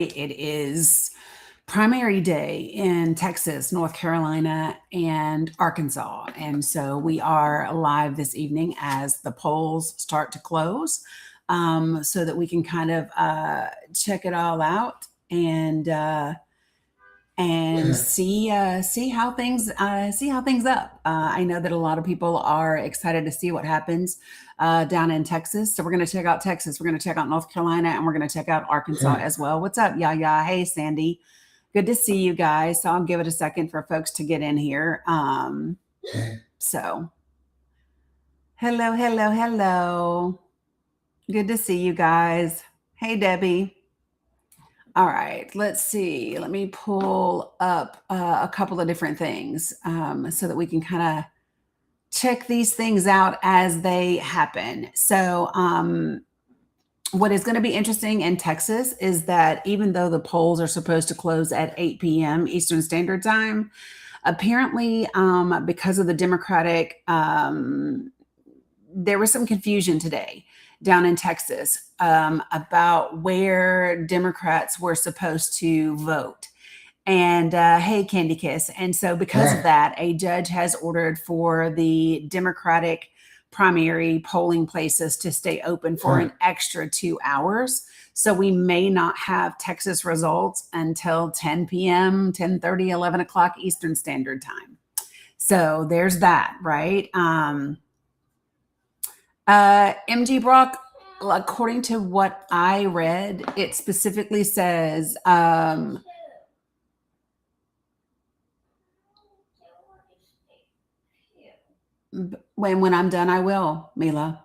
It is primary day in Texas, North Carolina, and Arkansas. And so we are live this evening as the polls start to close, so that we can kind of check it all out and see how things up. I know that a lot of people are excited to see what happens down in Texas. So we're going to check out Texas. We're going to check out North Carolina, and we're going to check out Arkansas as well. What's up, Yaya? Hey, Sandy. Good to see you guys. So I'll give it a second for folks to get in here. So hello, hello, hello. Good to see you guys. Hey, Debbie. All right, let's see. Let me pull up a couple of different things so that we can kind of check these things out as they happen. So, what is going to be interesting in Texas is that even though the polls are supposed to close at 8 p.m. Eastern Standard Time, apparently, because of the Democratic, there was some confusion today down in Texas about where Democrats were supposed to vote. And hey, Candy Kiss. And so, because of that, a judge has ordered for the Democratic primary polling places to stay open for an extra 2 hours. So, we may not have Texas results until 10 p.m., 10:30, 11 o'clock Eastern Standard Time. So, there's that, right? MG Brock, according to what I read, it specifically says when I'm done, I will, Mila.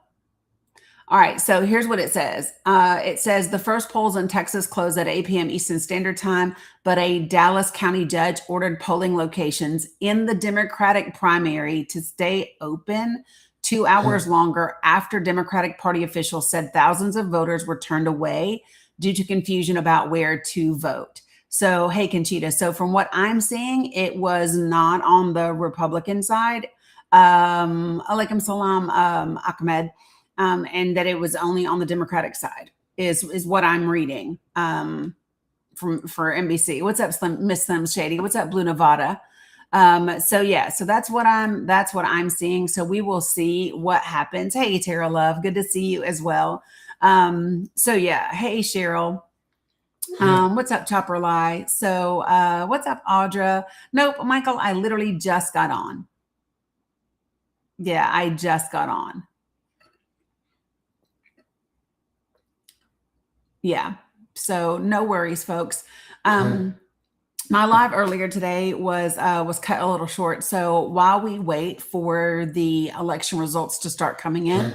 All right, so here's what it says. It says the first polls in Texas closed at 8 p.m. Eastern Standard Time, but a Dallas County judge ordered polling locations in the Democratic primary to stay open 2 hours longer after Democratic Party officials said thousands of voters were turned away due to confusion about where to vote. So, hey, Conchita. So, from what I'm seeing, it was not on the Republican side. Alaikum salam, Ahmed. And that it was only on the Democratic side is what I'm reading for NBC. What's up, Miss Slim Shady? What's up, Blue Nevada? So yeah, so that's what I'm seeing. So we will see what happens. Hey, Tara Love, good to see you as well. So yeah, hey Cheryl. What's up, Chopper Lie? So what's up, Audra? Nope, Michael, I literally just got on. Yeah, I just got on. Yeah. So no worries, folks. My live earlier today was cut a little short. So while we wait for the election results to start coming in,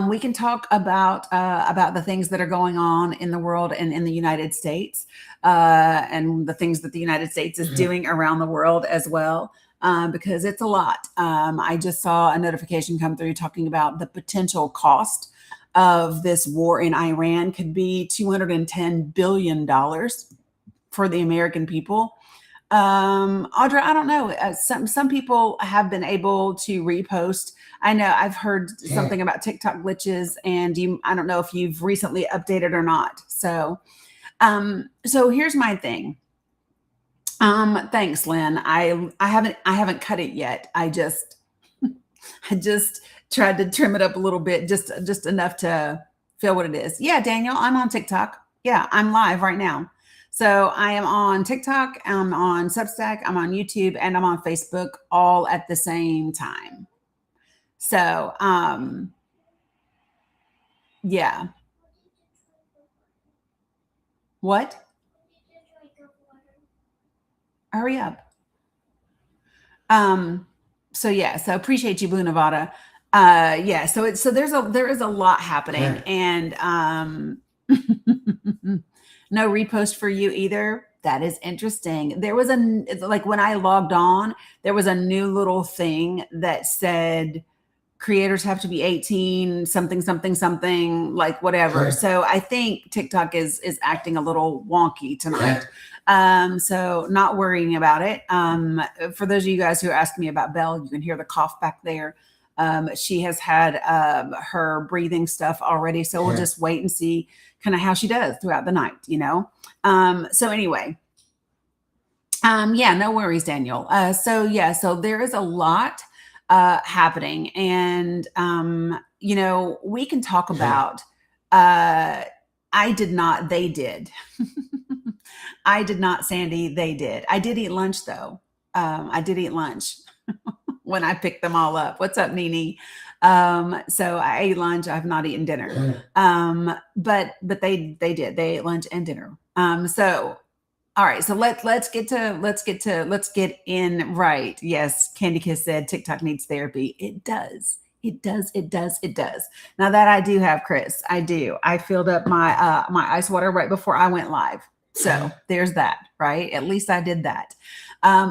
we can talk about the things that are going on in the world and in the United States, and the things that the United States is doing around the world as well, because it's a lot. I just saw a notification come through talking about the potential cost of this war in Iran could be $210 billion for the American people. Audra, I don't know. Some people have been able to repost. I know I've heard something about TikTok glitches, and I don't know if you've recently updated or not. So here's my thing. Thanks, Lynn. I haven't cut it yet. I just tried to trim it up a little bit, just enough to feel what it is. Yeah, Daniel, I'm on TikTok. Yeah, I'm live right now. So I am on TikTok, I'm on Substack, I'm on YouTube, and I'm on Facebook all at the same time. So, yeah. What? Hurry up. So yeah, so appreciate you, Blue Nevada. Yeah, so there is a lot happening, and no repost for you either. That is interesting. There was like when I logged on, there was a new little thing that said creators have to be 18, something, something, something, like whatever. So I think TikTok is acting a little wonky tonight. So not worrying about it. For those of you guys who are asking me about Belle, you can hear the cough back there. She has had her breathing stuff already, so we'll just wait and see kind of how she does throughout the night, so anyway, yeah, no worries, Daniel. So there is a lot happening, and we can talk about I did not, they did. I did not, Sandy, they did. I did eat lunch though. I did eat lunch when I picked them all up. What's up, Nene? So I ate lunch. I've not eaten dinner. But they did. They ate lunch and dinner. So all right, so let's get in right. Yes, Candy Kiss said TikTok needs therapy. It does. It does. It does. It does. Now that I do have, Chris, I do. I filled up my my ice water right before I went live. So there's that, right? At least I did that.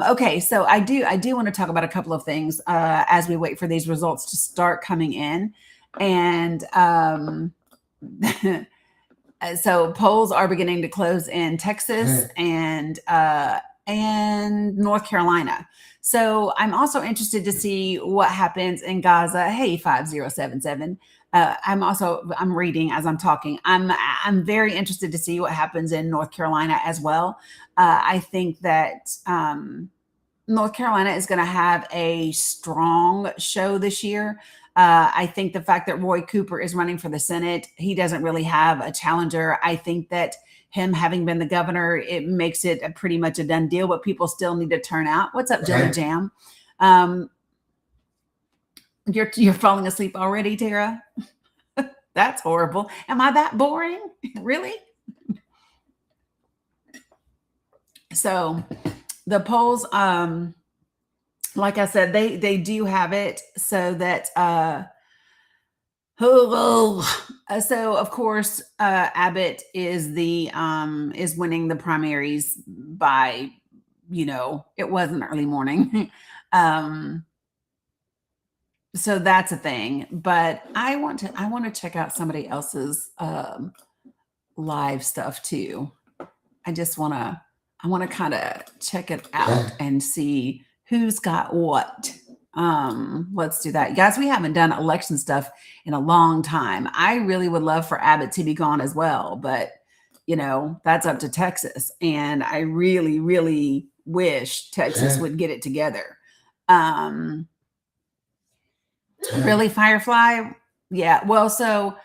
Okay, so I do want to talk about a couple of things as we wait for these results to start coming in, and so polls are beginning to close in Texas and North Carolina. So I'm also interested to see what happens in Gaza. Hey, 5077. I'm reading as I'm talking. I'm very interested to see what happens in North Carolina as well. I think that North Carolina is going to have a strong show this year. I think the fact that Roy Cooper is running for the Senate, he doesn't really have a challenger. I think that him having been the governor, it makes it pretty much a done deal, but people still need to turn out. What's up, Jelly Jam? You're falling asleep already, Tara? That's horrible. Am I that boring? Really? So the polls, like I said, they do have it so that so of course Abbott is is winning the primaries by, it wasn't early morning. So that's a thing, but I want to check out somebody else's live stuff too. I want to kind of check it out and see who's got what. Let's do that. Guys, we haven't done election stuff in a long time. I really would love for Abbott to be gone as well, but that's up to Texas. And I really, really wish Texas would get it together. Really, Firefly? Yeah. Well, so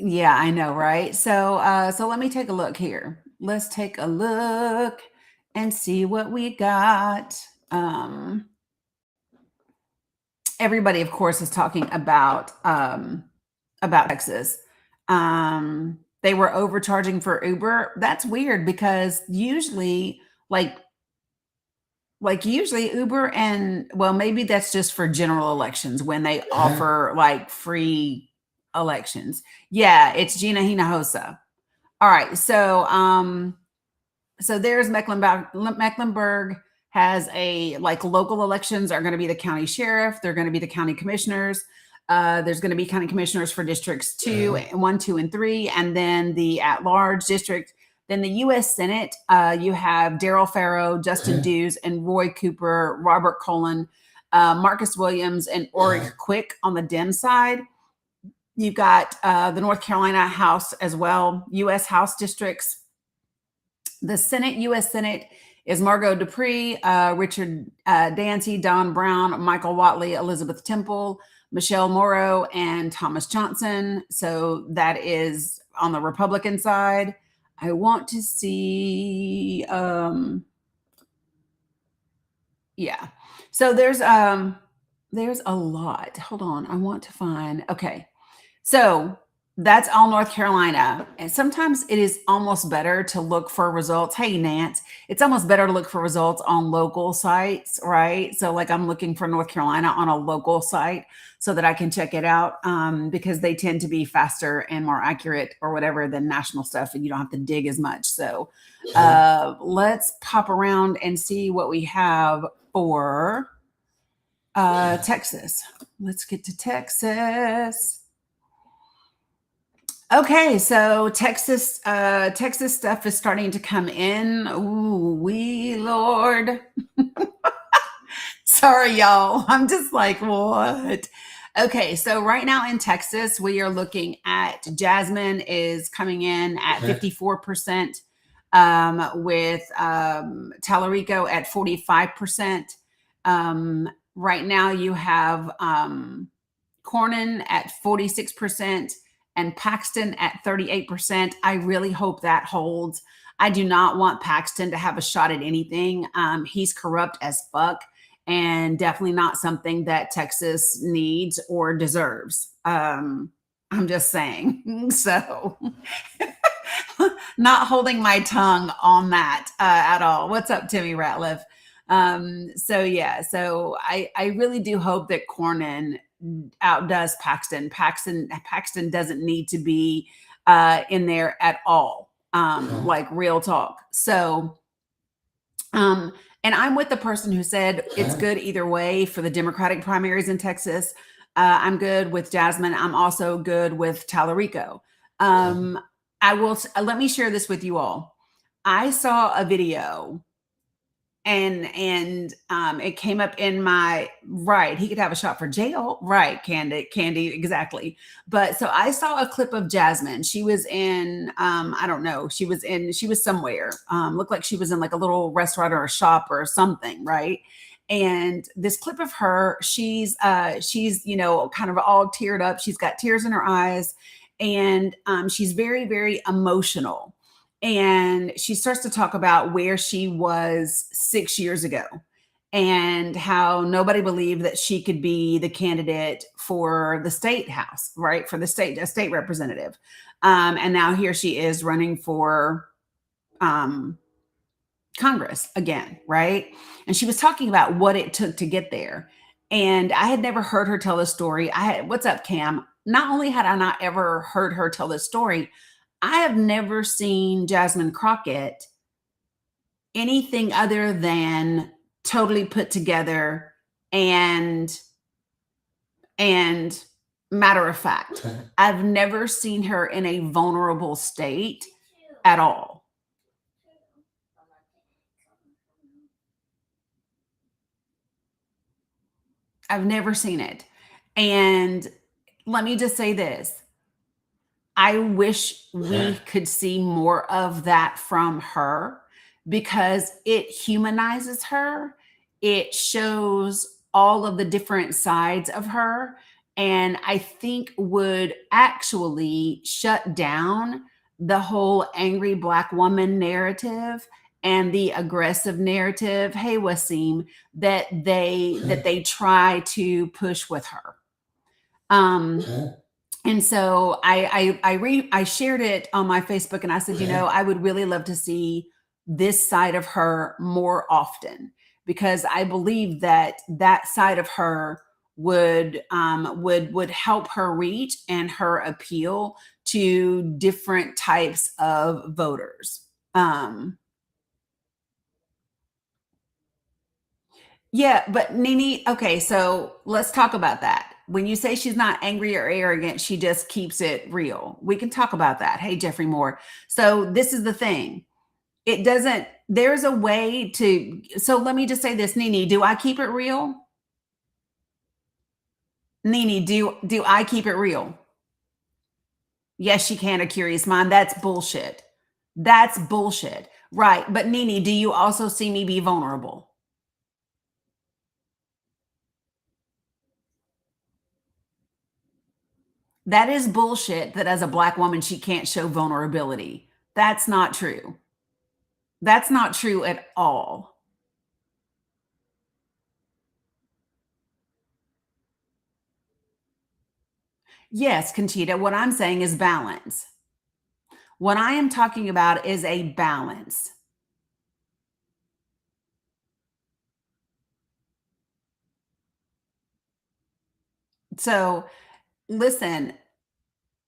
yeah, I know, right? So so let me take a look here. Let's take a look and see what we got. Everybody, of course, is talking about Texas. They were overcharging for Uber. That's weird because usually, usually Uber and, well, maybe that's just for general elections when they offer like free elections. Yeah, it's Gina Hinojosa. All right, so so there's Mecklenburg has a local elections are going to be the county sheriff. They're going to be the county commissioners. There's going to be county commissioners for districts 1, 2, and 3, and then the at-large district. Then the U.S. Senate, you have Daryl Farrow, Justin Dews, and Roy Cooper, Robert Colin, Marcus Williams, and Oric Quick on the Dem side. You've got the North Carolina House as well, U.S. House districts. The Senate, U.S. Senate, is Margot Dupree, Richard Dancy, Don Brown, Michael Watley, Elizabeth Temple, Michelle Morrow, and Thomas Johnson. So that is on the Republican side. I want to see, yeah. So there's a lot. Hold on. I want to find, okay. So that's all North Carolina. And sometimes it is almost better to look for results. Hey, Nance, it's almost better to look for results on local sites, right? So I'm looking for North Carolina on a local site so that I can check it out because they tend to be faster and more accurate or whatever than national stuff, and you don't have to dig as much. So let's pop around and see what we have for Texas. Let's get to Texas. Okay, so Texas stuff is starting to come in. Ooh, wee Lord. Sorry, y'all. I'm just like, what? Okay, so right now in Texas, we are looking at Jasmine is coming in at 54%, with Tallarico at 45%. Right now, you have Cornyn at 46% and Paxton at 38%. I really hope that holds. I do not want Paxton to have a shot at anything. He's corrupt as fuck and definitely not something that Texas needs or deserves. I'm just saying. So, not holding my tongue on that at all. What's up, Timmy Ratliff? So yeah, so I really do hope that Cornyn outdoes Paxton. Paxton doesn't need to be in there at all. Like real talk. So and I'm with the person who said it's good either way for the Democratic primaries in Texas. I'm good with Jasmine. I'm also good with Tallarico. I will let me share this with you all. I saw a video and it came up in my right. He could have a shot for jail, right? Candy, exactly. But so I saw a clip of Jasmine. She was in, I don't know. She was somewhere. Looked like she was in like a little restaurant or a shop or something, right? And this clip of her, she's kind of all teared up. She's got tears in her eyes, and she's very, very emotional, and she starts to talk about where she was 6 years ago and how nobody believed that she could be the candidate for the state house, right? For the a state representative. And now here she is running for Congress again, right? And she was talking about what it took to get there. And I had never heard her tell this story. What's up, Cam? Not only had I not ever heard her tell this story, I have never seen Jasmine Crockett anything other than totally put together and matter of fact. I've never seen her in a vulnerable state at all. I've never seen it. And let me just say this. I wish we could see more of that from her because it humanizes her. It shows all of the different sides of her. And I think would actually shut down the whole angry Black woman narrative and the aggressive narrative, hey Wasim, that they try to push with her. And so I shared it on my Facebook, and I said, I would really love to see this side of her more often, because I believe that side of her would help her reach and her appeal to different types of voters. Yeah, but Nini, okay, so let's talk about that. When you say she's not angry or arrogant, she just keeps it real. We can talk about that. Hey, Jeffrey Moore. So this is the thing. It doesn't, there's a way to, so let me just say this, Nini, do I keep it real? Nini, do I keep it real? Yes, she can, a curious mind. That's bullshit. That's bullshit. Right. But Nini, do you also see me be vulnerable? That is bullshit that as a Black woman, she can't show vulnerability. That's not true. That's not true at all. Yes, Conchita, what I'm saying is balance. What I am talking about is a balance. So listen,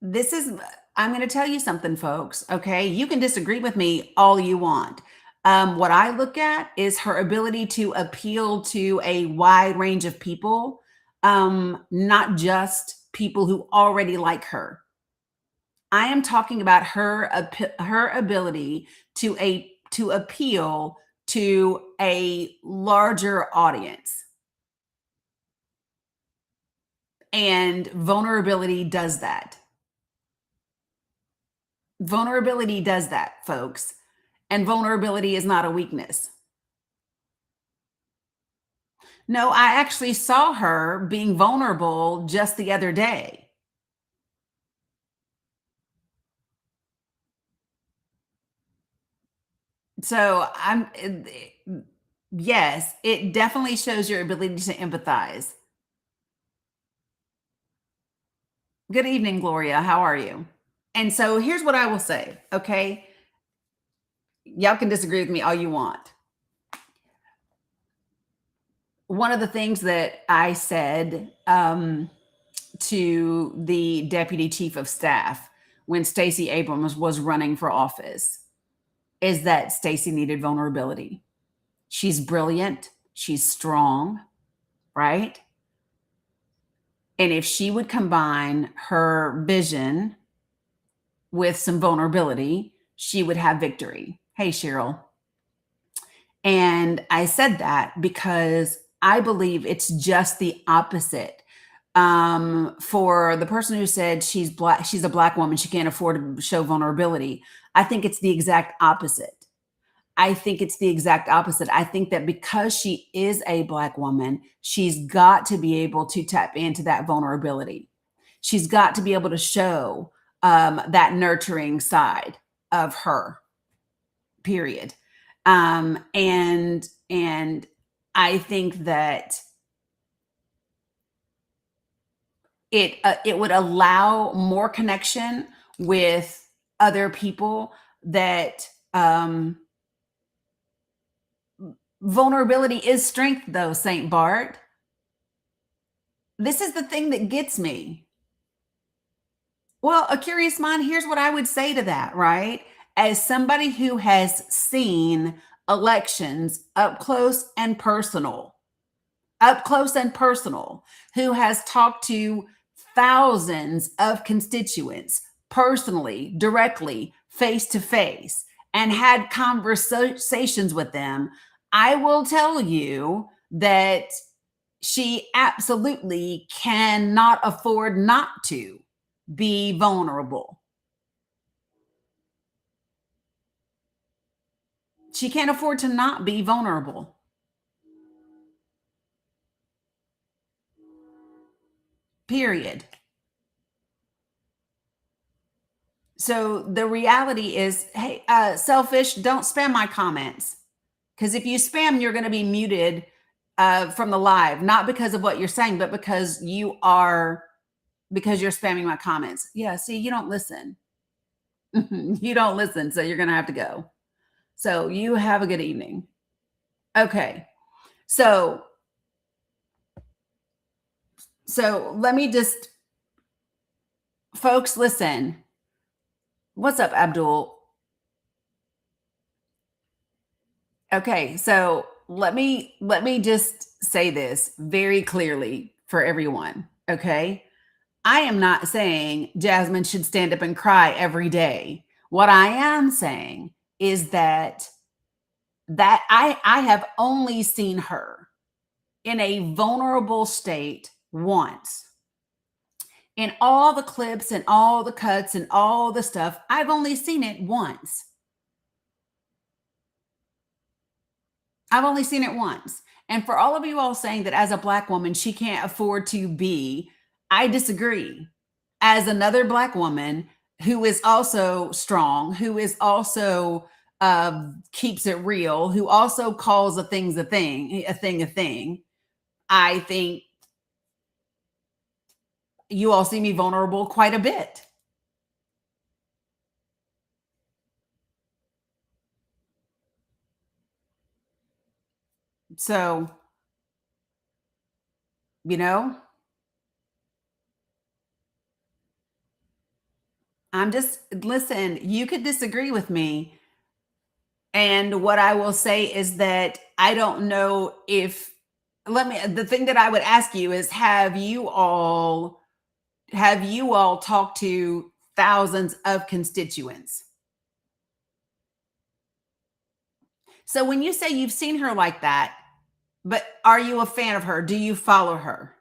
I'm going to tell you something, folks. Okay. You can disagree with me all you want. What I look at is her ability to appeal to a wide range of people, not just people who already like her. I am talking about her ability to appeal to a larger audience. And vulnerability does that. Vulnerability does that, folks. And vulnerability is not a weakness. No, I actually saw her being vulnerable just the other day. So yes, it definitely shows your ability to empathize. Good evening, Gloria. How are you? And so here's what I will say, okay? Y'all can disagree with me all you want. One of the things that I said to the deputy chief of staff when Stacey Abrams was running for office is that Stacey needed vulnerability. She's brilliant, she's strong, right? And if she would combine her vision with some vulnerability, she would have victory. Hey, Cheryl. And I said that because I believe it's just the opposite. For the person who said she's a black woman, she can't afford to show vulnerability. I think it's the exact opposite. I think it's the exact opposite. I think that because she is a black woman, she's got to be able to tap into that vulnerability. She's got to be able to show that nurturing side of her. Period. And I think that it would allow more connection with other people that vulnerability is strength, though, Saint Bart. This is the thing that gets me. Well, a curious mind, here's what I would say to that, right? As somebody who has seen elections up close and personal, who has talked to thousands of constituents personally, directly, face to face, and had conversations with them, I will tell you that she absolutely cannot afford not to be vulnerable. She can't afford to not be vulnerable. Period. So the reality is, hey, selfish, don't spam my comments. Because if you spam, you're going to be muted from the live, not because of what you're saying, but because you're spamming my comments. Yeah, see, you don't listen. You don't listen, so you're going to have to go. So you have a good evening. Okay. So let me just, folks, listen. What's up, Abdul? Okay, so let me just say this very clearly for everyone, okay? I am not saying Jasmine should stand up and cry every day. What I am saying is that I have only seen her in a vulnerable state once. In all the clips and all the cuts and all the stuff, I've only seen it once. I've only seen it once. And for all of you all saying that as a black woman, she can't afford to be, I disagree. As another black woman who is also strong, who is also keeps it real, who also calls a thing's a thing, a thing a thing, I think you all see me vulnerable quite a bit. So, you know, listen, you could disagree with me. And what I will say is that I don't know if, the thing that I would ask you is, have you all talked to thousands of constituents? So when you say you've seen her like that, but are you a fan of her? Do you follow her?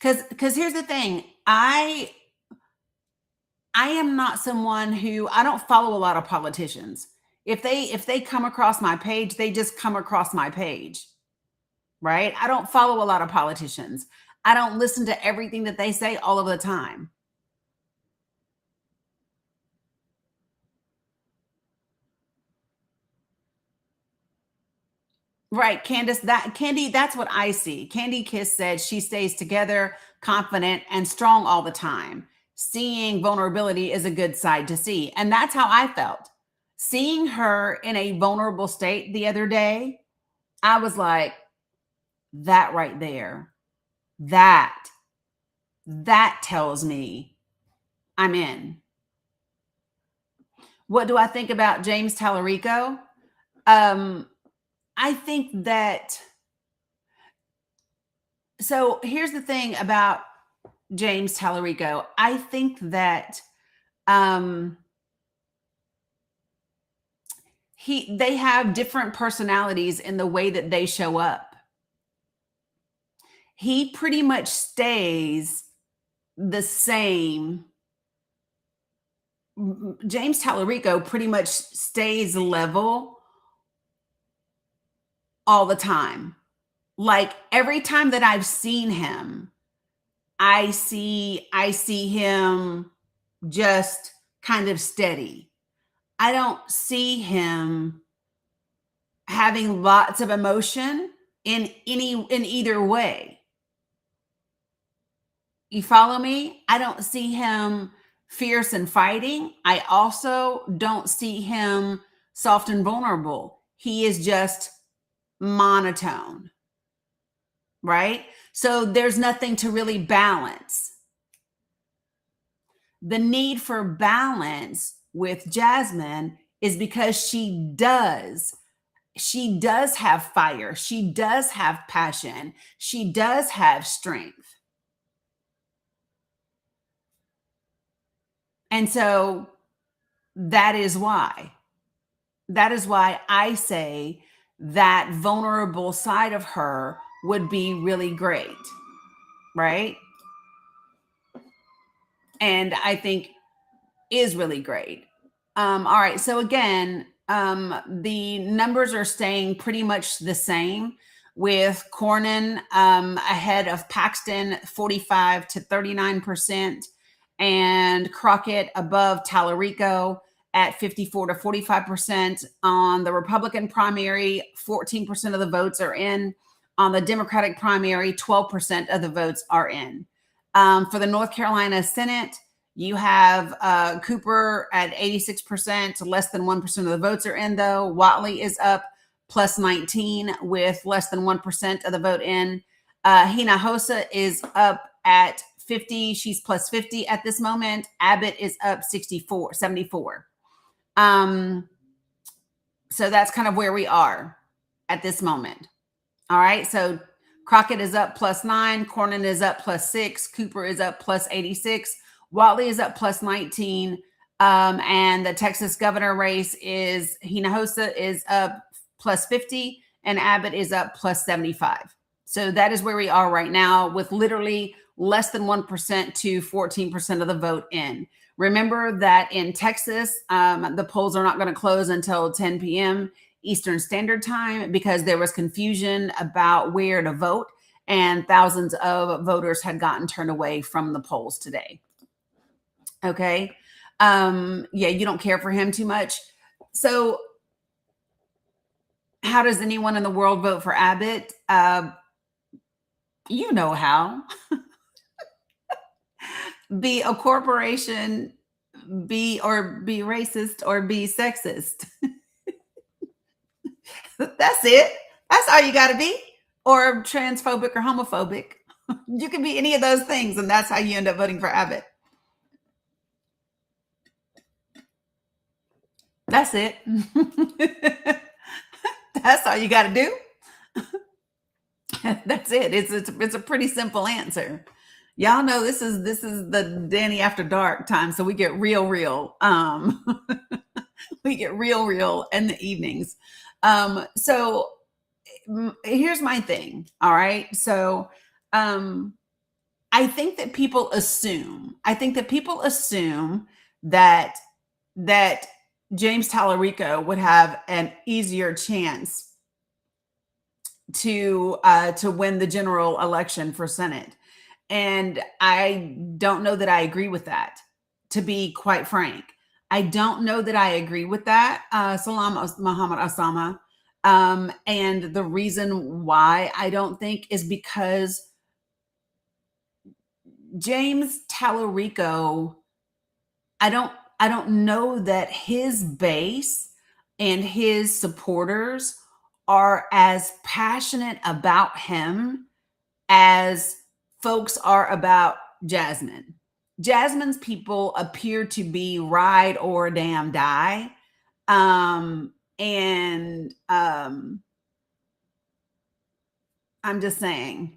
Because here's the thing. I am not someone who, I don't follow a lot of politicians. If they come across my page, they just come across my page, right? I don't follow a lot of politicians. I don't listen to everything that they say all of the time. Right, Candace, that Candy, that's what I see. Candy Kiss said she stays together, confident, and strong all the time. Seeing vulnerability is a good side to see. And that's how I felt. Seeing her in a vulnerable state the other day, I was like, that right there, that that tells me I'm in. What do I think about James Tallarico? Um, I think that, so here's the thing about James Tallarico. I think that um they have different personalities in the way that they show up. He pretty much stays the same. James Tallarico pretty much stays level all the time. Like every time that I've seen him, I see him just kind of steady. I don't see him having lots of emotion in either way. You follow me? I don't see him fierce and fighting. I also don't see him soft and vulnerable. He is just monotone, right? So there's nothing to really balance. The need for balance with Jasmine is because she does have fire, she does have passion, she does have strength. And so that is why I say that vulnerable side of her would be really great, right? And I think is really great. All right. So again, the numbers are staying pretty much the same, with Cornyn ahead of Paxton 45 to 39%, and Crockett above Tallarico at 54 to 45%. On the Republican primary, 14% of the votes are in. On the Democratic primary, 12% of the votes are in. For the North Carolina Senate, you have Cooper at 86%, less than 1% of the votes are in, though. Whatley is up plus 19 with less than 1% of the vote in. Hinojosa is up at 50. She's plus 50 at this moment. Abbott is up 74. So that's kind of where we are at this moment. All right. So Crockett is up plus 9. Cornyn is up plus 6. Cooper is up plus 86. Whatley is up plus 19. And the Texas governor race is Hinojosa is up plus 50 and Abbott is up plus 75. So that is where we are right now, with literally less than 1% to 14% of the vote in. Remember that in Texas, the polls are not going to close until 10 p.m. Eastern Standard Time, because there was confusion about where to vote, and thousands of voters had gotten turned away from the polls today. Okay. Yeah, you don't care for him too much. So how does anyone in the world vote for Abbott? You know how. Be a corporation, be racist, or be sexist. That's it. That's all you got to be. Or transphobic or homophobic. You can be any of those things, and that's how you end up voting for Abbott. That's it. That's all you got to do. That's it. It's a pretty simple answer. Y'all know this is the Dani After Dark time, so we get real. We get real in the evenings. So here's my thing. All right. So I I think that people assume. I think that people assume that that James Tallarico would have an easier chance to win the general election for Senate. And I don't know that I agree with that, to be quite frank. I don't know that I agree with that. Salam Muhammad Osama. And the reason why I don't think is because James Tallarico, I don't know that his base and his supporters are as passionate about him as folks are about Jasmine. Jasmine's people appear to be ride or damn die. And I'm just saying.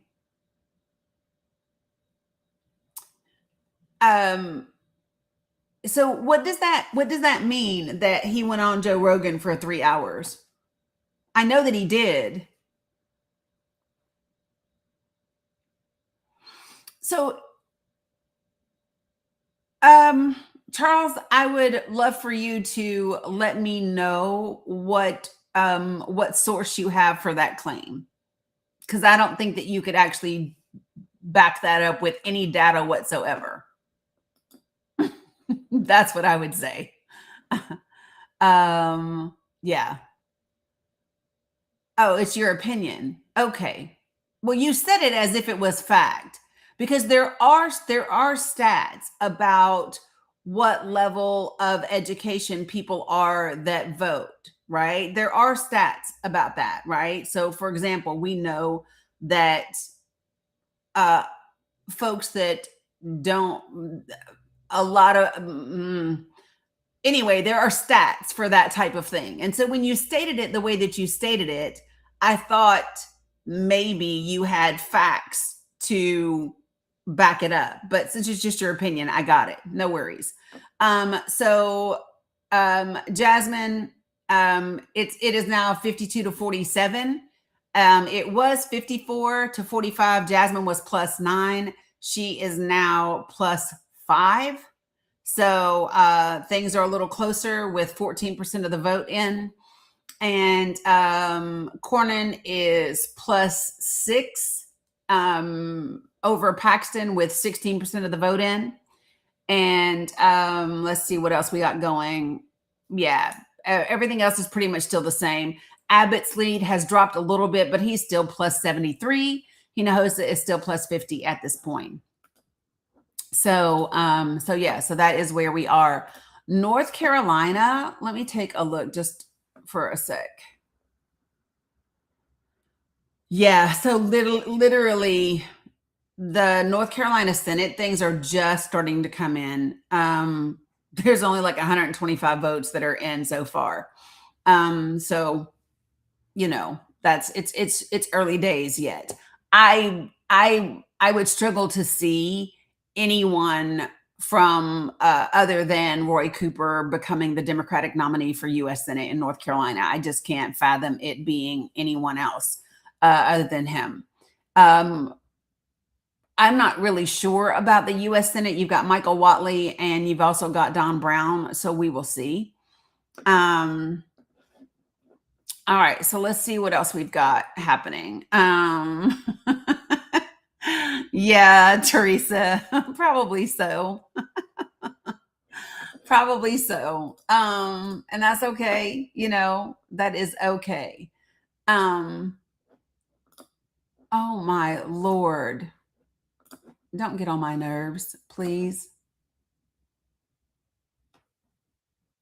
So what does that mean that he went on Joe Rogan for 3 hours? I know that he did. So Charles, I would love for you to let me know what source you have for that claim, because I don't think that you could actually back that up with any data whatsoever. That's what I would say. Yeah. Oh, it's your opinion. Okay. Well, you said it as if it was fact, because there are stats about what level of education people are that vote, right? There are stats about that, right? So for example, we know that folks that don't a lot of anyway, there are stats for that type of thing. And so when you stated it the way that you stated it, I thought maybe you had facts to back it up. But since it's just your opinion, I got it. No worries. Jasmine, it is now 52 to 47. It was 54 to 45. Jasmine was +9. She is now +5. So things are a little closer with 14% of the vote in. And Cornyn is +6 over Paxton with 16% of the vote in. And let's see what else we got going. Yeah, everything else is pretty much still the same. Abbott's lead has dropped a little bit, but he's still +73. Hinojosa is still +50 at this point. So yeah, so that is where we are. North Carolina, let me take a look just for a sec. Yeah, so literally the North Carolina Senate things are just starting to come in. There's only like 125 votes that are in so far. So that's it's early days yet. I would struggle to see anyone from other than Roy Cooper becoming the Democratic nominee for U.S. Senate in North Carolina. I just can't fathom it being anyone else other than him. I'm not really sure about the U.S. Senate. You've got Michael Whatley and you've also got Don Brown. So we will see. All right. So let's see what else we've got happening. Yeah, Teresa, probably so. Probably so. And that's okay. That is okay. Oh my Lord. Don't get on my nerves, please.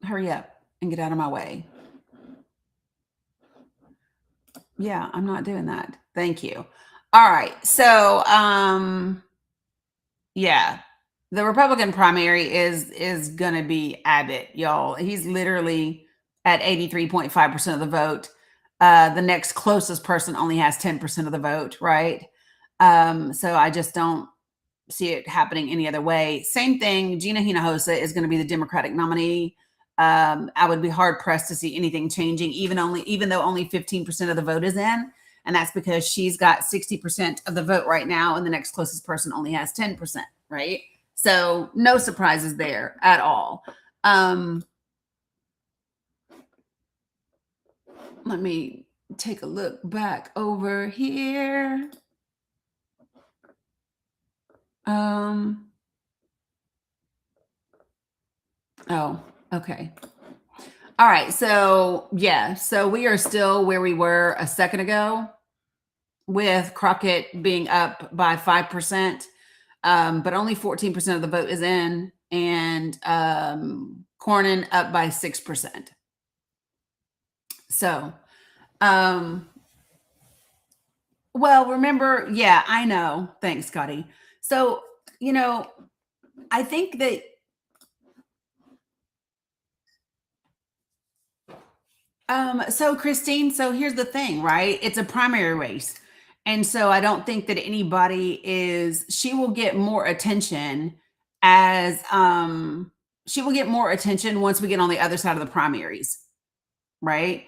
Hurry up and get out of my way. Yeah, I'm not doing that. Thank you. All right. So, yeah, the Republican primary is going to be Abbott, y'all. He's literally at 83.5% of the vote. The next closest person only has 10% of the vote, right? So I just don't see it happening any other way. Same thing. Gina Hinojosa is going to be the Democratic nominee. I would be hard pressed to see anything changing, even though only 15% of the vote is in. And that's because she's got 60% of the vote right now, and the next closest person only has 10%, right? So no surprises there at all. Let me take a look back over here. Oh, okay. All right. So, yeah. So we are still where we were a second ago with Crockett being up by 5%, but only 14% of the vote is in, and Cornyn up by 6%. So, well, remember, yeah, I know. Thanks, Scotty. So, I think that so Christine, so here's the thing, right? It's a primary race. And so I don't think that she will get more attention as she will get more attention once we get on the other side of the primaries, right?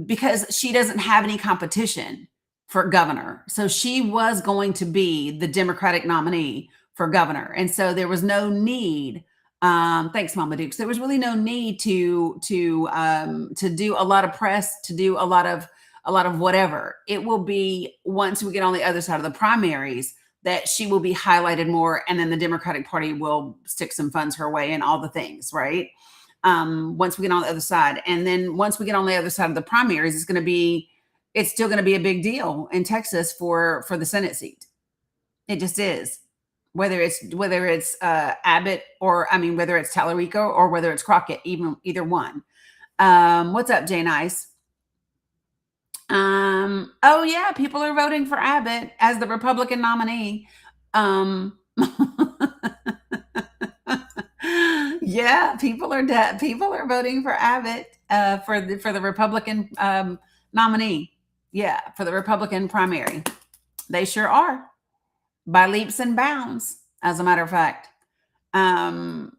Because she doesn't have any competition for governor. So she was going to be the Democratic nominee for governor. And so there was no need. Thanks, Mama Dukes. There was really no need to do a lot of press, to do a lot of whatever. It will be once we get on the other side of the primaries that she will be highlighted more, and then the Democratic Party will stick some funds her way and all the things, right? Once we get on the other side. And then once we get on the other side of the primaries, it's still going to be a big deal in Texas for the Senate seat. It just is. Whether it's Abbott, or whether it's Tallarico or whether it's Crockett, either one. What's up, Jay Nice? Oh yeah, people are voting for Abbott as the Republican nominee. Yeah, people are voting for Abbott for the Republican nominee. Yeah, for the Republican primary. They sure are, by leaps and bounds, as a matter of fact. I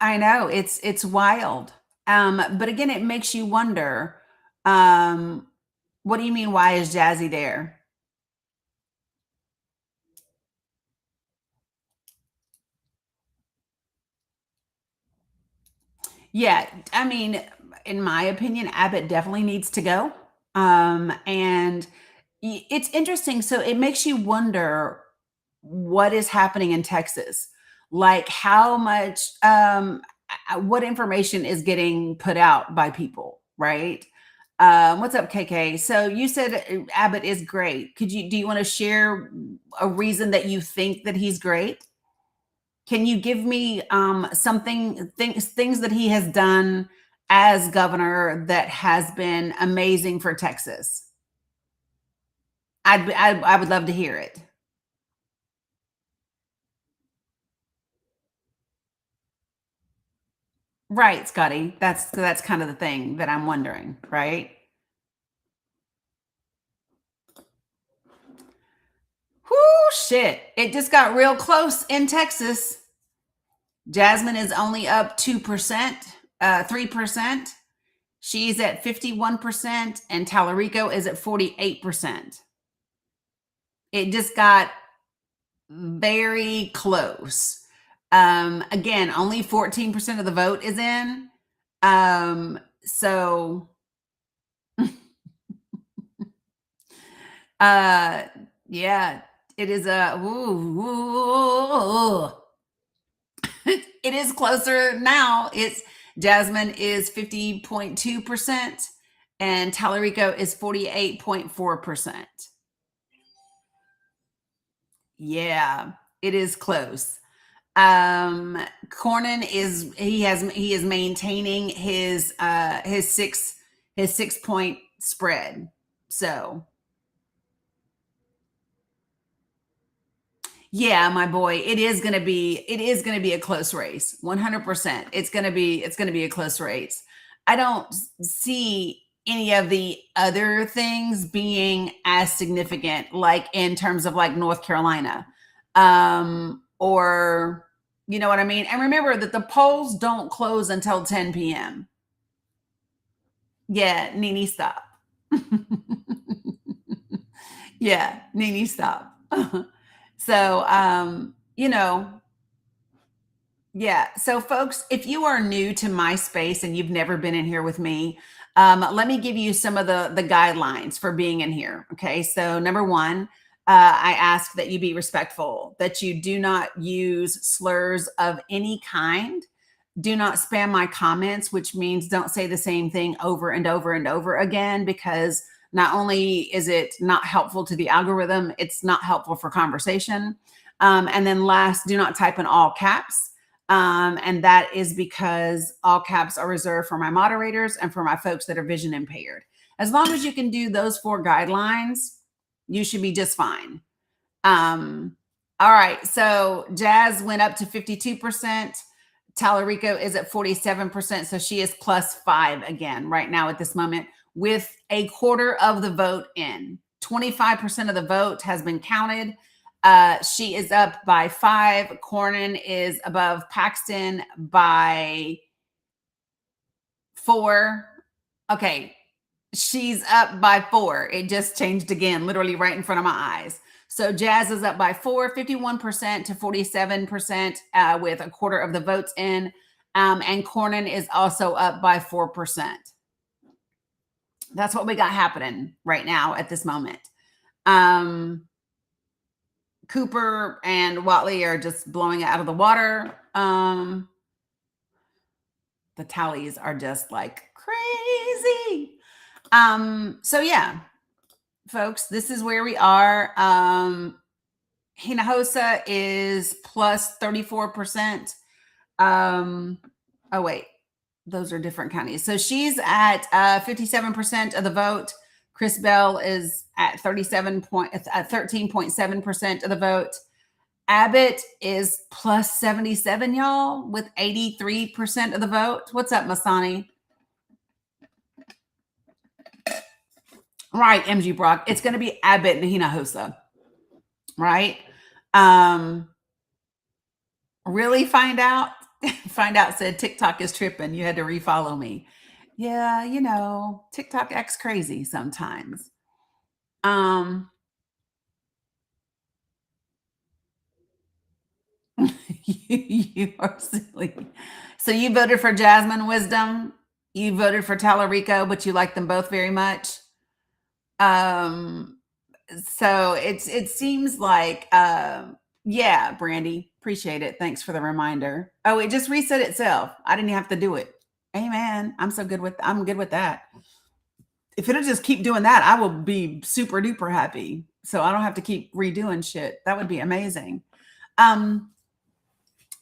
know it's wild. But again, it makes you wonder, what do you mean, why is Jazzy there? Yeah, I mean, in my opinion, Abbott definitely needs to go. And it's interesting. So it makes you wonder what is happening in Texas. Like how much, what information is getting put out by people, right? What's up, KK? So you said Abbott is great. Do you want to share a reason that you think that he's great? Can you give me things that he has done as governor that has been amazing for Texas? I would love to hear it. Right, Scotty. That's kind of the thing that I'm wondering, right? Whoo, shit. It just got real close in Texas. Jasmine is only up 2%, 3%. She's at 51%, and Tallarico is at 48%. It just got very close. Again, only 14% of the vote is in. So yeah, it is it is closer now. It's Jasmine is 50.2% and Tallarico is 48.4%. Yeah, it is close. Cornyn he is maintaining his 6 point spread. So yeah, my boy, it is going to be a close race. 100%. It's going to be a close race. I don't see any of the other things being as significant, like in terms of like North Carolina. Or you know what I mean? And remember that the polls don't close until 10 p.m. Yeah, Nene, stop. Yeah, Nene, stop. So, yeah. So, folks, if you are new to my space and you've never been in here with me, let me give you some of the guidelines for being in here. Okay. So, number one, I ask that you be respectful, that you do not use slurs of any kind. Do not spam my comments, which means don't say the same thing over and over and over again, because not only is it not helpful to the algorithm, it's not helpful for conversation. And then last, do not type in all caps. And that is because all caps are reserved for my moderators and for my folks that are vision impaired. As long as you can do those four guidelines, you should be just fine. All right. So Jazz went up to 52%. Talarico is at 47%. So she is +5 again right now at this moment, with a quarter of the vote in. 25% of the vote has been counted. She is up by 5. Cornyn is above Paxton by 4. Okay. She's up by 4. It just changed again, literally right in front of my eyes. So Jazz is up by 51% to 47%, with a quarter of the votes in. And Cornyn is also up by 4%. That's what we got happening right now at this moment. Cooper and Watley are just blowing it out of the water. The tallies are just like crazy. So yeah, folks, this is where we are. Hinojosa is +34%. Oh wait, those are different counties. So she's at 57% of the vote. Chris Bell is at 13.7% of the vote. Abbott is +77, y'all, with 83% of the vote. What's up, Masani? Right, MG Brock. It's going to be Abbott and Hinojosa, right? Really find out? Find out said TikTok is tripping. You had to refollow me. Yeah, TikTok acts crazy sometimes. You are silly. So you voted for Jasmine Wisdom. You voted for Talarico, but you like them both very much. So it seems like yeah, Brandy, appreciate it. Thanks for the reminder. Oh, it just reset itself. I didn't have to do it. Amen. I'm good with that. If it'll just keep doing that, I will be super duper happy. So I don't have to keep redoing shit. That would be amazing. All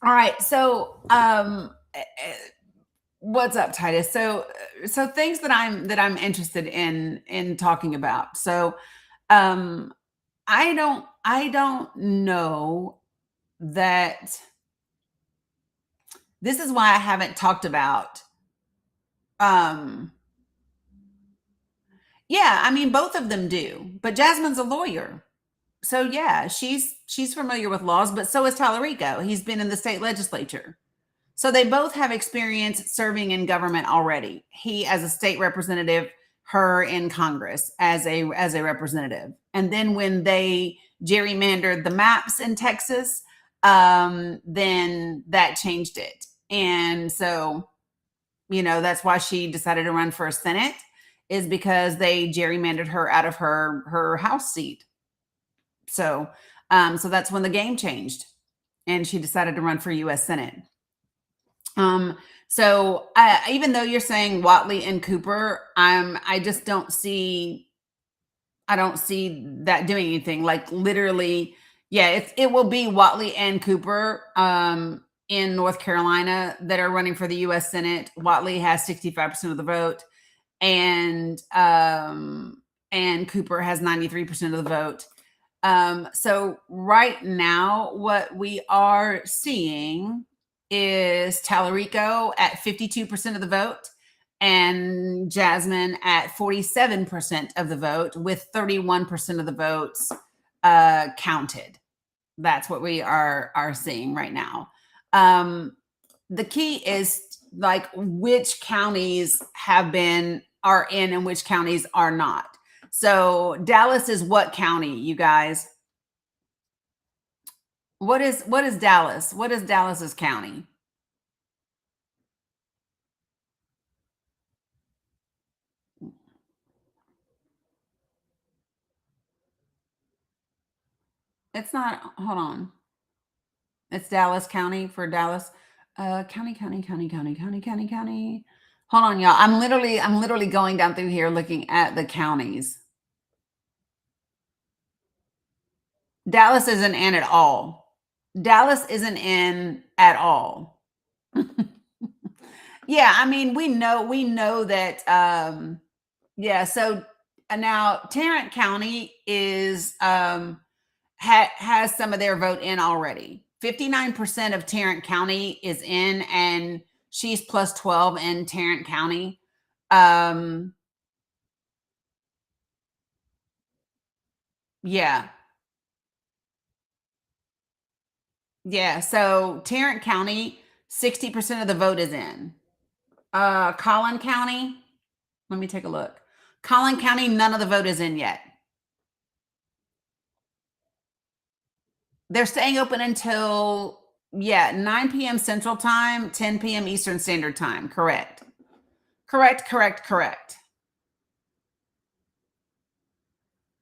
right. So what's up, Titus? So things that I'm interested in talking about. So I don't know that this is why I haven't talked about yeah, I mean both of them do, but Jasmine's a lawyer. So yeah, she's familiar with laws, but so is Talarico. He's been in the state legislature. So they both have experience serving in government already. He as a state representative, her in Congress as a representative. And then when they gerrymandered the maps in Texas, then that changed it. And so, that's why she decided to run for Senate, is because they gerrymandered her out of her House seat. So that's when the game changed, and she decided to run for U.S. Senate. So even though you're saying Watley and Cooper, I just don't see that doing anything. Like literally, yeah, it will be Watley and Cooper in North Carolina that are running for the U.S. Senate. Watley has 65% of the vote, and Cooper has 93% of the vote. So right now, what we are seeing is Talarico at 52% of the vote and Jasmine at 47% of the vote, with 31% of the votes counted. That's what we are seeing right now. The key is like which counties are in and which counties are not. So Dallas is what county, you guys? What is Dallas? What is Dallas's county? It's not, hold on. It's Dallas County for Dallas. County. Hold on, y'all. I'm literally going down through here looking at the counties. Dallas isn't in at all. Dallas isn't in at all. Yeah, I mean, we know that yeah, so now Tarrant County is has some of their vote in already. 59% of Tarrant County is in, and she's plus 12 in Tarrant County. Yeah. Yeah. So Tarrant County, 60% of the vote is in. Collin County, let me take a look. Collin County, none of the vote is in yet. They're staying open until 9 p.m. Central Time, 10 p.m. Eastern Standard Time. Correct. Correct.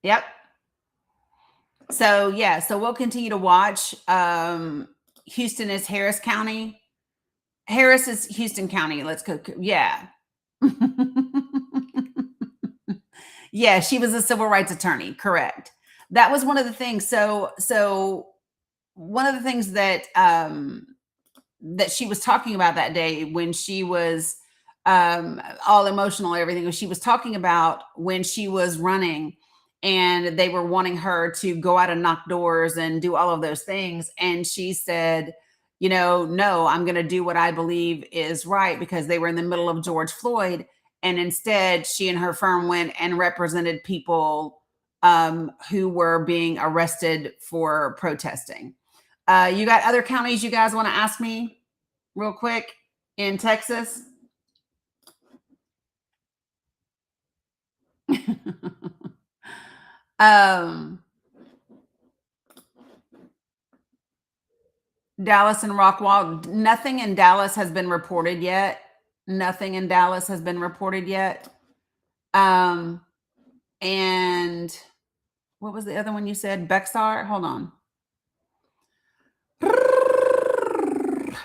Yep. So so we'll continue to watch. Houston is Harris County. Harris is Houston County. Let's go. Yeah. Yeah, she was a civil rights attorney. Correct. That was one of the things. So one of the things that that she was talking about that day when she was all emotional and everything, she was talking about when she was running and they were wanting her to go out and knock doors and do all of those things. And she said, no, I'm going to do what I believe is right, because they were in the middle of George Floyd. And instead, she and her firm went and represented people who were being arrested for protesting. You got other counties you guys want to ask me real quick in Texas? um, Dallas and Rockwall. Nothing in Dallas has been reported yet. Nothing in Dallas has been reported yet. And what was the other one you said? Bexar? Hold on.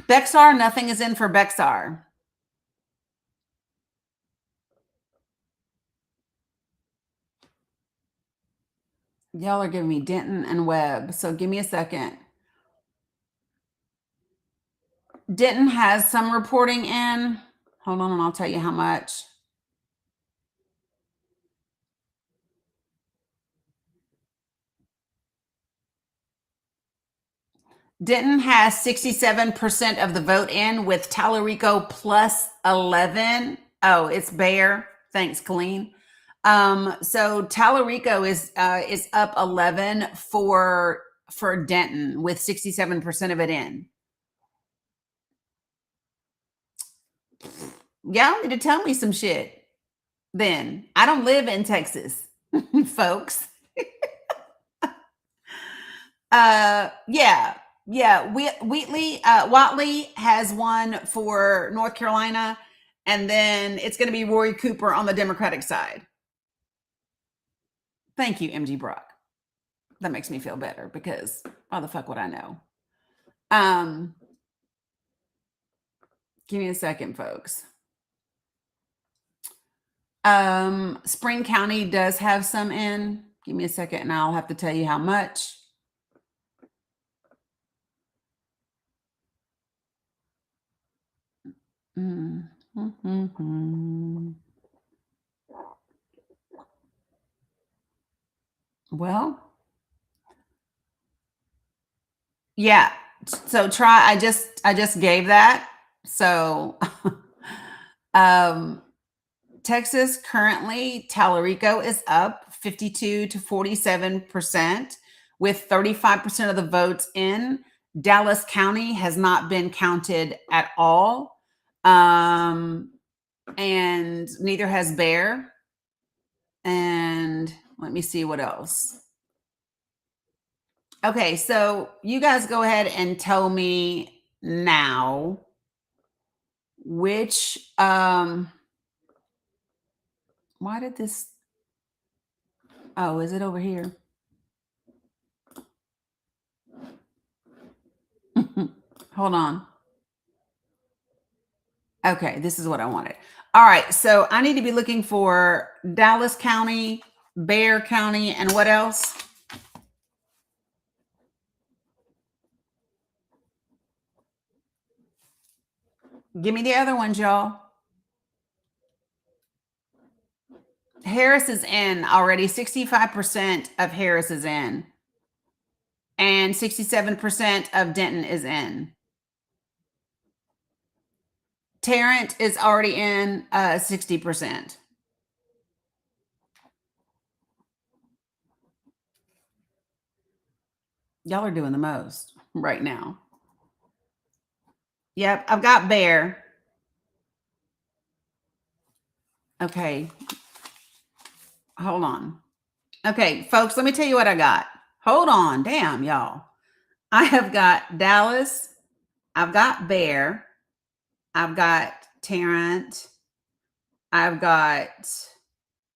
Bexar, nothing is in for Bexar. Y'all are giving me Denton and Webb. So give me a second. Denton has some reporting in. Hold on, and I'll tell you how much. Denton has 67% of the vote in, with Tallarico plus 11. Oh, it's Bear. Thanks, Colleen. So Tallarico is up 11 for Denton with 67% of it in. Y'all need to tell me some shit. Then I don't live in Texas, folks. Yeah. Watley has one for North Carolina, and then it's going to be Rory Cooper on the Democratic side. Thank you, MG Brock. That makes me feel better, because how the fuck would I know? Give me a second, folks. Spring County does have some in. Give me a second and I'll have to tell you how much. Well, yeah. So I just gave that. So Texas currently, Tallarico is up 52 to 47% with 35% of the votes in. Dallas County has not been counted at all. And neither has Bear. And let me see what else. Okay, so you guys go ahead and tell me now which why did this oh, is it over here? Hold on. Okay, this is what I wanted. All right, so I need to be looking for Dallas County, Bexar County, and what else? Give me the other ones, y'all. Harris is in already. 65% of Harris is in. And 67% of Denton is in. Tarrant is already in 60%. Y'all are doing the most right now. Yep, I've got Bexar. Okay. Hold on. Okay, folks, let me tell you what I got. Hold on. Damn, y'all. I have got Dallas. I've got Bexar. I've got Tarrant. I've got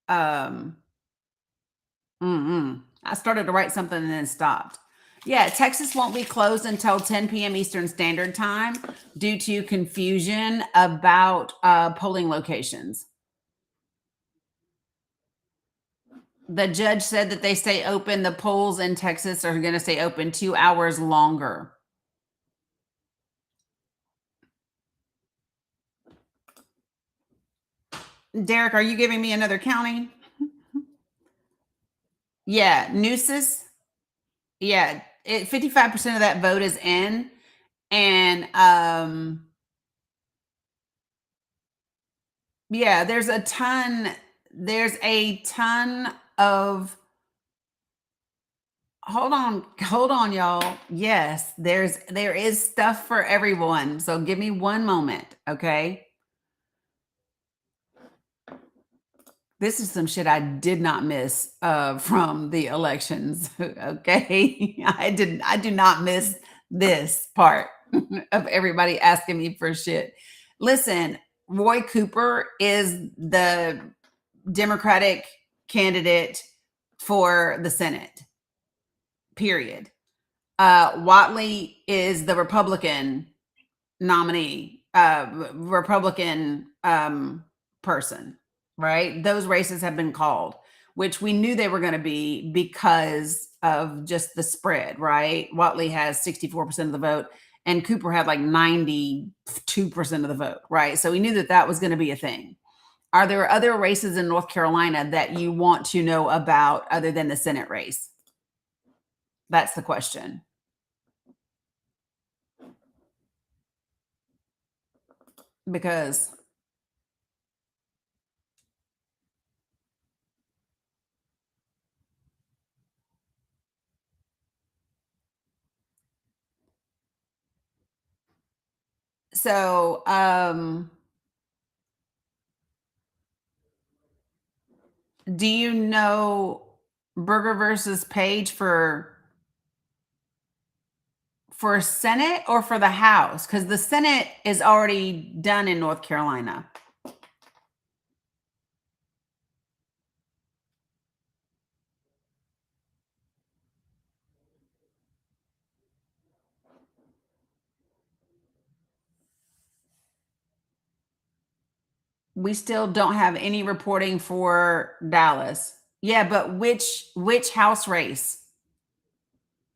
I started to write something and then stopped. Yeah, Texas won't be closed until 10 p.m. Eastern Standard Time due to confusion about polling locations. The judge said that they stay open. The polls in Texas are going to stay open 2 hours longer. Derek, are you giving me another county? Yeah, Nueces. Yeah, 55% of that vote is in. And yeah, there's a ton of hold on, y'all. Yes, there is stuff for everyone. So give me one moment, okay? This is some shit I did not miss from the elections. Okay. I do not miss this part of everybody asking me for shit. Listen, Roy Cooper is the Democratic candidate for the Senate. Period. Whatley is the Republican nominee, Republican person, right? Those races have been called, which we knew they were going to be because of just the spread, right? Whatley has 64% of the vote and Cooper had like 92% of the vote, right? So we knew that that was going to be a thing. Are there other races in North Carolina that you want to know about other than the Senate race? That's the question. Because so do you know Berger versus Page for Senate or for the House? Because the Senate is already done in North Carolina. We still don't have any reporting for Dallas. Yeah, but which House race?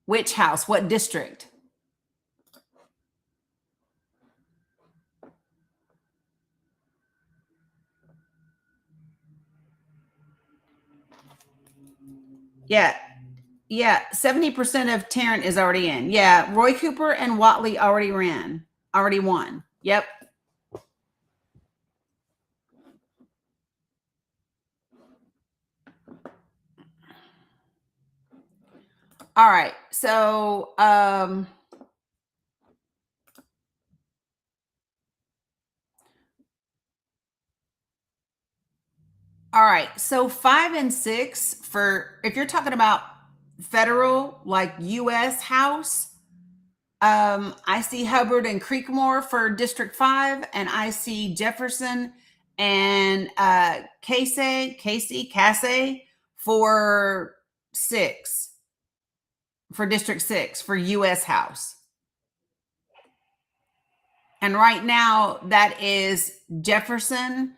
Which House? What district? Yeah. Yeah, 70% of Tarrant is already in. Yeah, Roy Cooper and Whatley already won. Yep. All right. So, – – – – – – – – – – – – – – – – – – – – – – – – – – – – – – – – – – – – – – – – – – – – – – – – – – – – – – – – – – – – – – – – – – – – – – – – – – – – – – – – – – – – – – – – – – – – – – – – – – – – – – – – – – – – – – – – – – – – – – – – – – – – – – – – –– – – – – – – – – – – – – – – – – – – – – – – – – – – – – – – – – – – – – – – – – – – – – – – – – – – – – – – – – – – – – – – – – – – – – – – – – – – – – – – – – – – – – – – – – – – – – – – – – – – – – – – – – – – – – – – – – – – – – – – All right. So 5 and 6 for if you're talking about federal, like US House, I see Hubbard and Creekmore for District 5, and I see Jefferson and Casey for 6, for District 6 for US House. And right now, that is Jefferson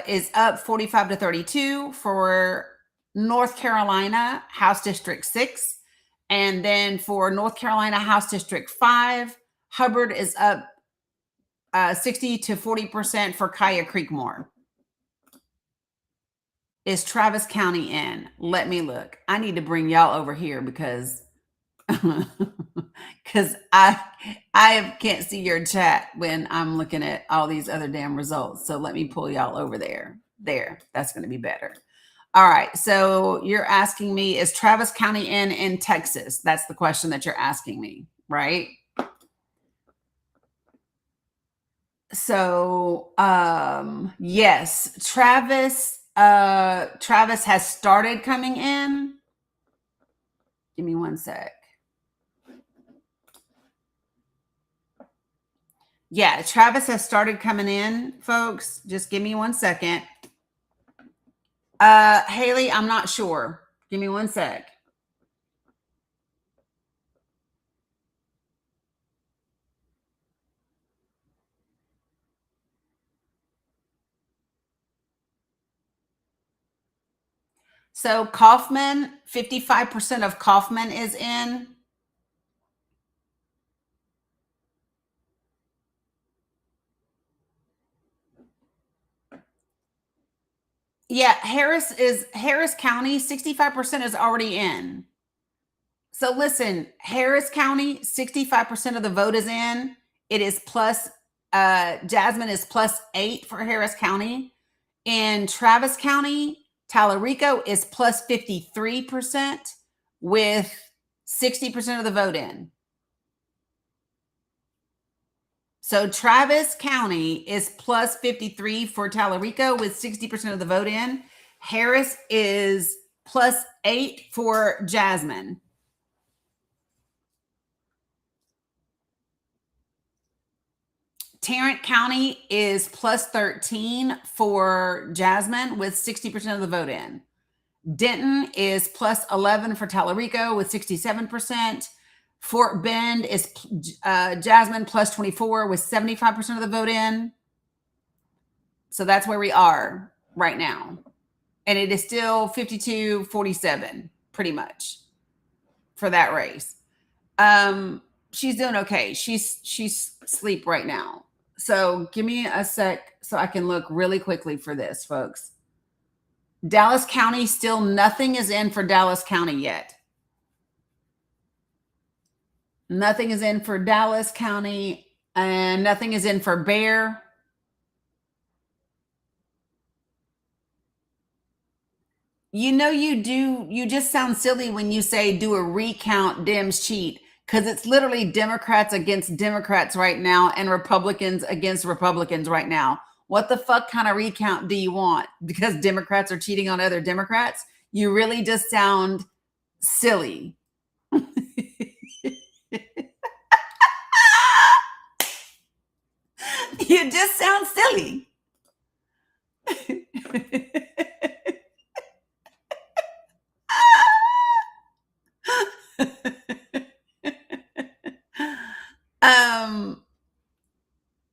is up 45 to 32 for North Carolina House District 6. And then for North Carolina House District 5, Hubbard is up 60 to 40% for Kaya Creekmore. Is Travis County in? Let me look. I need to bring y'all over here because I can't see your chat when I'm looking at all these other damn results. So let me pull y'all over there. There, that's going to be better. All right. So you're asking me, is Travis County in Texas? That's the question that you're asking me, right? So yes, Travis has started coming in. Give me one sec. Yeah, Travis has started coming in, folks. Just give me one second. Haley, I'm not sure. Give me one sec. So Kaufman, 55% of Kaufman is in. Yeah, Harris County, 65% is already in. So listen, Harris County, 65% of the vote is in. It is plus, Jasmine is +8 for Harris County. In Travis County, Tallarico is plus 53% with 60% of the vote in. So Travis County is plus 53 for Tallarico with 60% of the vote in. Harris is +8 for Jasmine. Tarrant County is +13 for Jasmine with 60% of the vote in. Denton is +11 for Tallarico with 67%. Fort Bend is Jasmine +24 with 75% of the vote in. So that's where we are right now. And it is still 52-47, pretty much, for that race. She's doing okay. She's asleep right now. So give me a sec so I can look really quickly for this, folks. Dallas County, still nothing is in for Dallas County yet. Nothing is in for Dallas County, and nothing is in for Bear. You know, you just sound silly when you say do a recount, Dems cheat, because it's literally Democrats against Democrats right now and Republicans against Republicans right now. What the fuck kind of recount do you want? Because Democrats are cheating on other Democrats? You really just sound silly. You just sound silly.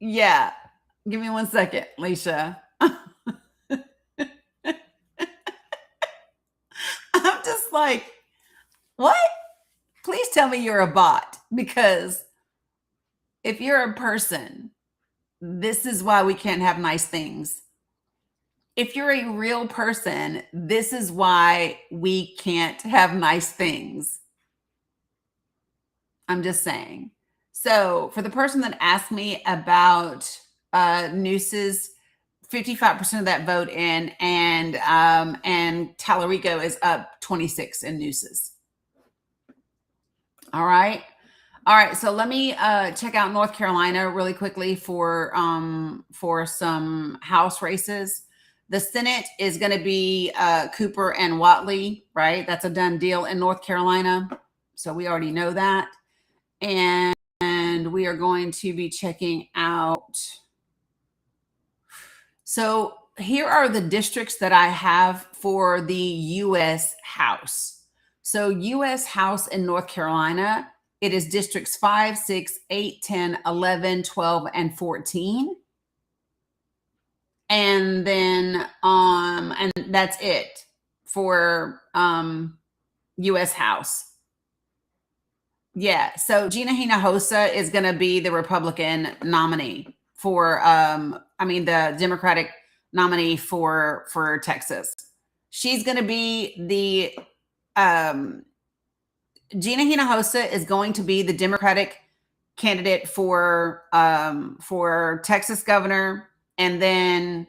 Yeah. Give me one second, Leisha. I'm just like, what? Please tell me you're a bot, because if you're a person, this is why we can't have nice things. If you're a real person, this is why we can't have nice things. I'm just saying. So for the person that asked me about nooses, 55% of that vote in, and Tallarico is up 26 in nooses. All right. So let me check out North Carolina really quickly for some house races. The Senate is going to be Cooper and Whatley, right? That's a done deal in North Carolina. So we already know that. And we are going to be checking out. So here are the districts that I have for the U.S. House. So U.S. House in North Carolina, it is districts 5, 6, 8, 10, 11, 12, and 14. And then and that's it for U.S. House. Yeah, so Gina Hinojosa is going to be the Republican nominee for the Democratic nominee for Texas. She's going to be the Gina Hinojosa is going to be the Democratic candidate for Texas governor, and then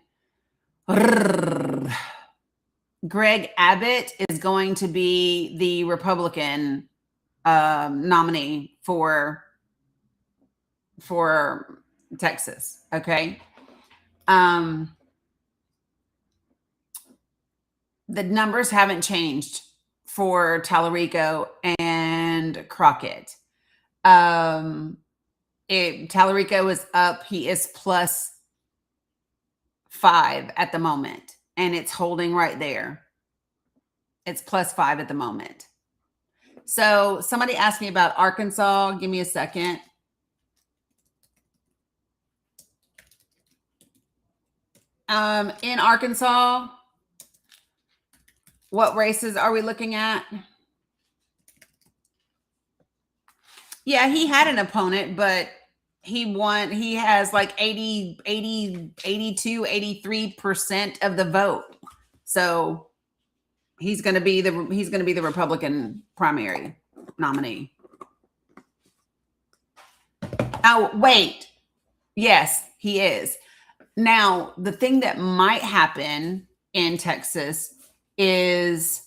Greg Abbott is going to be the Republican nominee for Texas. Okay. The numbers haven't changed for Tallarico and Crockett. Tallarico is up. He is +5 at the moment, and it's holding right there. It's +5 at the moment. So somebody asked me about Arkansas. Give me a second. In Arkansas, what races are we looking at? Yeah, he had an opponent, but he won. He has like 82, 83% of the vote. So he's going to be the Republican primary nominee. Oh, wait. Yes, he is. Now, the thing that might happen in Texas is,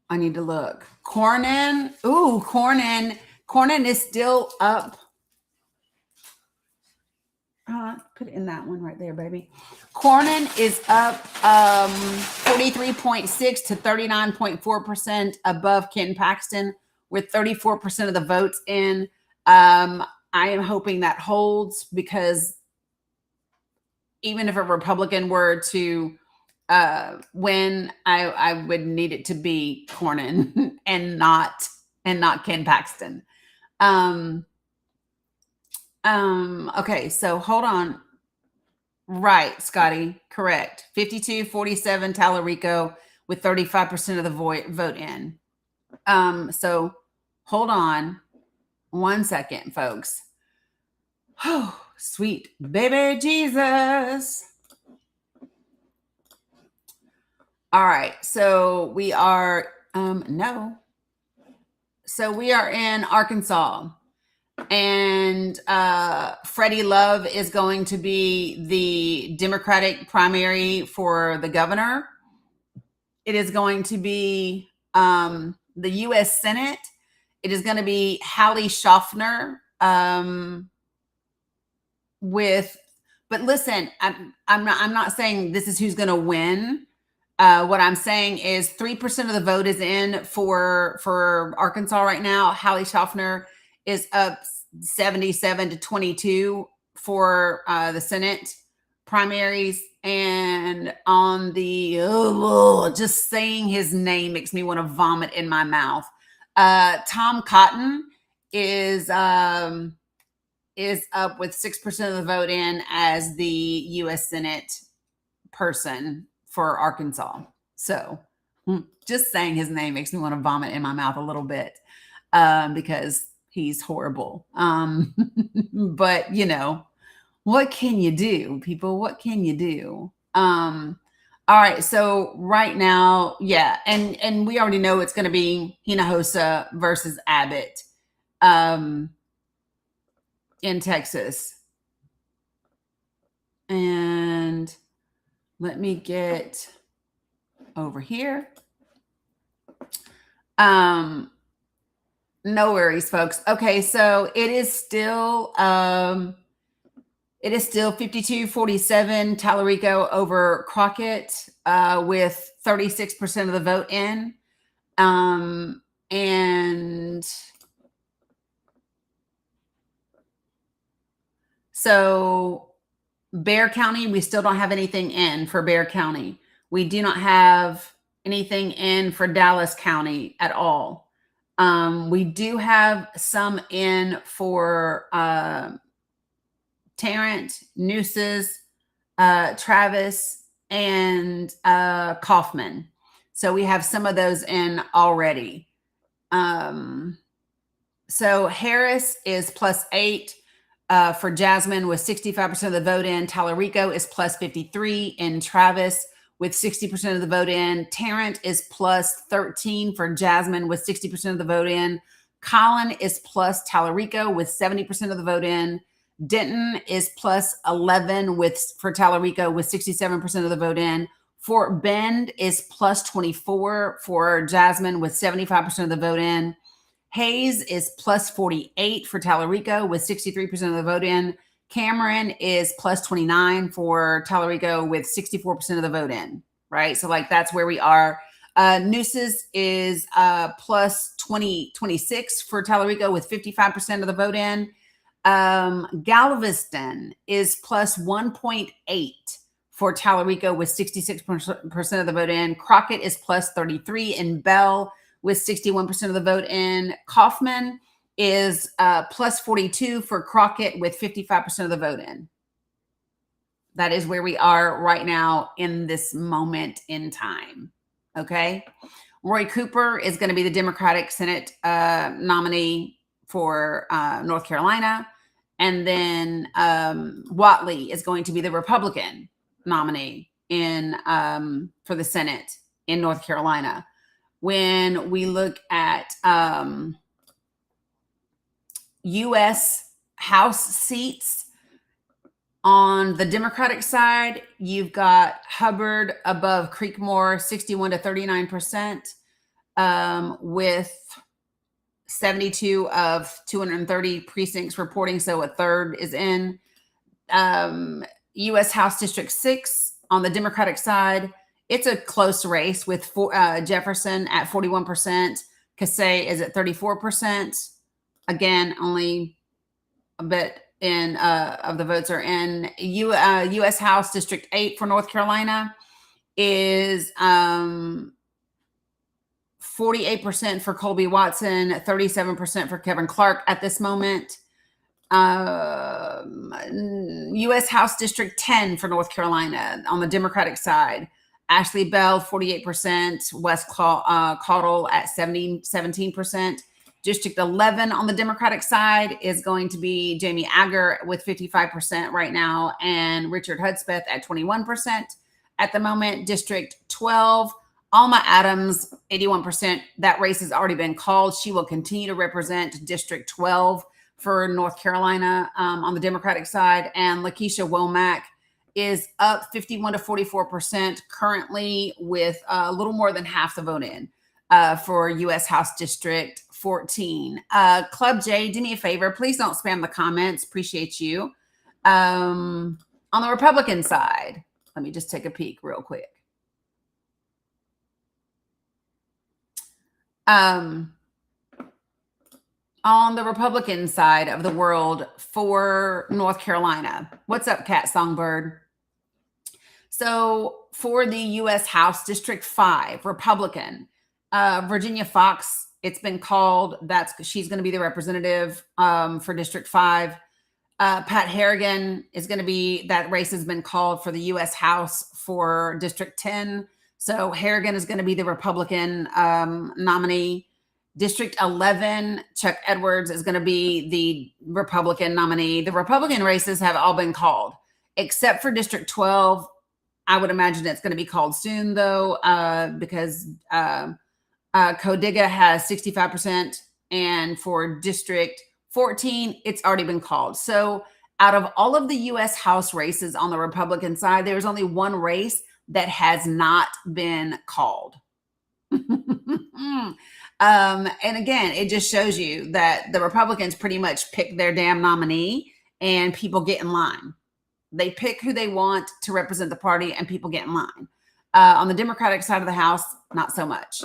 I need to look. Cornyn. Ooh, Cornyn. Cornyn is still up. Put it in that one right there, baby. Cornyn is up 43.6 to 39.4% above Ken Paxton with 34% of the votes in. I am hoping that holds, because even if a Republican were to win, I would need it to be Cornyn and not Ken Paxton. Okay, so hold on. Right, Scotty, correct. 52-47 Tallarico with 35% of the vote in. So hold on one second, folks. Oh, sweet baby Jesus. All right, so we are So we are in Arkansas, and Freddie Love is going to be the Democratic primary for the governor. It is going to be the U.S. Senate. It is going to be Hallie Schaffner but listen, I'm not saying this is who's going to win. What I'm saying is 3% of the vote is in for Arkansas right now. Hallie Schaffner is up 77-22 for the Senate primaries. And on the just saying his name makes me want to vomit in my mouth. Tom Cotton is up with 6% of the vote in as the U.S. Senate person for Arkansas. So just saying his name makes me want to vomit in my mouth a little bit because he's horrible. But what can you do, people? What can you do? All right. So right now, yeah. And we already know it's going to be Hinojosa versus Abbott in Texas. And let me get over here. No worries, folks. Okay, so it is still It is still 52-47 Tallarico over Crockett, with 36% of the vote in. And so Bexar County, we still don't have anything in for Bexar County. We do not have anything in for Dallas County at all. We do have some in for Tarrant, Nueces, Travis, and Kaufman. So we have some of those in already. So Harris is +8 for Jasmine with 65% of the vote in. Tallarico is +53 in Travis with 60% of the vote in. Tarrant is +13 for Jasmine with 60% of the vote in. Collin is plus Tallarico with 70% of the vote in. Denton is +11 for Tallarico with 67% of the vote in. Fort Bend is +24 for Jasmine with 75% of the vote in. Hayes is +48 for Tallarico with 63% of the vote in. Cameron is +29 for Tallarico with 64% of the vote in, right? So like that's where we are. Nueces is +26 for Tallarico with 55% of the vote in. Galveston is +1.8 for Tallarico with 66% of the vote in. Crockett is +33 in Bell with 61% of the vote in. Kaufman is +42 for Crockett with 55% of the vote in. That is where we are right now in this moment in time. Okay. Roy Cooper is going to be the Democratic Senate nominee for North Carolina. And then Whatley is going to be the Republican nominee for the Senate in North Carolina. When we look at U.S. House seats, on the Democratic side, you've got Hubbard above Creekmore, 61 to 39%, with 72 of 230 precincts reporting, so a third is in. U.S. House District 6 on the Democratic side, it's a close race with Jefferson at 41%. Casey is at 34%. Again, only a bit in of the votes are in. U.S. House District 8 for North Carolina is 48% for Colby Watson, 37% for Kevin Clark at this moment. U.S. House District 10 for North Carolina on the Democratic side, Ashley Bell, 48%, Wes Caudle at 17%. District 11 on the Democratic side is going to be Jamie Agger with 55% right now, and Richard Hudspeth at 21% at the moment. District 12, Alma Adams, 81%. That race has already been called. She will continue to represent District 12 for North Carolina on the Democratic side. And Lakeisha Womack is up 51 to 44% currently, with a little more than half the vote in for U.S. House District 14. Club J, do me a favor. Please don't spam the comments. Appreciate you. On the Republican side, let me just take a peek real quick. On the Republican side of the world for North Carolina. What's up, Cat Songbird? So for the U.S. House District 5, Republican, Virginia Fox, it's been called. She's going to be the representative for District 5. Pat Harrigan is going to be, that race has been called for the U.S. House for District 10. So Harrigan is going to be the Republican nominee. District 11, Chuck Edwards is going to be the Republican nominee. The Republican races have all been called, except for District 12. I would imagine it's going to be called soon, though, because Codiga has 65%, and for District 14, it's already been called. So out of all of the U.S. House races on the Republican side, there's only one race that has not been called. And again, it just shows you that the Republicans pretty much pick their damn nominee and people get in line. They pick who they want to represent the party, and people get in line. On the Democratic side of the House, not so much.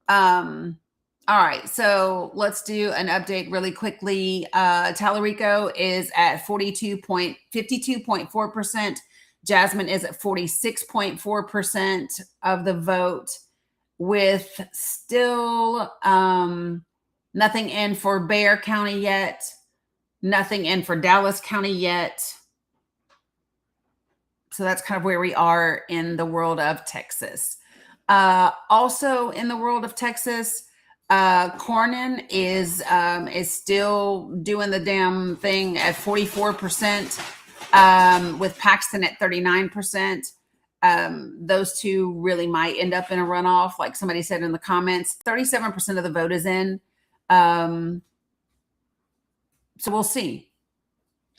All right, so let's do an update really quickly. Tallarico is at 52.4%. Jasmine is at 46.4% of the vote, with still nothing in for Bexar County yet, nothing in for Dallas County yet. So that's kind of where we are in the world of Texas. Also in the world of Texas, Cornyn is still doing the damn thing at 44%, with Paxton at 39%. Those two really might end up in a runoff, like somebody said in the comments. 37% of the vote is in. So we'll see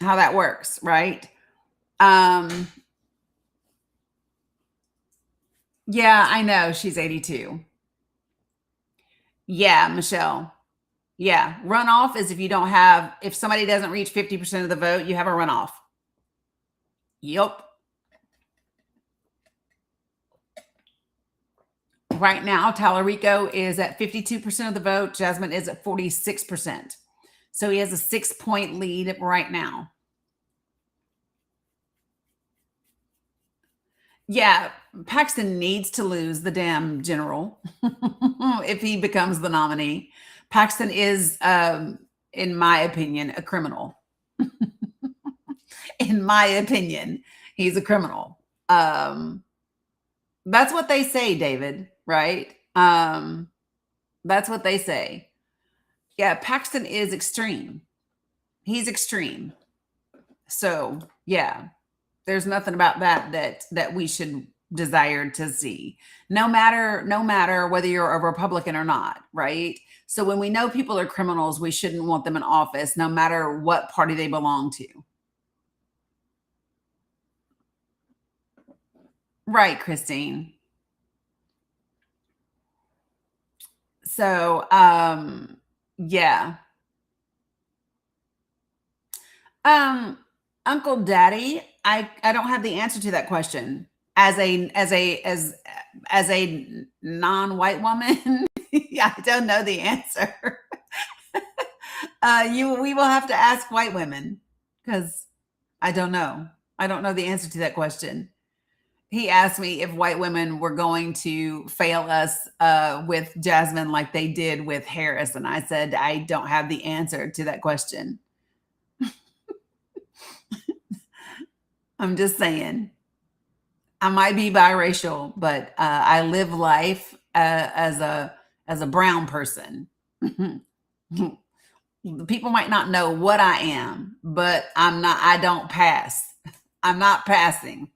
how that works, right? Yeah, I know. She's 82. Yeah, Michelle. Yeah, runoff is if somebody doesn't reach 50% of the vote, you have a runoff. Yep. Right now, Tallarico is at 52% of the vote. Jasmine is at 46%. So he has a 6-point lead right now. Yeah, Paxton needs to lose the damn general if he becomes the nominee. Paxton is, in my opinion, a criminal. In my opinion, he's a criminal. That's what they say, David, right? That's what they say. Yeah, Paxton is extreme. He's extreme. So, yeah. There's nothing about that we should desire to see, no matter whether you're a Republican or not, right? So when we know people are criminals, we shouldn't want them in office, no matter what party they belong to. Right, Christine. So, yeah. Uncle Daddy, I don't have the answer to that question. As a non-white woman, I don't know the answer. We will have to ask white women, because I don't know. I don't know the answer to that question. He asked me if white women were going to fail us with Jasmine like they did with Harris, and I said I don't have the answer to that question. I'm just saying. I might be biracial, but I live life as a brown person. People might not know what I am, but I'm not. I don't pass. I'm not passing.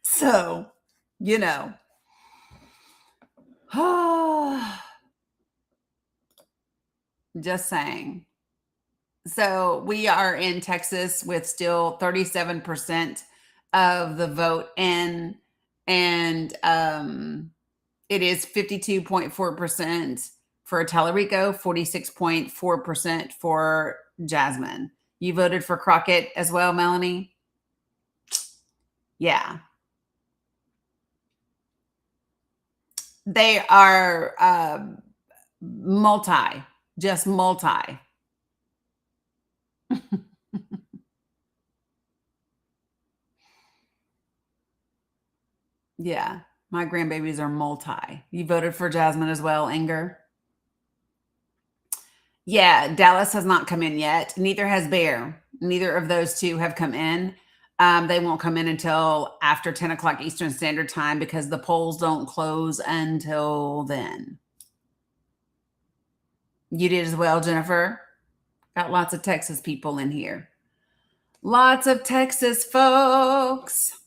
So, you know. Just saying. So we are in Texas with still 37% of the vote in, and it is 52.4% for Tallarico, 46.4% for Jasmine. You voted for Crockett as well, Melanie? Yeah. They are just multi. Yeah, my grandbabies are multi. You voted for Jasmine as well, Anger? Yeah, Dallas has not come in yet. Neither has Bexar. Neither of those two have come in. They won't come in until after 10 o'clock Eastern Standard Time, because the polls don't close until then. You did as well, Jennifer? Got lots of Texas people in here. Lots of Texas folks.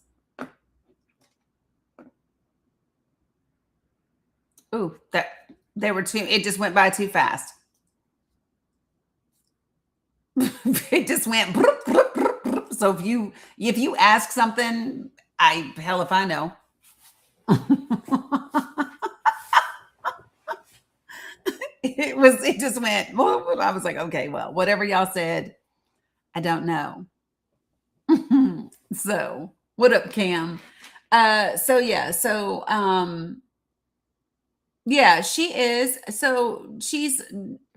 Ooh, there were two. It just went by too fast. It just went. So if you ask something, hell if I know. It just went. I was like, okay, well, whatever y'all said, I don't know. So, what up, Cam? So yeah, so yeah, she is. So she's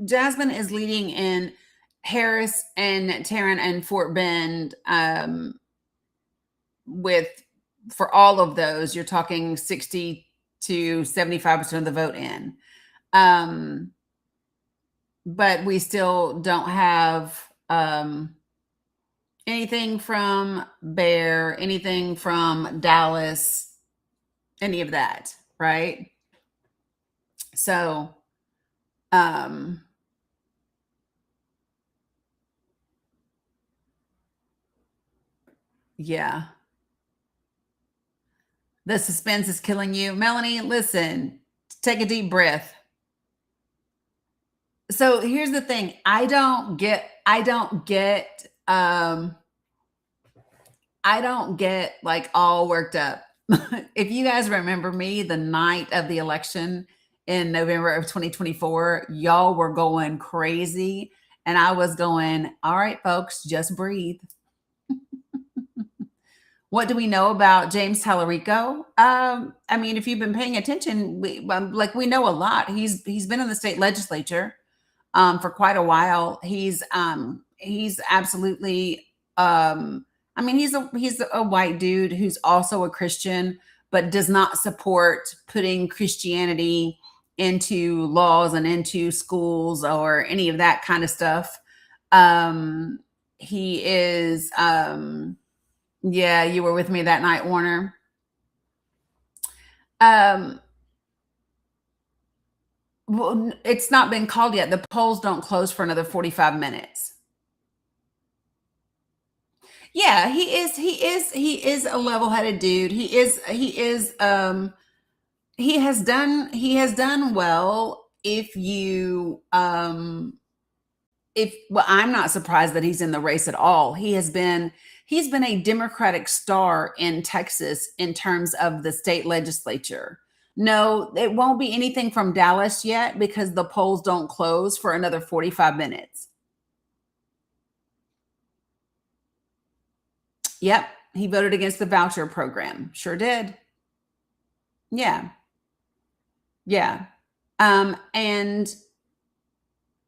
Jasmine is leading in Harris and Tarrant and Fort Bend with for all of those, you're talking 60 to 75% of the vote in. Um, but we still don't have anything from Bear, anything from Dallas, any of that, right? So, um, yeah, the suspense is killing you. Melanie, listen, take a deep breath. So here's the thing. I don't get like all worked up. If you guys remember me the night of the election in November of 2024, y'all were going crazy. And I was going, all right, folks, just breathe. What do we know about James Tallarico? I mean, if you've been paying attention, we know a lot. He's been in the state legislature for quite a while. He's absolutely. I mean, he's a white dude who's also a Christian, but does not support putting Christianity into laws and into schools or any of that kind of stuff. He is. Yeah, you were with me that night, Warner. Um, well, it's not been called yet. The polls don't close for another 45 minutes. Yeah, he is a level-headed dude. He has done well if well, I'm not surprised that he's in the race at all. He's been a Democratic star in Texas in terms of the state legislature. No, it won't be anything from Dallas yet because the polls don't close for another 45 minutes. Yep, he voted against the voucher program. Sure did. Yeah. Yeah. And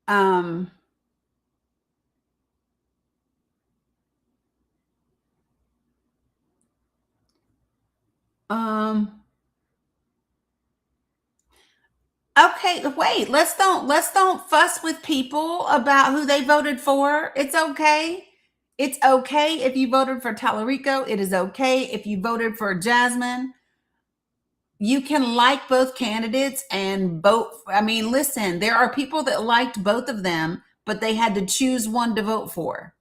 um um okay, wait, let's don't fuss with people about who they voted for. It's okay. It's okay if you voted for Tallarico. It is okay if you voted for Jasmine. You can like both candidates and vote. I mean, listen, there are people that liked both of them, but they had to choose one to vote for.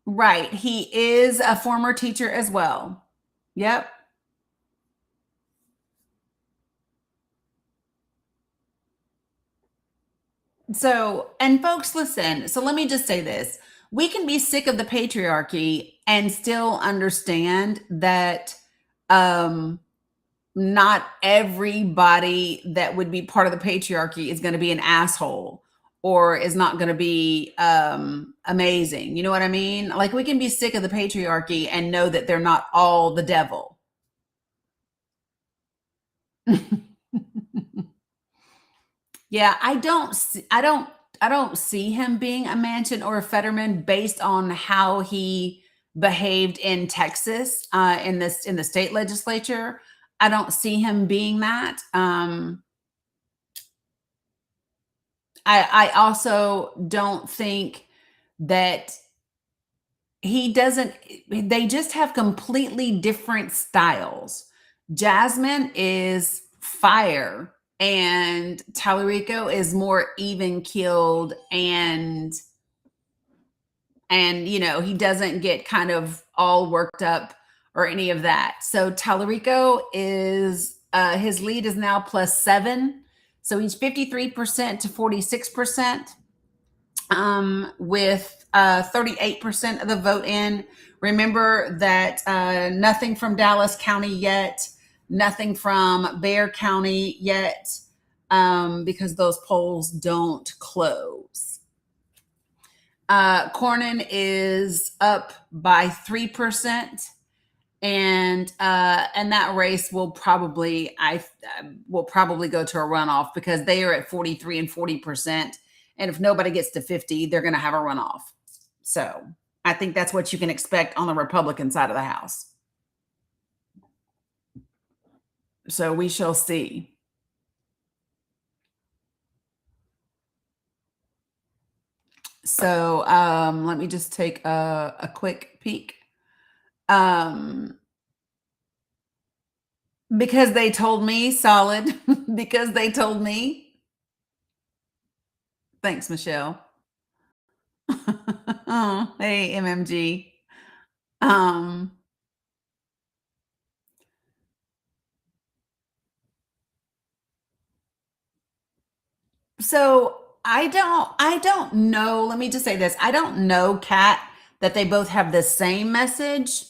Right. He is a former teacher as well. Yep. So, and folks, listen. So, let me just say this. We can be sick of the patriarchy and still understand that um, not everybody that would be part of the patriarchy is going to be an asshole or is not going to be amazing. You know what I mean? Like, we can be sick of the patriarchy and know that they're not all the devil. Yeah, I don't see him being a Manchin or a Fetterman based on how he behaved in Texas in the state legislature. I don't see him being that. I also don't think that he doesn't. They just have completely different styles. Jasmine is fire and Tallarico is more even keeled and he doesn't get kind of all worked up or any of that. So Tallarico is his lead is now +7. So he's 53% to 46% with 38% of the vote in. Remember that nothing from Dallas County yet, nothing from Bexar County yet, because those polls don't close. Cornyn is up by 3%, and that race will probably will probably go to a runoff because they are at 43 and 40%, and if nobody gets to 50, they're going to have a runoff. So I think that's what you can expect on the Republican side of the House. So we shall see. So let me just take a quick peek. Because they told me, solid. Because they told me. Thanks, Michelle. Oh, hey, MMG. So I don't know. Let me just say this. I don't know, Kat, that they both have the same message.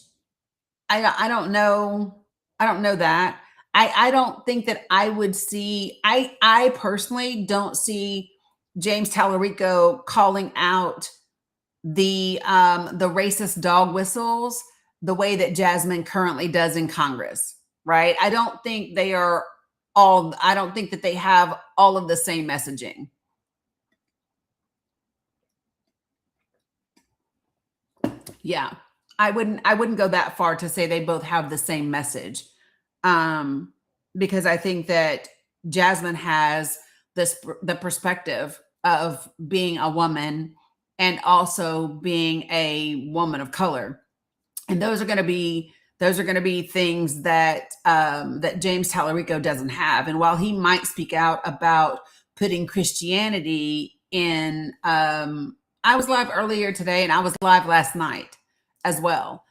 I don't know. I don't know that. I don't think that I would see. I personally don't see James Tallarico calling out the racist dog whistles the way that Jasmine currently does in Congress, right? I don't think they are all. I don't think that they have all of the same messaging. Yeah, I wouldn't go that far to say they both have the same message, because I think that Jasmine has the perspective of being a woman and also being a woman of color, and those are going to be things that that James Tallarico doesn't have. And while he might speak out about putting Christianity in, I was live earlier today and I was live last night as well.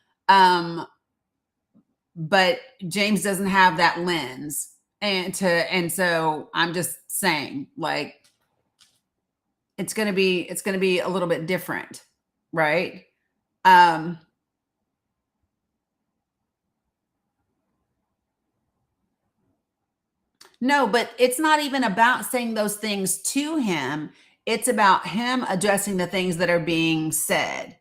But James doesn't have that lens, and so I'm just saying, like, it's gonna be a little bit different, right? No, but it's not even about saying those things to him. It's about him addressing the things that are being said.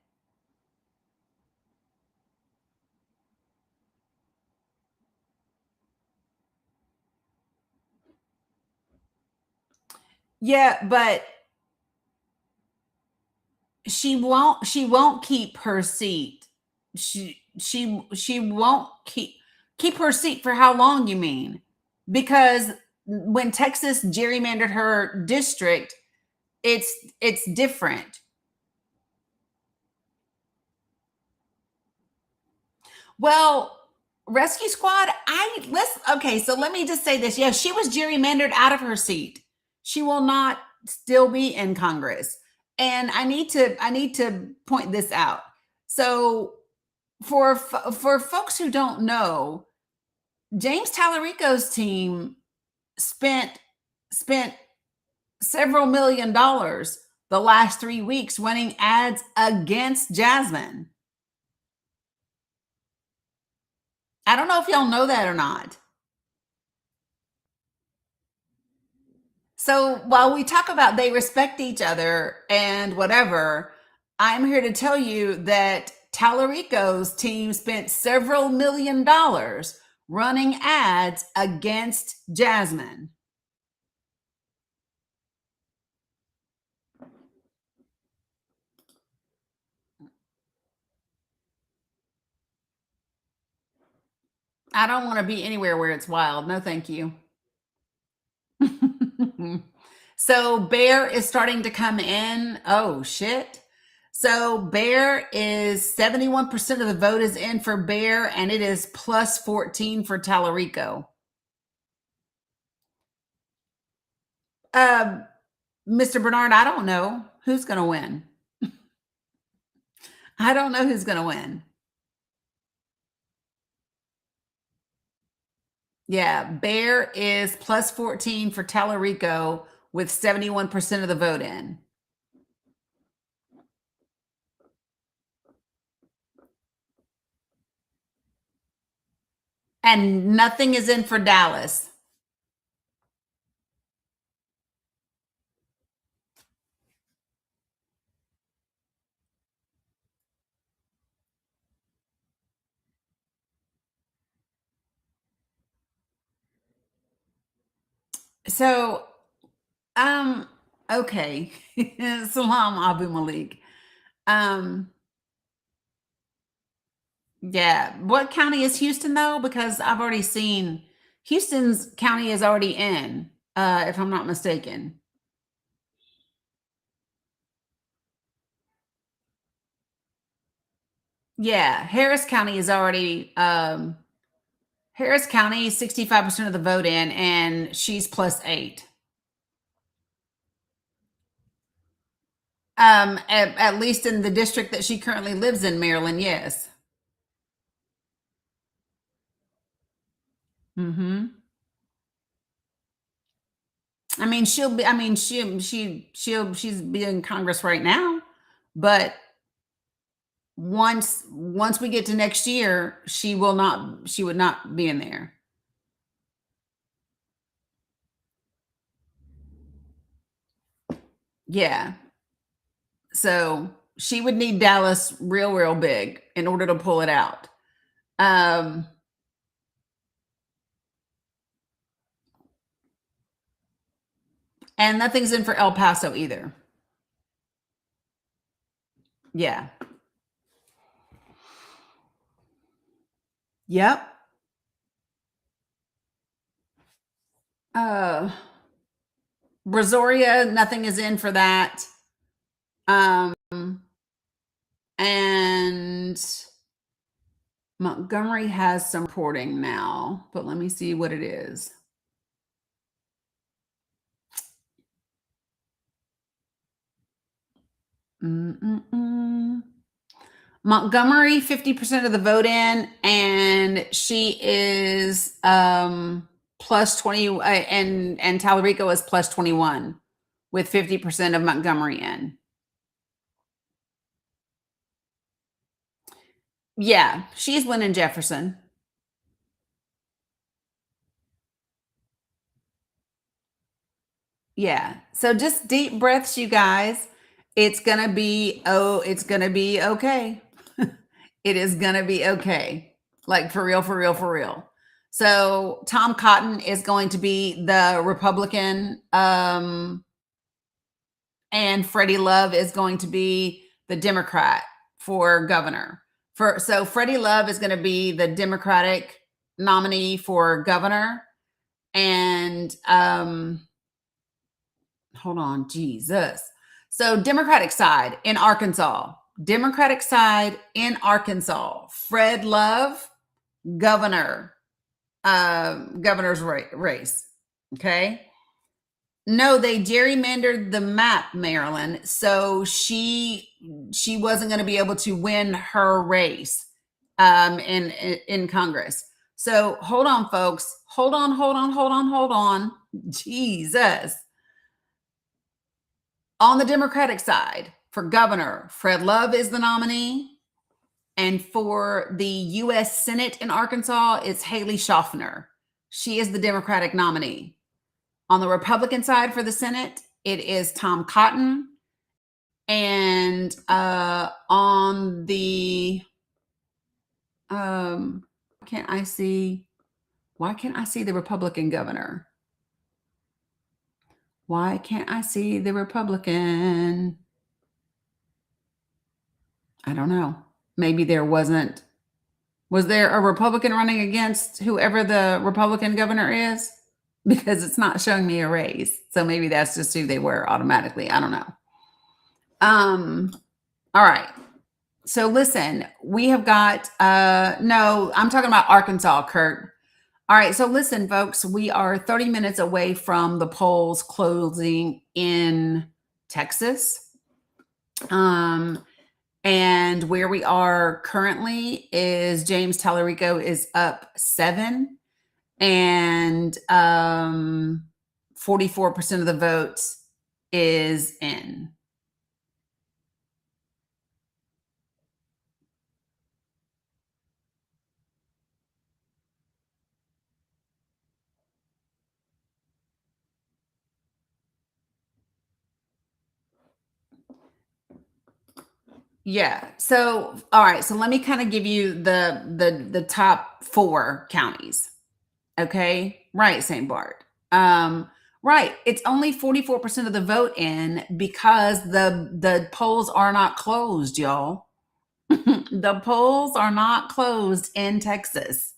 Yeah, but she won't keep her seat. She won't keep her seat for how long, you mean? Because when Texas gerrymandered her district, it's different. Well, Rescue Squad, so let me just say this. Yeah, she was gerrymandered out of her seat. She will not still be in Congress. And I need to point this out. So for folks who don't know, James Tallarico's team spent several $1 million the last 3 weeks running ads against Jasmine. I don't know if y'all know that or not. So while we talk about they respect each other and whatever, I'm here to tell you that Tallarico's team spent several $1 million running ads against Jasmine. I don't want to be anywhere where it's wild. No, thank you. So Bexar is starting to come in. Oh, shit. So Bexar is 71% of the vote is in for Bexar, and it is plus 14 for Tallarico. Mr. Bernard, I don't know who's going to win. I don't know who's going to win. Yeah, Bexar is plus 14 for Tallarico with 71% of the vote in. And nothing is in for Dallas. So, um, okay. Salam Abu Malik. Um, yeah. What county is Houston though? Because I've already seen Houston's county is already in, if I'm not mistaken. Yeah, Harris County is already Harris County 65% of the vote in, and she's +8. At least in the district that she currently lives in, Maryland, yes. Hmm. I mean, she'll be. I mean, she's be in Congress right now, but once we get to next year, she will not. She would not be in there. Yeah. So she would need Dallas real big in order to pull it out. Um, and nothing's in for El Paso either. Yeah. Yep. Uh, Brazoria, nothing is in for that. Um, and Montgomery has some reporting now, but let me see what it is. Mm-mm-mm. Montgomery, 50% of the vote in, and she is plus 20, and Tallarico is plus 21 with 50% of Montgomery in. Yeah, she's winning Jefferson. Yeah. So just deep breaths, you guys. It's gonna be okay. It is gonna be okay. Like for real, for real, for real. So Tom Cotton is going to be the Republican, and Freddie Love is going to be the Democrat for governor. So Freddie Love is going to be the Democratic nominee for governor, and hold on, Jesus. So Democratic side in Arkansas, Fred Love, governor, governor's race. Okay. No, they gerrymandered the map, Maryland. So she wasn't going to be able to win her race in Congress. So hold on, folks. Hold on. Jesus. On the Democratic side, for governor, Fred Love is the nominee. And for the U.S. Senate in Arkansas, it's Haley Schaffner. She is the Democratic nominee. On the Republican side for the Senate, it is Tom Cotton. And on the can't I see why can't I see the Republican governor? Why can't I see the Republican? I don't know. Maybe there wasn't. Was there a Republican running against whoever the Republican governor is? Because it's not showing me a race. So maybe that's just who they were automatically. I don't know. All right. So listen, we have got no, I'm talking about Arkansas, Kurt. All right, so listen, folks, we are 30 minutes away from the polls closing in Texas. And where we are currently is James Tallarico is up 7, and 44% of the votes is in. Yeah. So, all right. So let me kind of give you the top 4 counties. Okay. Right, St. Bart. Right. It's only 44% of the vote in because the polls are not closed, y'all. The polls are not closed in Texas.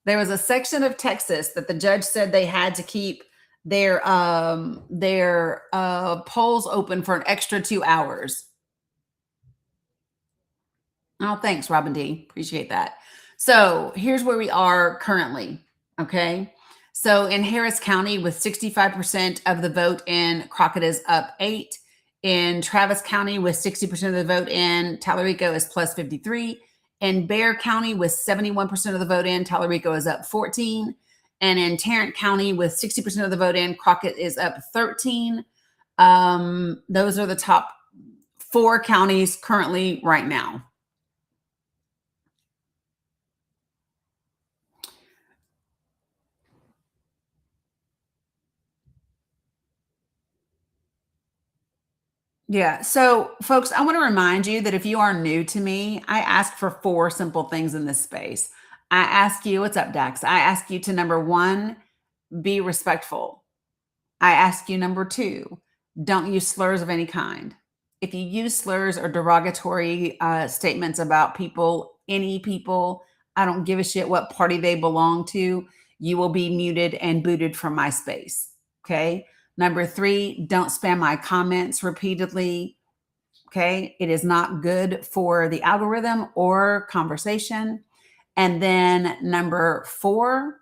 There was a section of Texas that the judge said they had to keep their polls open for an extra 2 hours. Oh, thanks, Robin D. Appreciate that. So here's where we are currently. Okay. So in Harris County, with 65% of the vote in, Crockett is up 8. In Travis County, with 60% of the vote in, Tallarico is plus 53. In Bexar County, with 71% of the vote in, Tallarico is up 14. And in Tarrant County, with 60% of the vote in, Crockett is up 13. Those are the top 4 counties currently right now. Yeah. So, folks, I want to remind you that if you are new to me, I ask for 4 simple things in this space. I ask you, what's up, Dax? I ask you to number 1, be respectful. I ask you number 2, don't use slurs of any kind. If you use slurs or derogatory statements about people, any people, I don't give a shit what party they belong to, you will be muted and booted from my space. Okay. Number 3, don't spam my comments repeatedly. Okay. It is not good for the algorithm or conversation. And then number 4,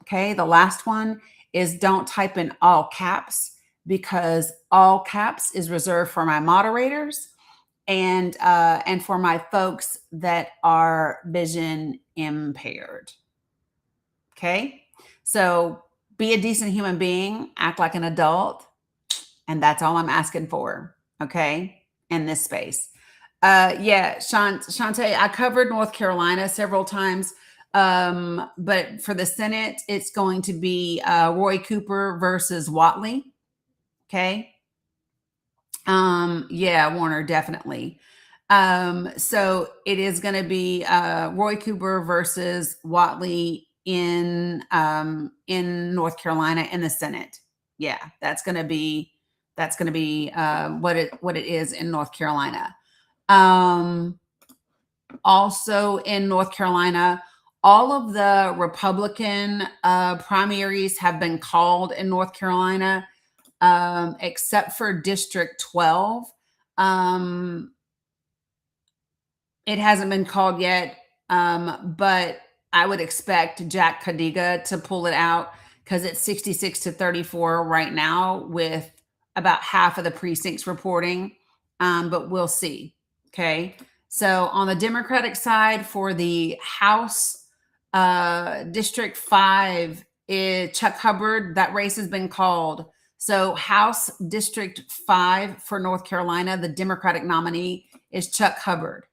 okay, the last one is don't type in all caps, because all caps is reserved for my moderators and for my folks that are vision impaired. Okay. So be a decent human being, act like an adult, and that's all I'm asking for. Okay. In this space. Yeah, Shantae, I covered North Carolina several times. But for the Senate, it's going to be Roy Cooper versus Watley. Okay. Yeah, Warner, definitely. So it is going to be Roy Cooper versus Watley in North Carolina in the Senate. Yeah, that's going to be what it is in North Carolina. Also in North Carolina, all of the Republican primaries have been called in North Carolina, except for District 12. It hasn't been called yet, but I would expect Jack Cadiga to pull it out because it's 66-34 right now with about half of the precincts reporting. But we'll see. Okay. So on the Democratic side, for the House, District 5 is Chuck Hubbard. That race has been called. So House District 5 for North Carolina, the Democratic nominee is Chuck Hubbard.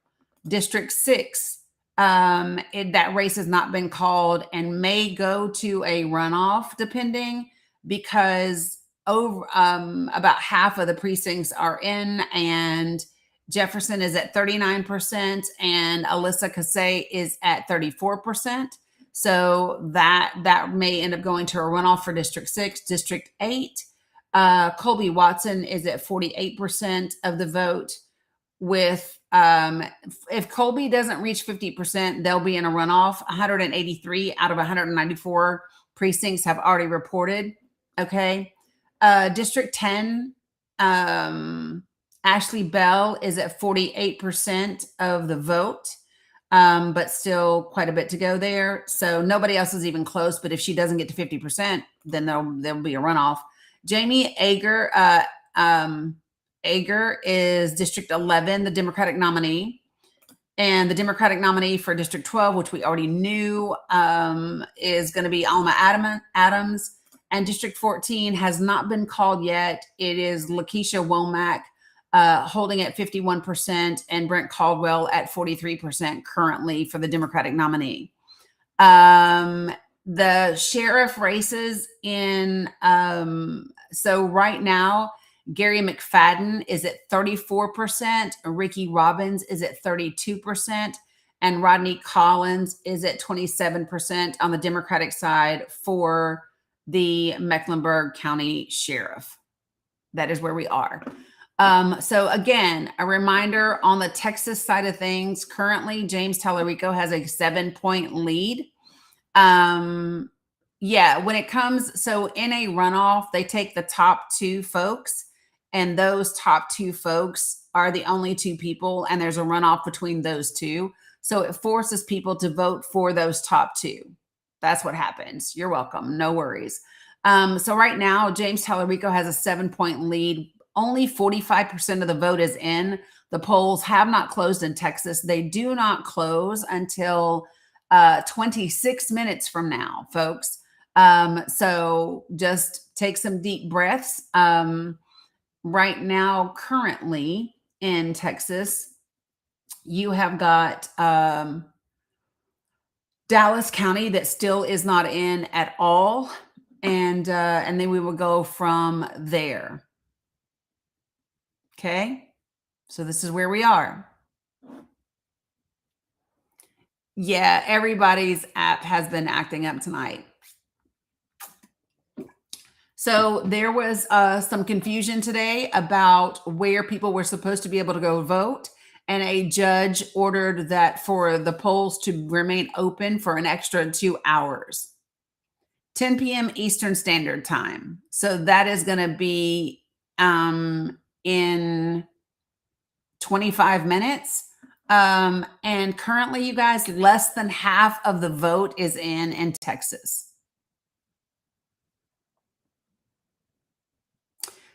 District 6, that race has not been called and may go to a runoff, depending, because about half of the precincts are in, and Jefferson is at 39% and Alyssa Cassay is at 34%. So that may end up going to a runoff for District 6. District 8, Colby Watson is at 48% of the vote. With if Colby doesn't reach 50%, they'll be in a runoff. 183 out of 194 precincts have already reported. Okay. District 10, Ashley Bell is at 48% of the vote, but still quite a bit to go there. So nobody else is even close. But if she doesn't get to 50%, then there'll be a runoff. Jamie Ager, Ager is District 11, the Democratic nominee. And the Democratic nominee for District 12, which we already knew, is going to be Alma Adams. And District 14 has not been called yet. It is Lakeisha Womack holding at 51% and Brent Caldwell at 43% currently for the Democratic nominee. The sheriff races in, so right now, Gary McFadden is at 34%. Ricky Robbins is at 32%. And Rodney Collins is at 27% on the Democratic side for the Mecklenburg County Sheriff. That is where we are. So again, a reminder on the Texas side of things, currently James Tallarico has a 7-point lead. Yeah, when it comes, so in a runoff, they take the top two folks, and those top two folks are the only two people, and there's a runoff between those two. So it forces people to vote for those top two. That's what happens. You're welcome. No worries. So right now, James Tallarico has a 7-point lead. Only 45% of the vote is in. The polls have not closed in Texas. They do not close until 26 minutes from now, folks. So just take some deep breaths. Right now, currently in Texas, you have got Dallas County that still is not in at all. And then we will go from there. Okay. So this is where we are. Yeah, everybody's app has been acting up tonight. So there was some confusion today about where people were supposed to be able to go vote. And a judge ordered that for the polls to remain open for an extra 2 hours. 10 p.m. Eastern Standard Time. So that is going to be in 25 minutes. And currently, you guys, less than half of the vote is in Texas.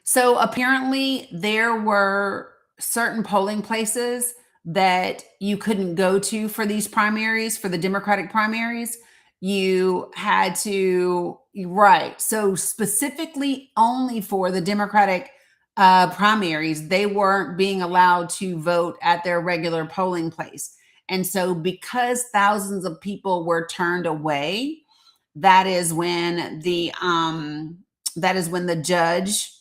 So apparently there were certain polling places that you couldn't go to for these primaries, for the Democratic primaries. You had to, right. So specifically only for the Democratic primaries, they weren't being allowed to vote at their regular polling place. And so because thousands of people were turned away, that is when the judge,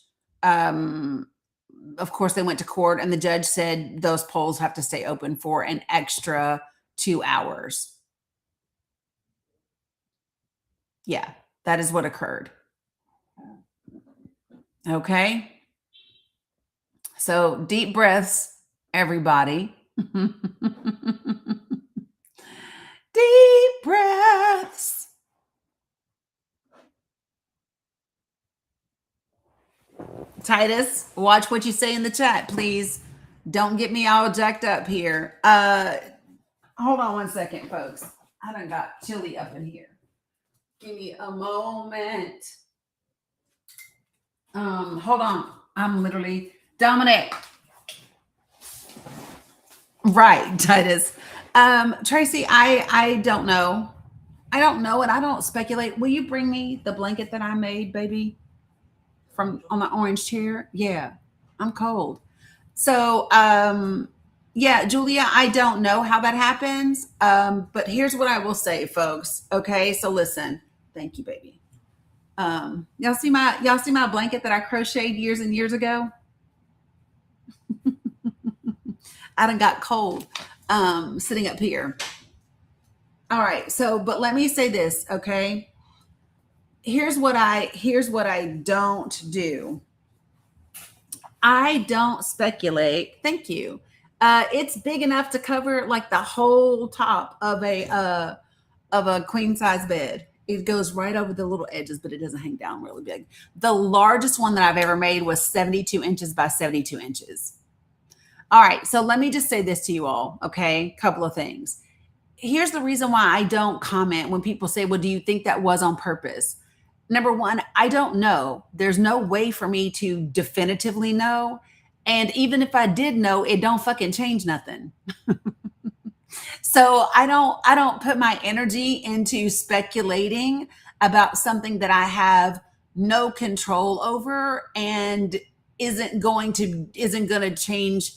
of course, they went to court and the judge said those polls have to stay open for an extra 2 hours. Yeah, that is what occurred. Okay. So deep breaths, everybody. Deep breaths. Titus, watch what you say in the chat, please. Don't get me all jacked up here. Hold on one second, folks. I done got chilly up in here. Give me a moment. Hold on. I'm literally Dominic. Right, Titus. Tracy, I don't know. I don't know, and I don't speculate. Will you bring me the blanket that I made, baby? From on the orange chair? Yeah. I'm cold. So yeah, Julia, I don't know how that happens. But here's what I will say, folks. Okay, so listen. Thank you, baby. Y'all see my blanket that I crocheted years and years ago? I done got cold sitting up here. All right, so but let me say this, okay? Here's what I don't do. I don't speculate. Thank you. It's big enough to cover like the whole top of a queen size bed. It goes right over the little edges, but it doesn't hang down really big. The largest one that I've ever made was 72 inches by 72 inches. All right, so let me just say this to you all, okay? Couple of things. Here's the reason why I don't comment when people say, well, do you think that was on purpose? Number one, I don't know. There's no way for me to definitively know. And even if I did know, it don't fucking change nothing. So I don't put my energy into speculating about something that I have no control over and isn't going to change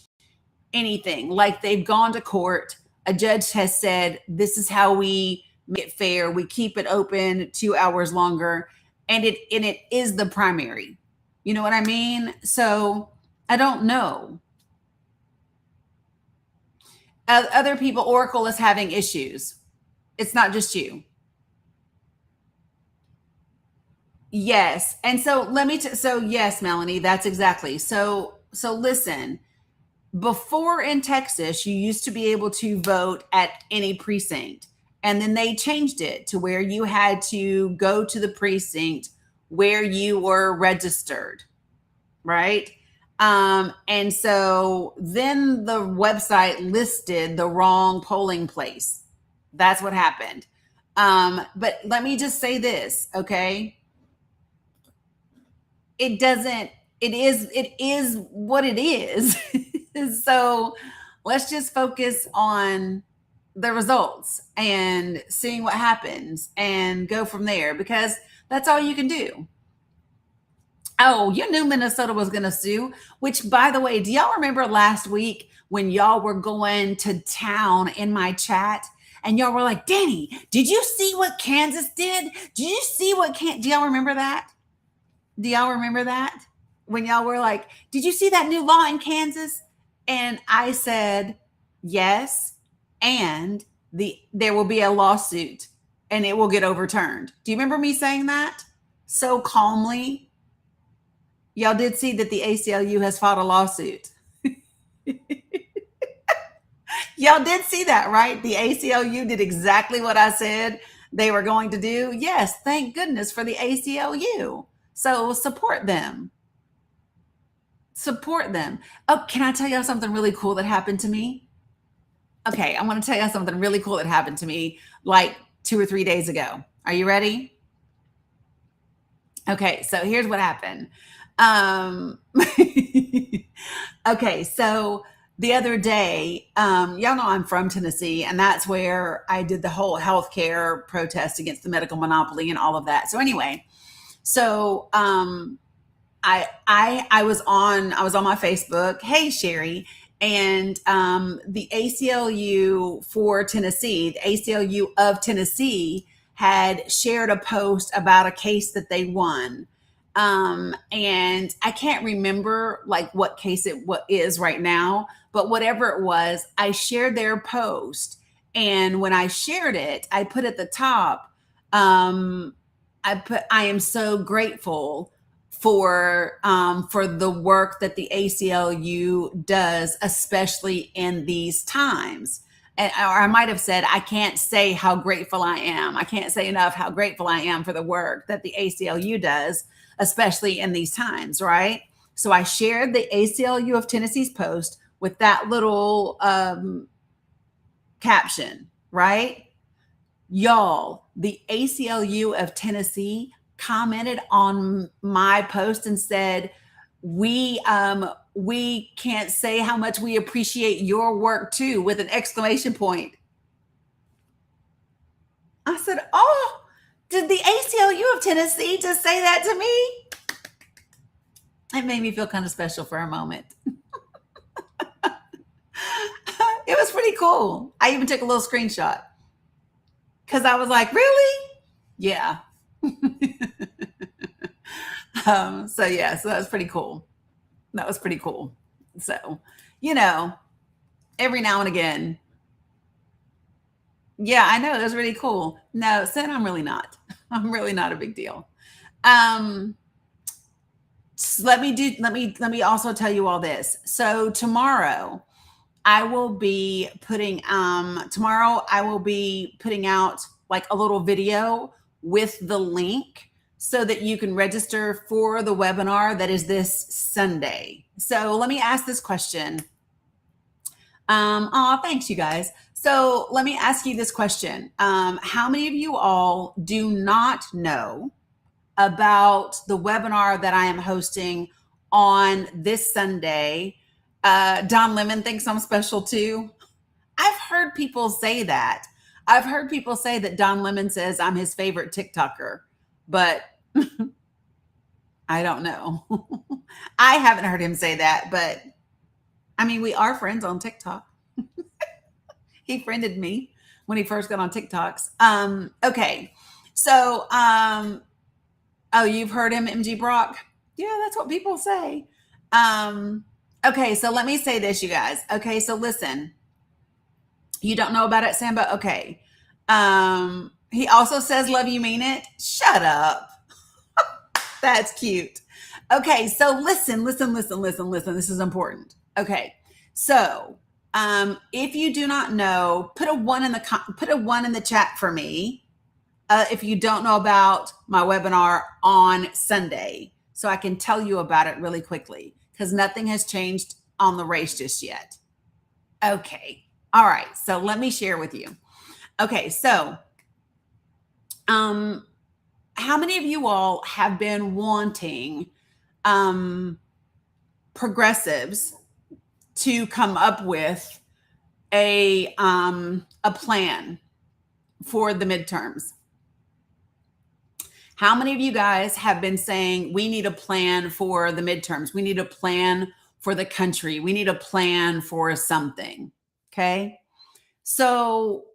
anything. Like they've gone to court. A judge has said, this is how we make it fair. We keep it open 2 hours longer. And it is the primary. You know what I mean? So I don't know. Other people, Oracle is having issues. It's not just you. Yes. And so so yes, Melanie, that's exactly. So listen, before in Texas, you used to be able to vote at any precinct. And then they changed it to where you had to go to the precinct where you were registered, right? And so then the website listed the wrong polling place. That's what happened. But let me just say this, okay? It doesn't, it is what it is. So let's just focus on the results and seeing what happens and go from there, because that's all you can do. Oh, you knew Minnesota was going to sue, which, by the way, do y'all remember last week when y'all were going to town in my chat and y'all were like, Dani, did you see what Kansas did? Did you see what do y'all remember that? Do y'all remember that? When y'all were like, did you see that new law in Kansas? And I said, yes. And there will be a lawsuit and it will get overturned. Do you remember me saying that so calmly? Y'all did see that the ACLU has filed a lawsuit. Y'all did see that, right? The ACLU did exactly what I said they were going to do. Yes, thank goodness for the ACLU. So support them. Support them. Oh, can I tell y'all something really cool that happened to me? Okay, I'm going to tell you something really cool that happened to me like 2 or 3 days ago. Are you ready? Okay, so here's what happened. Okay, so the other day, y'all know I'm from Tennessee, and that's where I did the whole healthcare protest against the medical monopoly and all of that. So anyway, so I was on my Facebook. Hey Sherry, and the ACLU for Tennessee, the ACLU of Tennessee, had shared a post about a case that they won. And I can't remember like what case what is right now, but whatever it was, I shared their post. And when I shared it, I put at the top, um, I am so grateful for the work that the ACLU does, especially in these times. And, or I might have said, I can't say how grateful I am. I can't say enough how grateful I am for the work that the ACLU does, especially in these times, right? So I shared the ACLU of Tennessee's post with that little caption, right? Y'all, the ACLU of Tennessee commented on my post and said, we can't say how much we appreciate your work too, with an exclamation point. I said, oh, did the ACLU of Tennessee just say that to me? It made me feel kind of special for a moment. It was pretty cool. I even took a little screenshot because I was like, really? Yeah. So yeah, so that was pretty cool. That was pretty cool. So, you know, every now and again. Yeah, I know it was really cool. No, Sen, I'm really not. I'm really not a big deal. Um, let me also tell you all this. So tomorrow I will be putting out like a little video with the link so that you can register for the webinar that is this Sunday. So let me ask this question. Thanks you guys. So let me ask you this question. How many of you all do not know about the webinar that I am hosting on this Sunday? Don Lemon thinks I'm special too. I've heard people say that. I've heard people say that Don Lemon says I'm his favorite TikToker, but I don't know. I haven't heard him say that, but I mean, we are friends on TikTok. He friended me when he first got on TikToks. Okay. So, oh, you've heard him, MG Brock? Yeah, that's what people say. Okay, so let me say this, you guys. Okay, so listen. You don't know about it, Samba? Okay. He also says, love you, mean it. Shut up. That's cute. Okay, so listen. This is important. Okay, so if you do not know, put a one in the chat for me. If you don't know about my webinar on Sunday, so I can tell you about it really quickly because nothing has changed on the race just yet. Okay, all right. So let me share with you. Okay, so how many of you all have been wanting progressives to come up with a plan for the midterms? How many of you guys have been saying we need a plan for the midterms? We need a plan for the country. We need a plan for something. Okay. So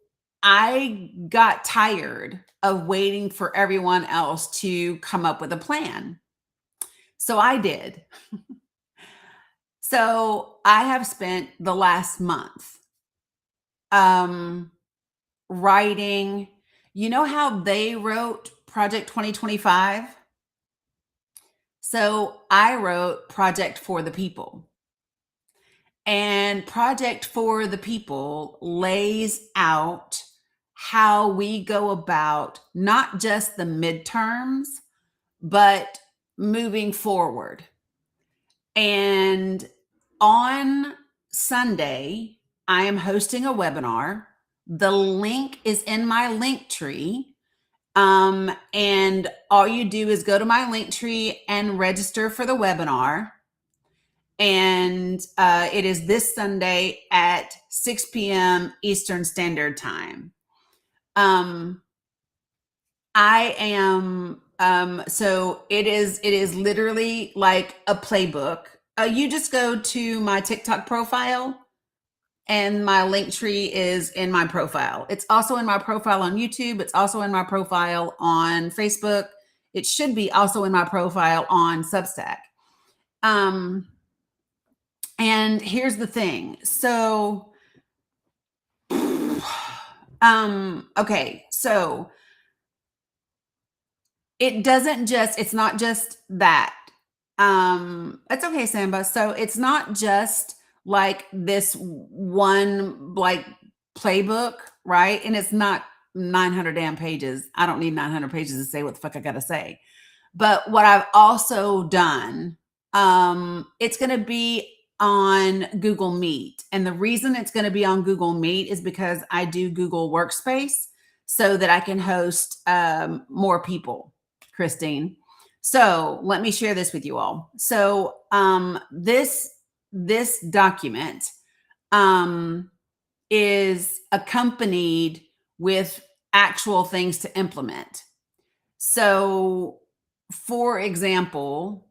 I got tired of waiting for everyone else to come up with a plan. So I did. So I have spent the last month writing, you know how they wrote Project 2025? So I wrote Project for the People. And Project for the People lays out how we go about not just the midterms, but moving forward. And on Sunday, I am hosting a webinar. The link is in my link tree. And all you do is go to my link tree and register for the webinar. And it is this Sunday at 6 p.m. Eastern Standard Time. I am so it is literally like a playbook. You just go to my TikTok profile and my link tree is in my profile. It's also in my profile on YouTube. It's also in my profile on Facebook. It should be also in my profile on Substack. And here's the thing. So okay, so it's not just that. It's okay, Samba. So it's not just like this one like playbook, right? And it's not 900 damn pages. I don't need 900 pages to say what the fuck I gotta say. But what I've also done, it's gonna be on Google Meet. And the reason it's gonna be on Google Meet is because I do Google Workspace so that I can host more people, Christine. So let me share this with you all. So this document is accompanied with actual things to implement. So, for example,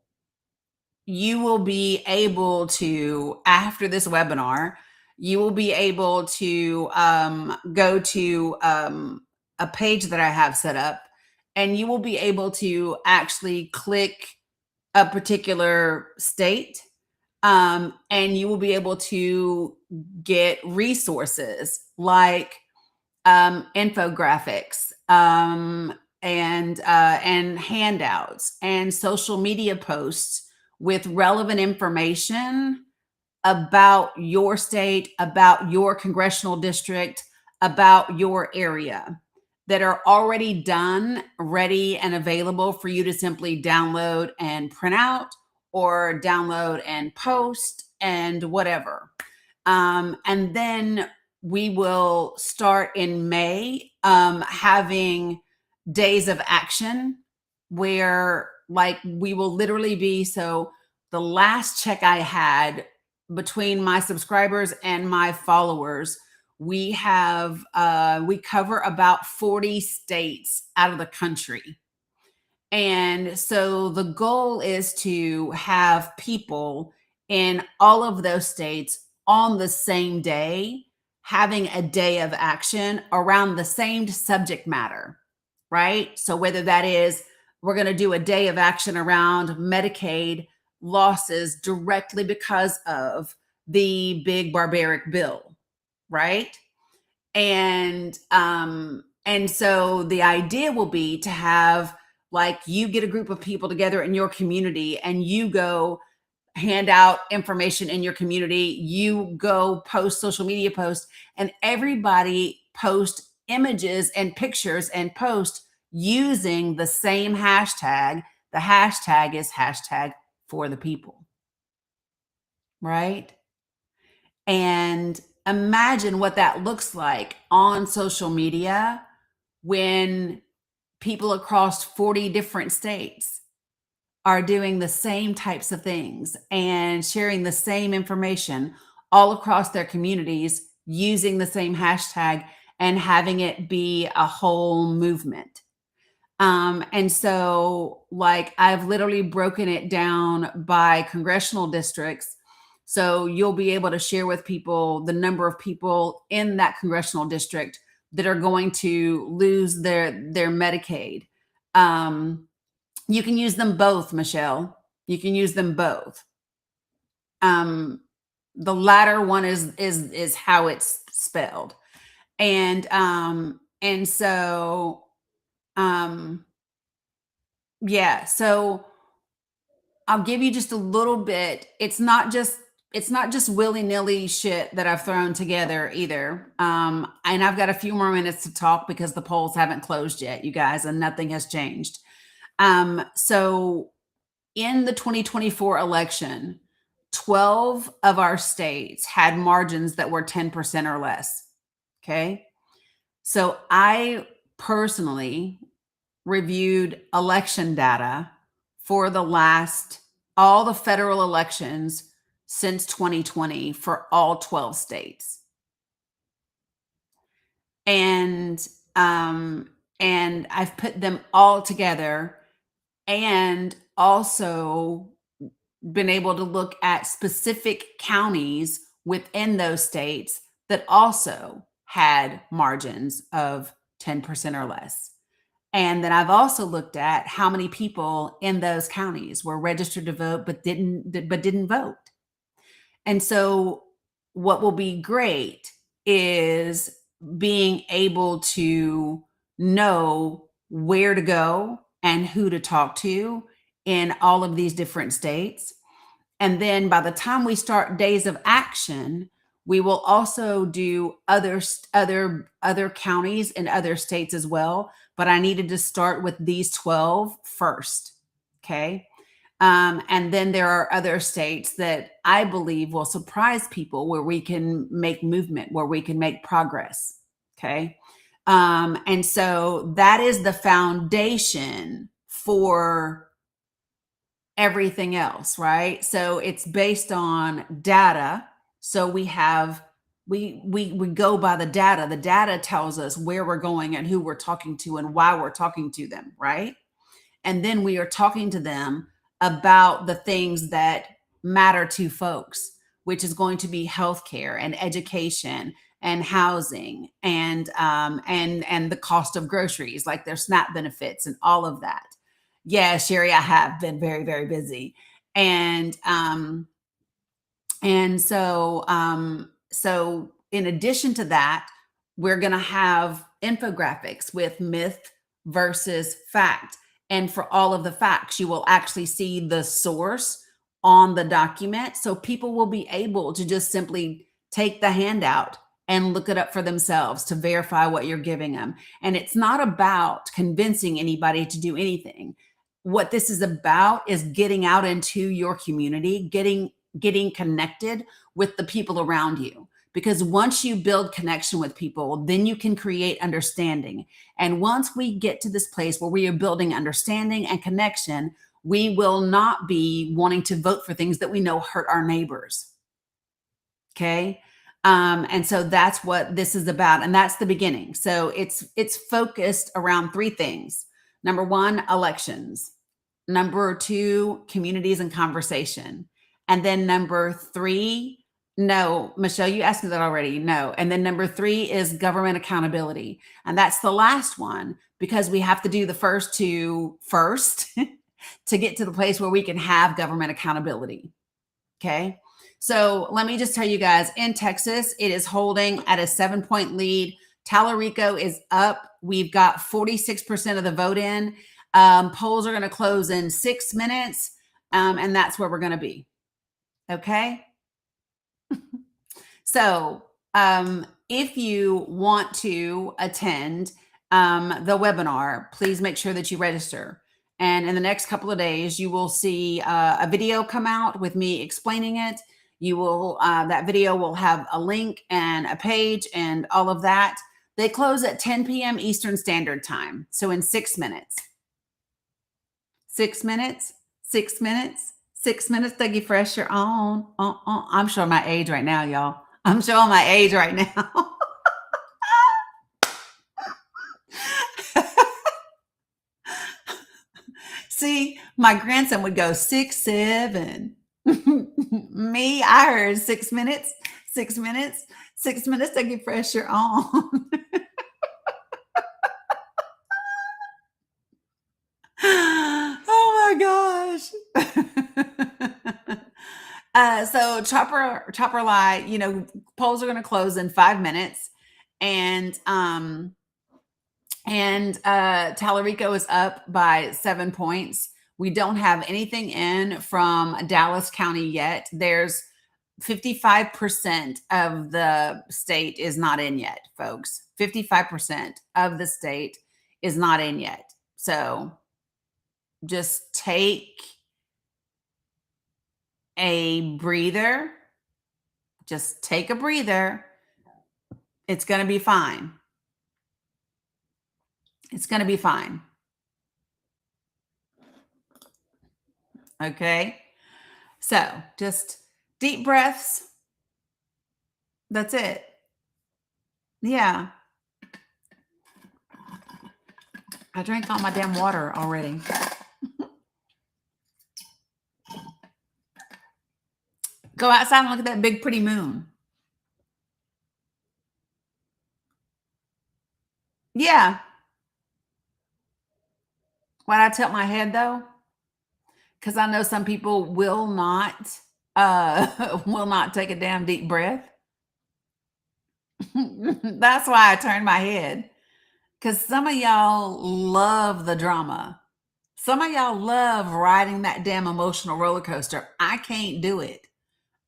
you will be able to, after this webinar, you will be able to go to a page that I have set up, and you will be able to actually click a particular state, and you will be able to get resources like infographics and handouts and social media posts with relevant information about your state, about your congressional district, about your area that are already done, ready, and available for you to simply download and print out or download and post and whatever. And then we will start in May having days of action where like we will literally be, so the last check I had between my subscribers and my followers, we have we cover about 40 states out of the country. And so the goal is to have people in all of those states on the same day having a day of action around the same subject matter, right? So whether that is we're going to do a day of action around Medicaid losses directly because of the big barbaric bill, right? And so the idea will be to have, like, you get a group of people together in your community and you go hand out information in your community, you go post social media posts, and everybody post images and pictures and post using the same hashtag. The hashtag is hashtag for the people, right? And imagine what that looks like on social media when people across 40 different states are doing the same types of things and sharing the same information all across their communities using the same hashtag and having it be a whole movement. And so, like, I've literally broken it down by congressional districts. So you'll be able to share with people the number of people in that congressional district that are going to lose their Medicaid. You can use them both, Michelle. You can use them both. The latter one is how it's spelled, and so yeah. So I'll give you just a little bit. It's not just willy-nilly shit that I've thrown together either. And I've got a few more minutes to talk because the polls haven't closed yet, you guys, and nothing has changed. So in the 2024 election, 12 of our states had margins that were 10% or less. Okay. So I personally reviewed election data for all the federal elections since 2020 for all 12 states. And I've put them all together and also been able to look at specific counties within those states that also had margins of 10% or less. And then I've also looked at how many people in those counties were registered to vote but didn't vote. And so what will be great is being able to know where to go and who to talk to in all of these different states. And then by the time we start days of action, we will also do other counties and other states as well. But I needed to start with these 12 first. Okay. And then there are other states that I believe will surprise people where we can make movement, where we can make progress. Okay. And so that is the foundation for everything else, right? So it's based on data. So we go by the data. The data tells us where we're going and who we're talking to and why we're talking to them, right? And then we are talking to them about the things that matter to folks, which is going to be healthcare and education and housing and the cost of groceries, like their SNAP benefits and all of that. Yeah, Sherry, I have been very, very busy. And so in addition to that, we're going to have infographics with myth versus fact. And for all of the facts, you will actually see the source on the document. So people will be able to just simply take the handout and look it up for themselves to verify what you're giving them. And it's not about convincing anybody to do anything. What this is about is getting out into your community, getting connected with the people around you. Because once you build connection with people, then you can create understanding. And once we get to this place where we are building understanding and connection, we will not be wanting to vote for things that we know hurt our neighbors. Okay. And so that's what this is about. And that's the beginning. So it's focused around three things. Number one, elections. Number two, communities and conversation. And then number three, No, Michelle, you asked me that already. No. And then number 3 is government accountability. And that's the last one because we have to do the first two first to get to the place where we can have government accountability. Okay. So let me just tell you guys in Texas, it is holding at a 7-point lead. Tallarico is up. We've got 46% of the vote in. Polls are going to close in 6 minutes. And that's where we're going to be. Okay. So if you want to attend the webinar, please make sure that you register. And in the next couple of days, you will see a video come out with me explaining it. You will, that video will have a link and a page and all of that. They close at 10 p.m. Eastern Standard Time. So in 6 minutes. 6 minutes, 6 minutes, 6 minutes to get fresher on. I'm showing my age right now, y'all. I'm showing my age right now. See, my grandson would go 6, 7. Me, I heard 6 minutes, 6 minutes, 6 minutes to get fresher on. Oh my gosh. So chopper light, polls are going to close in 5 minutes. And Tallarico is up by 7 points. We don't have anything in from Dallas County yet. There's 55% of the state is not in yet, folks. 55% of the state is not in yet. So just take a breather. Just take a breather. It's going to be fine. It's going to be fine. Okay. So just deep breaths. That's it. Yeah. I drank all my damn water already. Go outside and look at that big, pretty moon. Yeah. Why'd I tilt my head though? Because I know some people will not take a damn deep breath. That's why I turned my head. Because some of y'all love the drama. Some of y'all love riding that damn emotional roller coaster. I can't do it.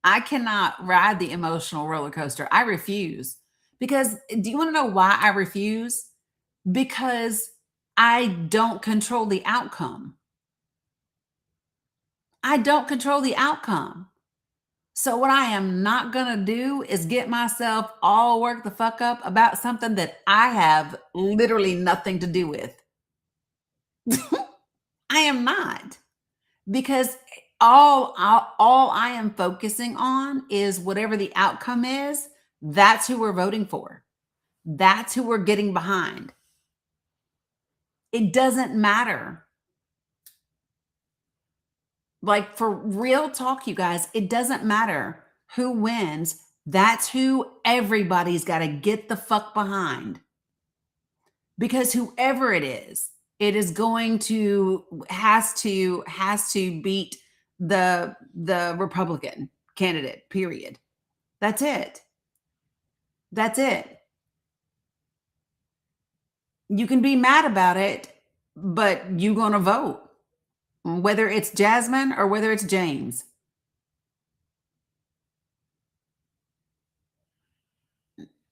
I cannot ride the emotional roller coaster. I refuse. Because do you want to know why I refuse? Because I don't control the outcome. I don't control the outcome. So what I am not going to do is get myself all worked the fuck up about something that I have literally nothing to do with. I am not. Because all I am focusing on is whatever the outcome is, that's who we're voting for. That's who we're getting behind. It doesn't matter. Like for real talk, you guys, it doesn't matter who wins. That's who everybody's got to get the fuck behind. Because whoever it is going to has to beat the Republican candidate, period. That's it. That's it. You can be mad about it, but you're going to vote, whether it's Jasmine or whether it's James.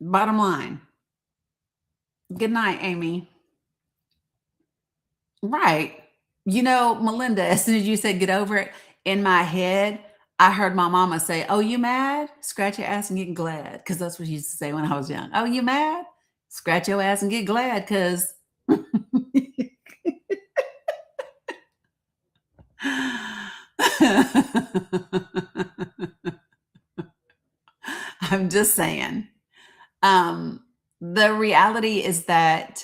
Bottom line. Good night, Amy. Right. Melinda, as soon as you said get over it, in my head, I heard my mama say, "Oh, you mad? Scratch your ass and get glad." Because that's what she used to say when I was young. "Oh, you mad? Scratch your ass and get glad." Because I'm just saying. The reality is that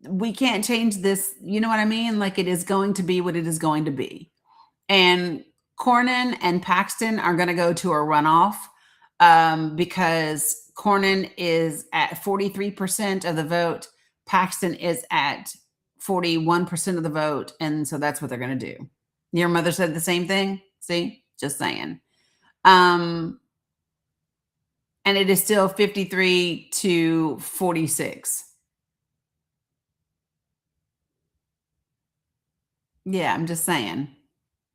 we can't change this. You know what I mean? Like it is going to be what it is going to be. And Cornyn and Paxton are going to go to a runoff because Cornyn is at 43% of the vote. Paxton is at 41% of the vote. And so that's what they're going to do. Your mother said the same thing? See? Just saying. And it is still 53 to 46. Yeah, I'm just saying.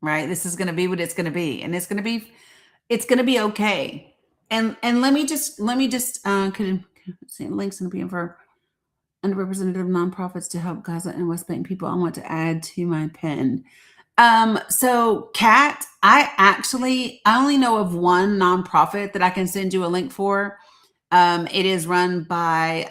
Right? This is going to be what it's going to be. And it's going to be okay. And let me just could see links in the PM for underrepresented nonprofits to help Gaza and West Bank people. I want to add to my pen. So Kat, I only know of one nonprofit that I can send you a link for. It is run by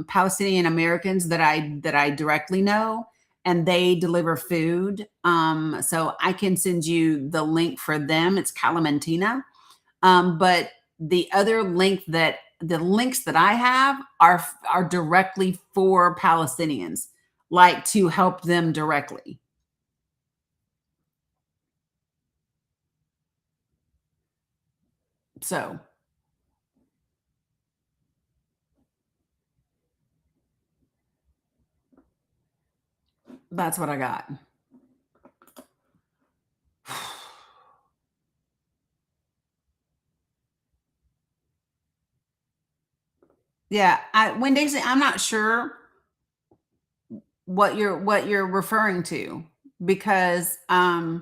Palestinian Americans that I directly know, and they deliver food. So I can send you the link for them. It's Calamantina. But the links that I have are directly for Palestinians, like to help them directly. So that's what I got. Yeah, when they say, I'm not sure what you're referring to, because yeah,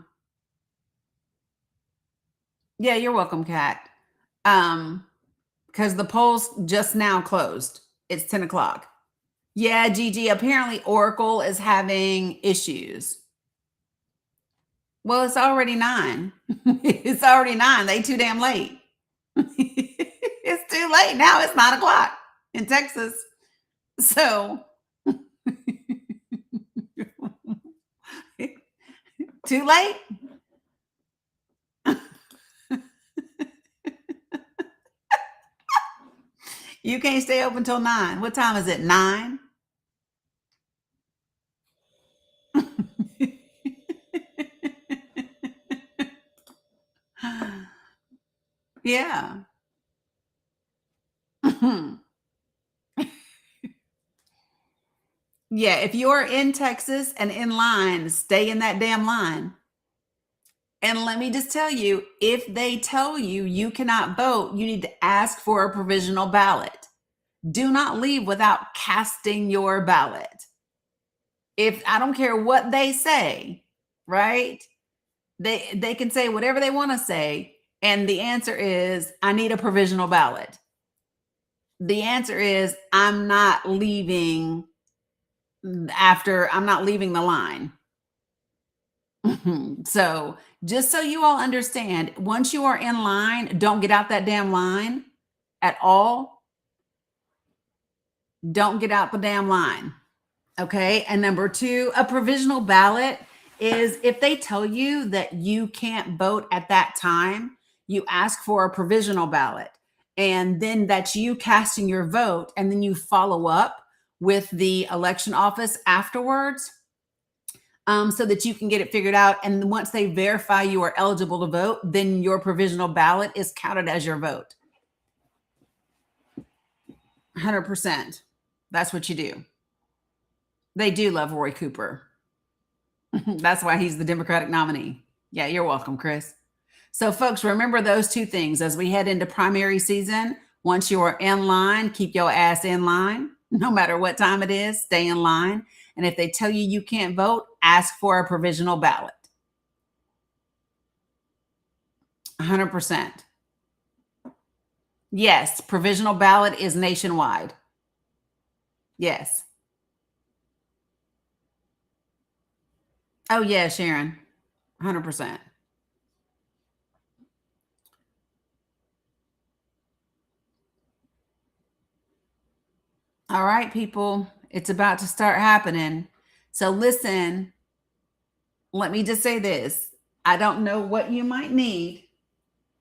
you're welcome, Kat. Because the polls just now closed. It's 10 o'clock. Yeah, Gigi, apparently Oracle is having issues. Well, it's already 9. It's already 9. They too damn late. It's too late now. It's 9 o'clock in Texas. So too late. You can't stay open till 9. What time is it? 9? Yeah. Yeah, if you're in Texas and in line, stay in that damn line. And let me just tell you, if they tell you you cannot vote, you need to ask for a provisional ballot. Do not leave without casting your ballot. If I don't care what they say, right? They can say whatever they want to say, and the answer is I need a provisional ballot. The answer is I'm not leaving the line. So just so you all understand, once you are in line, don't get out that damn line at all. Don't get out the damn line. Okay. And number 2, a provisional ballot is if they tell you that you can't vote at that time, you ask for a provisional ballot. And then that's you casting your vote. And then you follow up with the election office afterwards. So that you can get it figured out. And once they verify you are eligible to vote, then your provisional ballot is counted as your vote. 100%. That's what you do. They do love Roy Cooper. That's why he's the Democratic nominee. Yeah, you're welcome, Chris. So folks, remember those 2 things as we head into primary season. Once you are in line, keep your ass in line. No matter what time it is, stay in line. And if they tell you can't vote, ask for a provisional ballot. 100%. Yes, provisional ballot is nationwide. Yes. Oh, yeah, Sharon. 100%. All right, people. It's about to start happening. So listen, let me just say this. I don't know what you might need.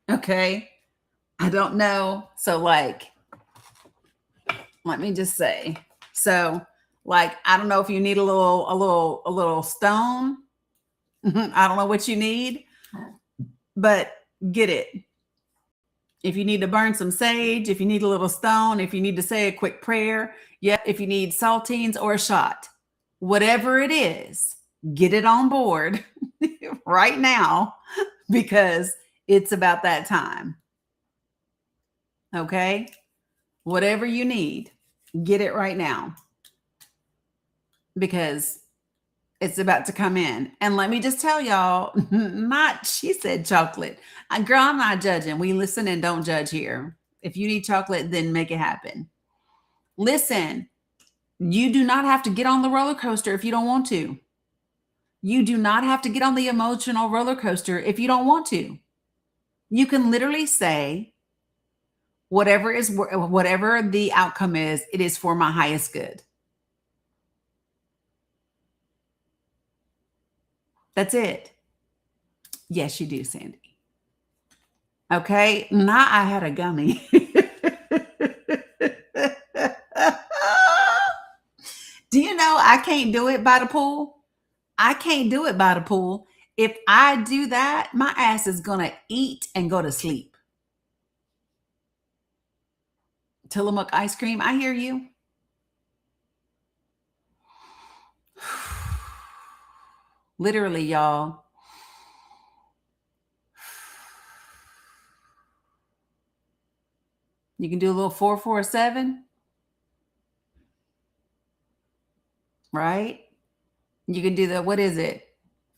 Okay. I don't know. So let me just say. So I don't know if you need a little stone. I don't know what you need. but get it. If you need to burn some sage, if you need a little stone, if you need to say a quick prayer, yep, if you need saltines or a shot, whatever it is, get it on board right now because it's about that time. Okay? Whatever you need, get it right now because it's about to come in. And let me just tell y'all, she said chocolate. Girl, I'm not judging. We listen and don't judge here. If you need chocolate, then make it happen. Listen, you do not have to get on the roller coaster if you don't want to. You do not have to get on the emotional roller coaster if you don't want to. You can literally say, whatever the outcome is, it is for my highest good. That's it. Yes, you do, Sandy. Okay, now I had a gummy. Do you know I can't do it by the pool? I can't do it by the pool. If I do that, my ass is going to eat and go to sleep. Tillamook ice cream, I hear you. Literally, y'all. You can do a little 4-4-7, right? You can do the, what is it?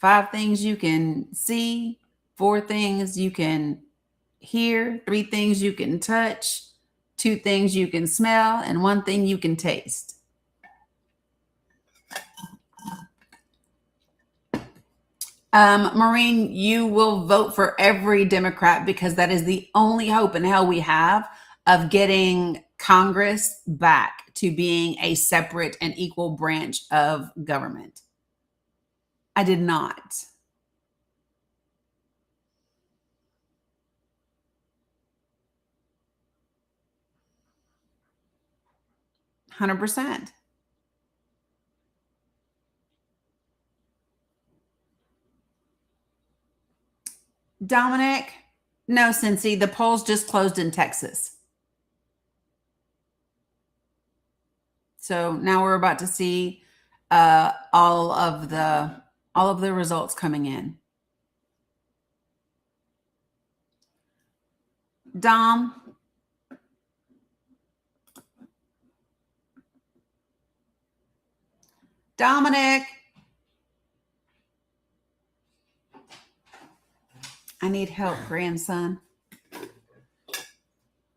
5 things you can see, 4 things you can hear, 3 things you can touch, 2 things you can smell, and 1 thing you can taste. Maureen, you will vote for every Democrat because that is the only hope in hell we have of getting Congress back to being a separate and equal branch of government. I did not. %. Dominic, no, Cincy, the polls just closed in Texas. So now we're about to see all of the results coming in. Dom, Dominic, I need help, grandson.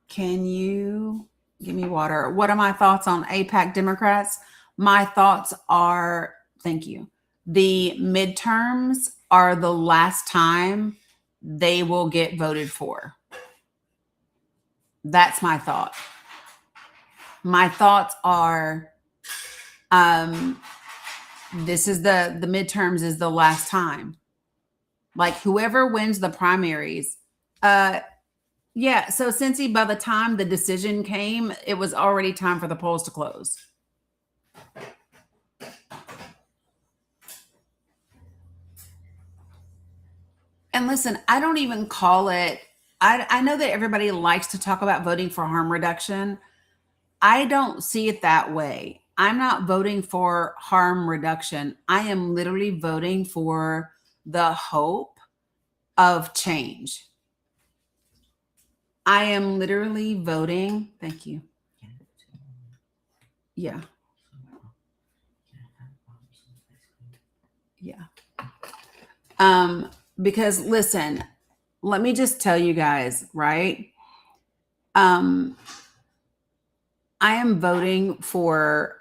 Can you give me water? What are my thoughts on APAC Democrats? My thoughts are, thank you. The midterms are the last time they will get voted for. That's my thought. My thoughts are, this is the midterms is the last time. Like whoever wins the primaries, yeah. So Cincy, by the time the decision came, it was already time for the polls to close. And listen, I don't even call it, I know that everybody likes to talk about voting for harm reduction. I don't see it that way. I'm not voting for harm reduction. I am literally voting for the hope of change. I am literally voting. Thank you. Yeah. Yeah. Because listen, let me just tell you guys, right? I am voting for,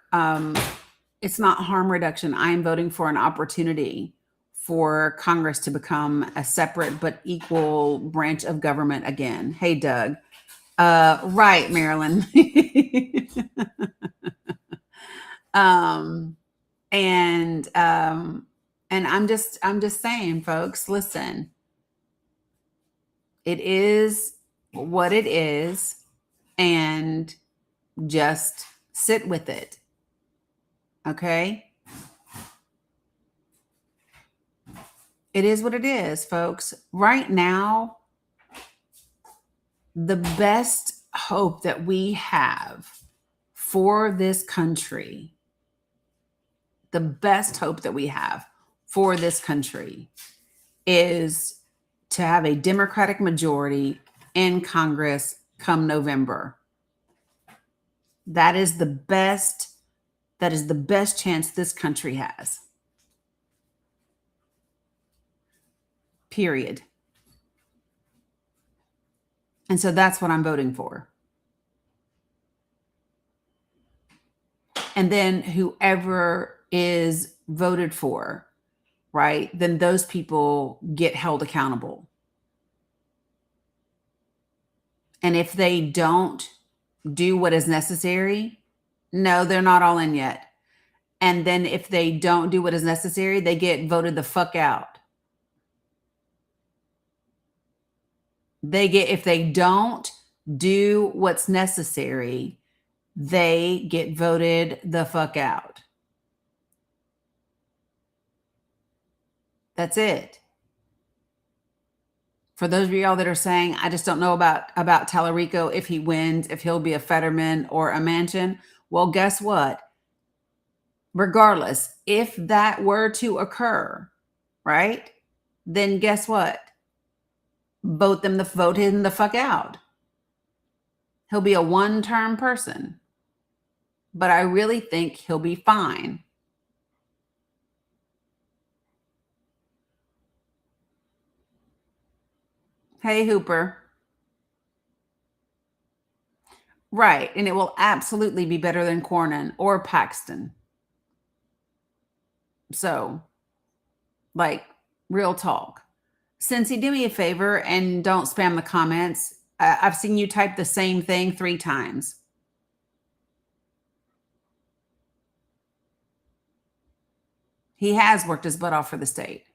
it's not harm reduction. I am voting for an opportunity for Congress to become a separate but equal branch of government again. Hey, Doug. Right, Marilyn. And I'm just saying, folks, listen, it is what it is, and just sit with it. Okay. It is what it is, folks. Right now, the best hope that we have for this country, the best hope that we have for this country is to have a Democratic majority in Congress come November. That is the best chance this country has. Period. And so that's what I'm voting for. And then whoever is voted for, right? Then those people get held accountable. And if they don't do what is necessary, no, they're not all in yet. And then if they don't do what is necessary, they get voted the fuck out. If they don't do what's necessary, they get voted the fuck out. That's it. For those of y'all that are saying, I just don't know about Tallarico, if he wins, if he'll be a Fetterman or a Manchin. Well, guess what? Regardless, if that were to occur, right? Then guess what? Vote him the fuck out. He'll be a one-term person. But I really think he'll be fine. Hey, Hooper. Right. And it will absolutely be better than Cornyn or Paxton. So, like, real talk. Cincy, do me a favor and don't spam the comments. I've seen you type the same thing 3 times. He has worked his butt off for the state.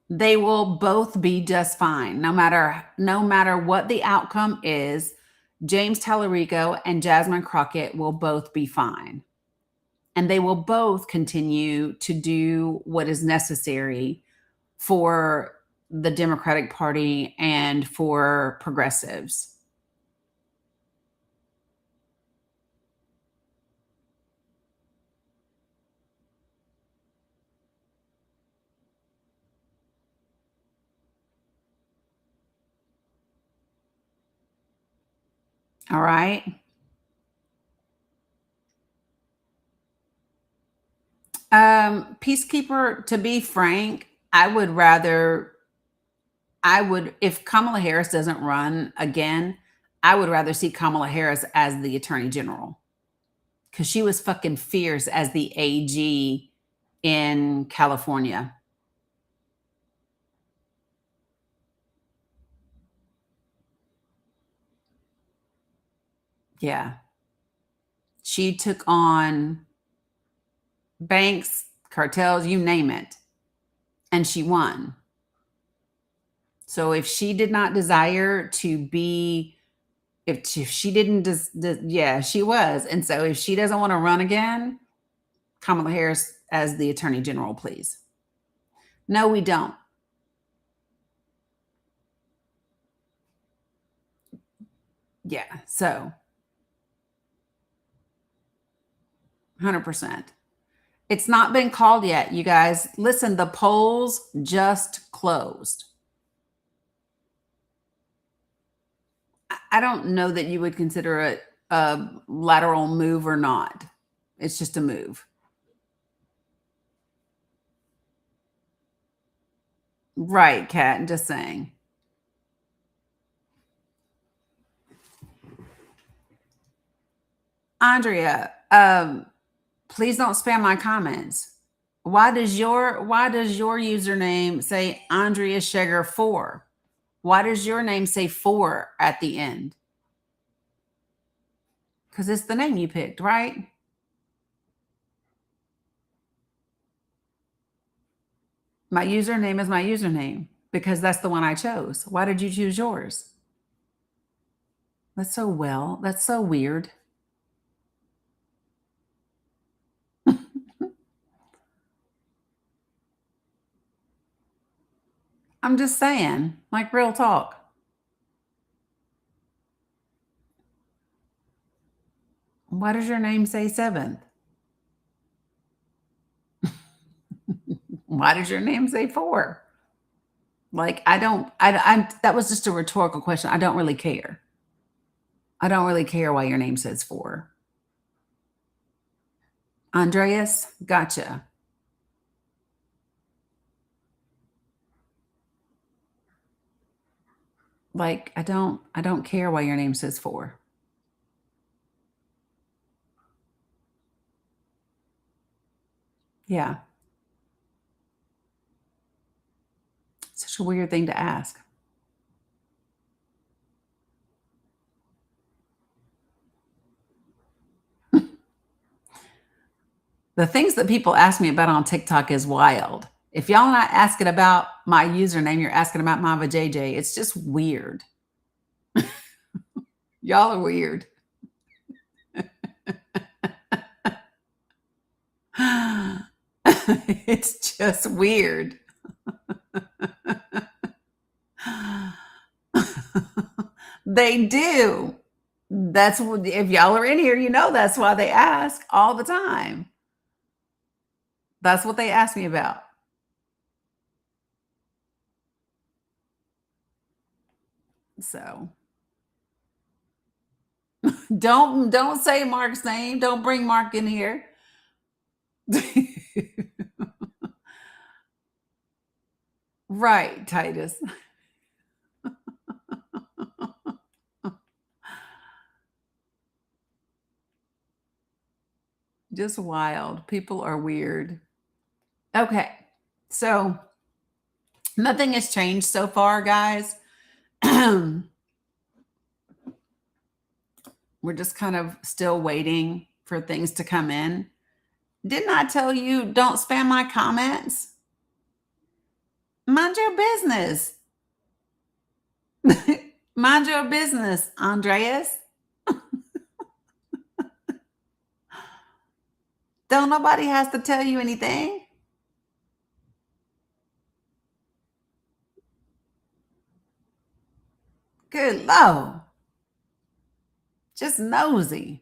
They will both be just fine, no matter what the outcome is. James Tallarico and Jasmine Crockett will both be fine. And they will both continue to do what is necessary for the Democratic Party and for progressives. All right. Peacekeeper, to be frank, if Kamala Harris doesn't run again, I would rather see Kamala Harris as the Attorney General, because she was fucking fierce as the AG in California. Yeah. She took on banks, cartels, you name it, and she won. So if she did not desire to be, if she didn't, yeah, she was. And so if she doesn't want to run again, Kamala Harris as the Attorney General, please. No, we don't. Yeah, so 100%. It's not been called yet, you guys. Listen, the polls just closed. I don't know that you would consider it a lateral move or not. It's just a move. Right, Kat, just saying. Andrea, please don't spam my comments. Why does your username say Andrea Sheger 4? Why does your name say 4 at the end? Because it's the name you picked, right? My username is my username because that's the one I chose. Why did you choose yours? That's so weird. I'm just saying, like real talk. Why does your name say seventh? Why does your name say four? Like, I don't, that was just a rhetorical question. I don't really care. I don't really care why your name says four. Andreas, gotcha. Like, I don't care why your name says four. Yeah. Such a weird thing to ask. The things that people ask me about on TikTok is wild. If y'all not asking about my username, you're asking about Mama JJ. It's just weird. Y'all are weird. It's just weird. They do. That's what, if y'all are in here, you know that's why they ask all the time. That's what they ask me about. So don't say Mark's name. Don't bring Mark in here. Right, Titus. Just wild. People are weird. Okay. So nothing has changed so far, guys. We're just kind of still waiting for things to come in. Didn't I tell you don't spam my comments? Mind your business. Mind your business, Andreas. Don't nobody has to tell you anything. Good Lord. Just nosy.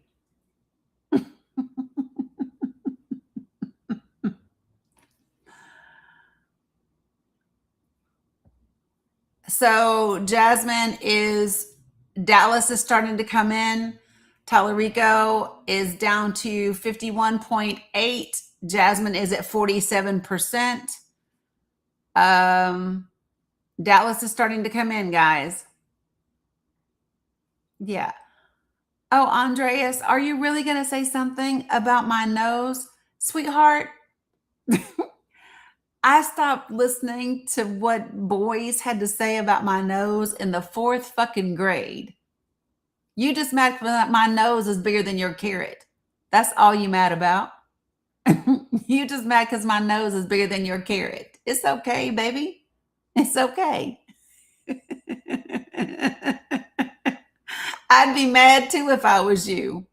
So Jasmine is Dallas is starting to come in. Tallarico is down to 51.8. Jasmine is at 47%. Dallas is starting to come in, guys. Yeah. Oh, Andreas, are you really going to say something about my nose? Sweetheart, I stopped listening to what boys had to say about my nose in the fourth fucking grade. You just mad that my nose is bigger than your carrot. That's all you mad about. You just mad because my nose is bigger than your carrot. It's okay, baby. It's okay. I'd be mad too if I was you.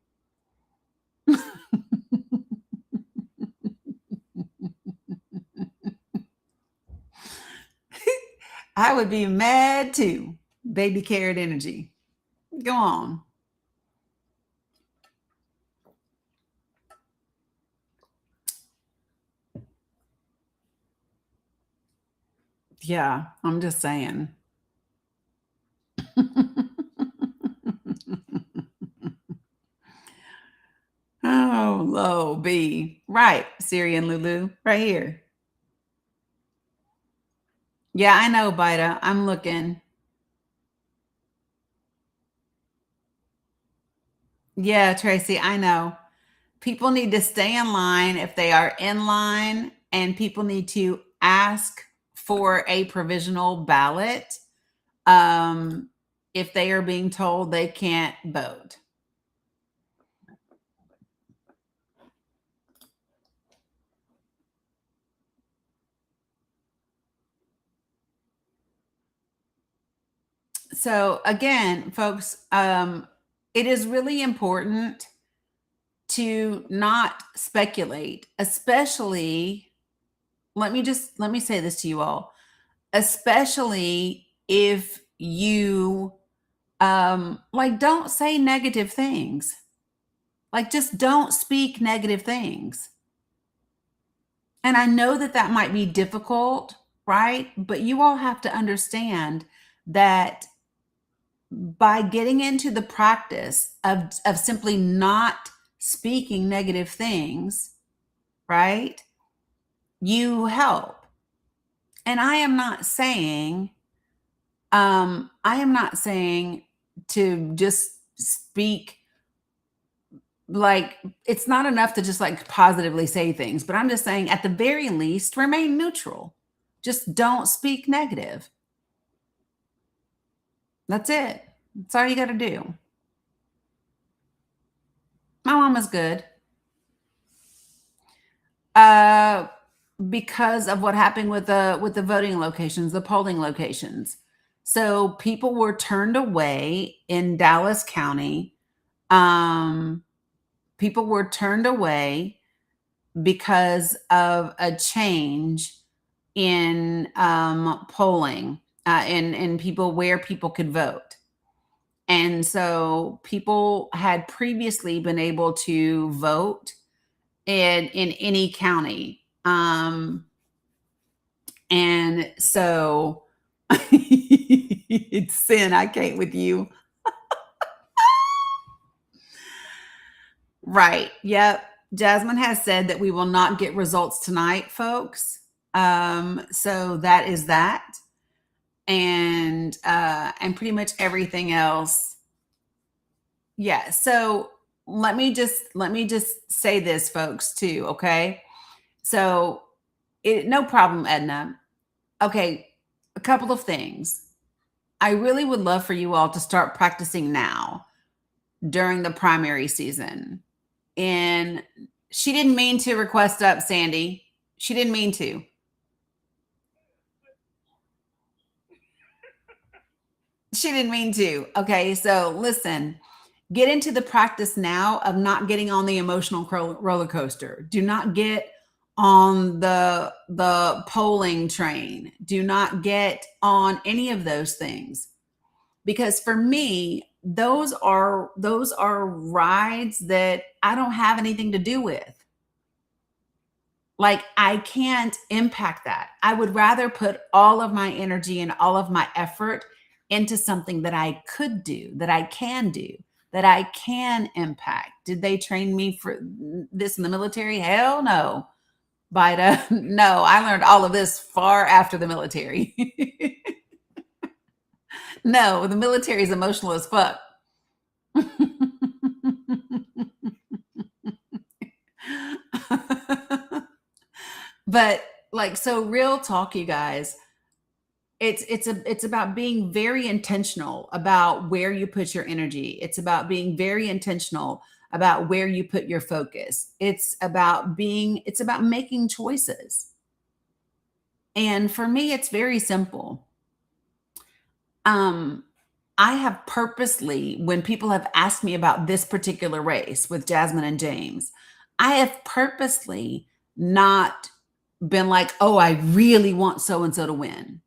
I would be mad too. Baby carrot energy. Go on. Yeah, I'm just saying. Oh, low B. Right, Siri and Lulu. Right here. Yeah, I know, Bida. I'm looking. Yeah, Tracy, I know. People need to stay in line if they are in line, and people need to ask for a provisional ballot if they are being told they can't vote. So again, folks, it is really important to not speculate, especially let me say this to you all. especially if you like, don't say negative things. Like, just don't speak negative things. And I know that that might be difficult, right? But you all have to understand that by getting into the practice of simply not speaking negative things, right? You help. And I am not saying to just speak, like, it's not enough to just like positively say things, but I'm just saying at the very least remain neutral. Just don't speak negative. That's it. That's all you got to do. My mom is good. Uh, because of what happened with the voting locations, the polling locations. So people were turned away in Dallas County. Um, People were turned away because of a change in polling, in people where people could vote. And so people had previously been able to vote in any county. And so it's sin. I can't with you. Right. Yep. Jasmine has said that we will not get results tonight, folks. So that is that. And pretty much everything else. Yeah. So let me just say this, folks, too. Okay. So no problem, Edna. Okay. A couple of things. I really would love for you all to start practicing now during the primary season. And she didn't mean to request up, Sandy. She didn't mean to. She didn't mean to. Okay, so listen, get into the practice now of not getting on the emotional roller coaster. Do not get on the polling train. Do not get on any of those things. Because for me, those are rides that I don't have anything to do with. Like, I can't impact that. I would rather put all of my energy and all of my effort into something that I could do, that I can do, that I can impact. Did they train me for this in the military? Hell no. But no, I learned all of this far after the military. No, the military is emotional as fuck. But like, so real talk, you guys, it's about being very intentional about where you put your energy. It's about being very intentional about where you put your focus. It's about making choices. And for me, it's very simple. Um, I have purposely, when people have asked me about this particular race with Jasmine and James, I have purposely not been like, oh, I really want so and so to win.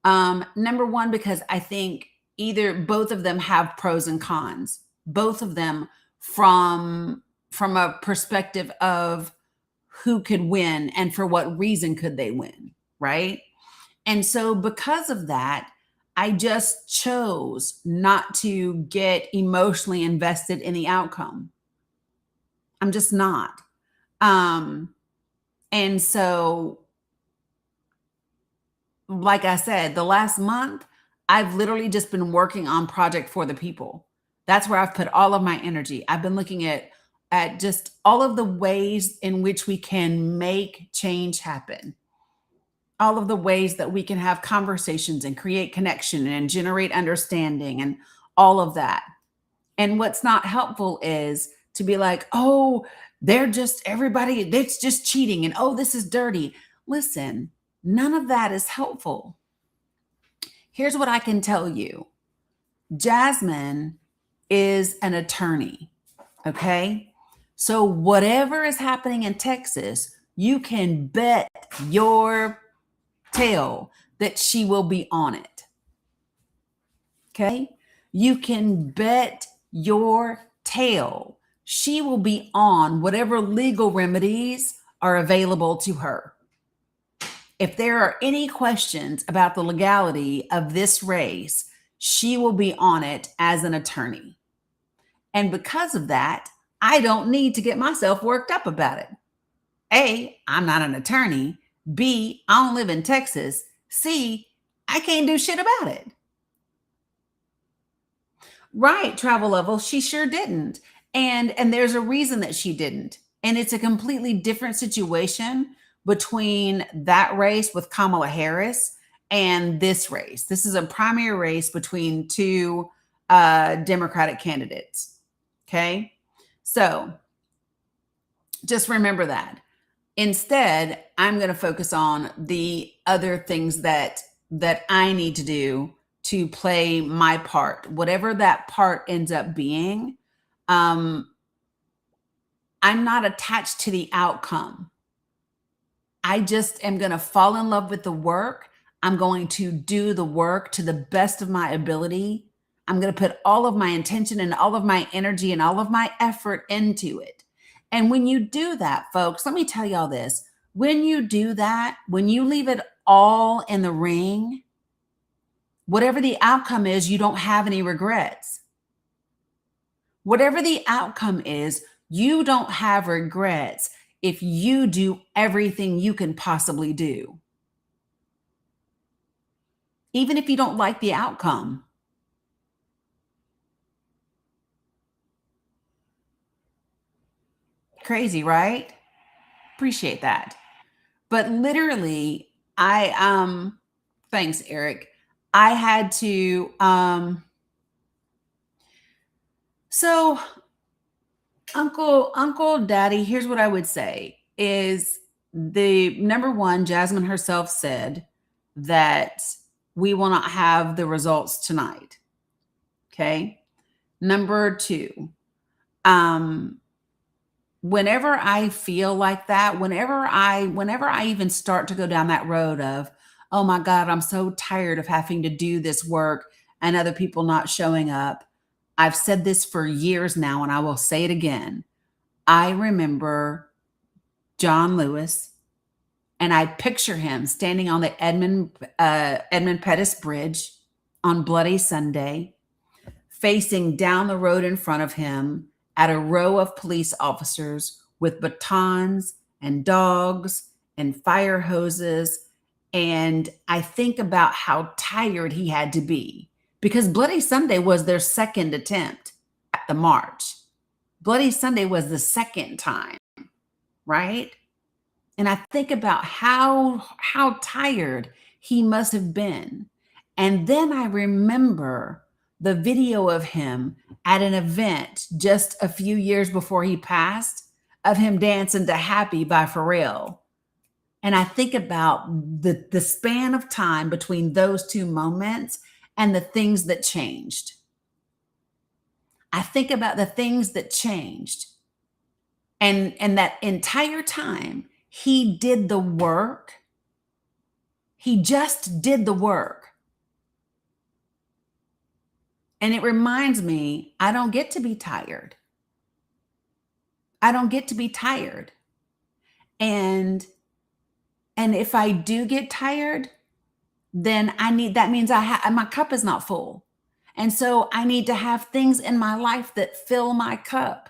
Number one, because I think either both of them have pros and cons, both of them from a perspective of who could win and for what reason could they win, right? And so because of that, I just chose not to get emotionally invested in the outcome. I'm just not. And so, like I said, the last month, I've literally just been working on Project for the People. That's where I've put all of my energy. I've been looking at just all of the ways in which we can make change happen. All of the ways that we can have conversations and create connection and generate understanding and all of that. And what's not helpful is to be like, oh, they're just everybody, that's just cheating. And oh, this is dirty. Listen, none of that is helpful. Here's what I can tell you. Jasmine is an attorney. Okay. So whatever is happening in Texas, you can bet your tail that she will be on it. Okay? You can bet your tail she will be on whatever legal remedies are available to her. If there are any questions about the legality of this race, she will be on it as an attorney. And because of that, I don't need to get myself worked up about it. A, I'm not an attorney. B, I don't live in Texas. C, I can't do shit about it. Right, Travel Level, she sure didn't. And there's a reason that she didn't. And it's a completely different situation between that race with Kamala Harris and this race. This is a primary race between two Democratic candidates. Okay? So, just remember that. Instead, I'm going to focus on the other things that I need to do to play my part, whatever that part ends up being. I'm not attached to the outcome. I just am going to fall in love with the work. I'm going to do the work to the best of my ability. I'm going to put all of my intention and all of my energy and all of my effort into it. And when you do that, folks, let me tell y'all this. When you do that, when you leave it all in the ring, whatever the outcome is, you don't have any regrets. Whatever the outcome is, you don't have regrets if you do everything you can possibly do. Even if you don't like the outcome. Crazy, right? Appreciate that. But literally, thanks, Eric. I had to so Uncle Daddy, here's what I would say is the number one, Jasmine herself said that we will not have the results tonight. Okay. Number two, whenever I feel like that, whenever I even start to go down that road of, oh my God, I'm so tired of having to do this work and other people not showing up. I've said this for years now, and I will say it again. I remember John Lewis, and I picture him standing on the Edmund Pettus Bridge on Bloody Sunday, facing down the road in front of him at a row of police officers with batons and dogs and fire hoses. And I think about how tired he had to be because Bloody Sunday was their second attempt at the march. Bloody Sunday was the second time, right? And I think about how tired he must have been. And then I remember the video of him at an event just a few years before he passed of him dancing to Happy by Pharrell. And I think about the span of time between those two moments and the things that changed. I think about the things that changed. And that entire time, he did the work. He just did the work. And it reminds me, I don't get to be tired. I don't get to be tired. And if I do get tired, then that means my cup is not full. And so I need to have things in my life that fill my cup,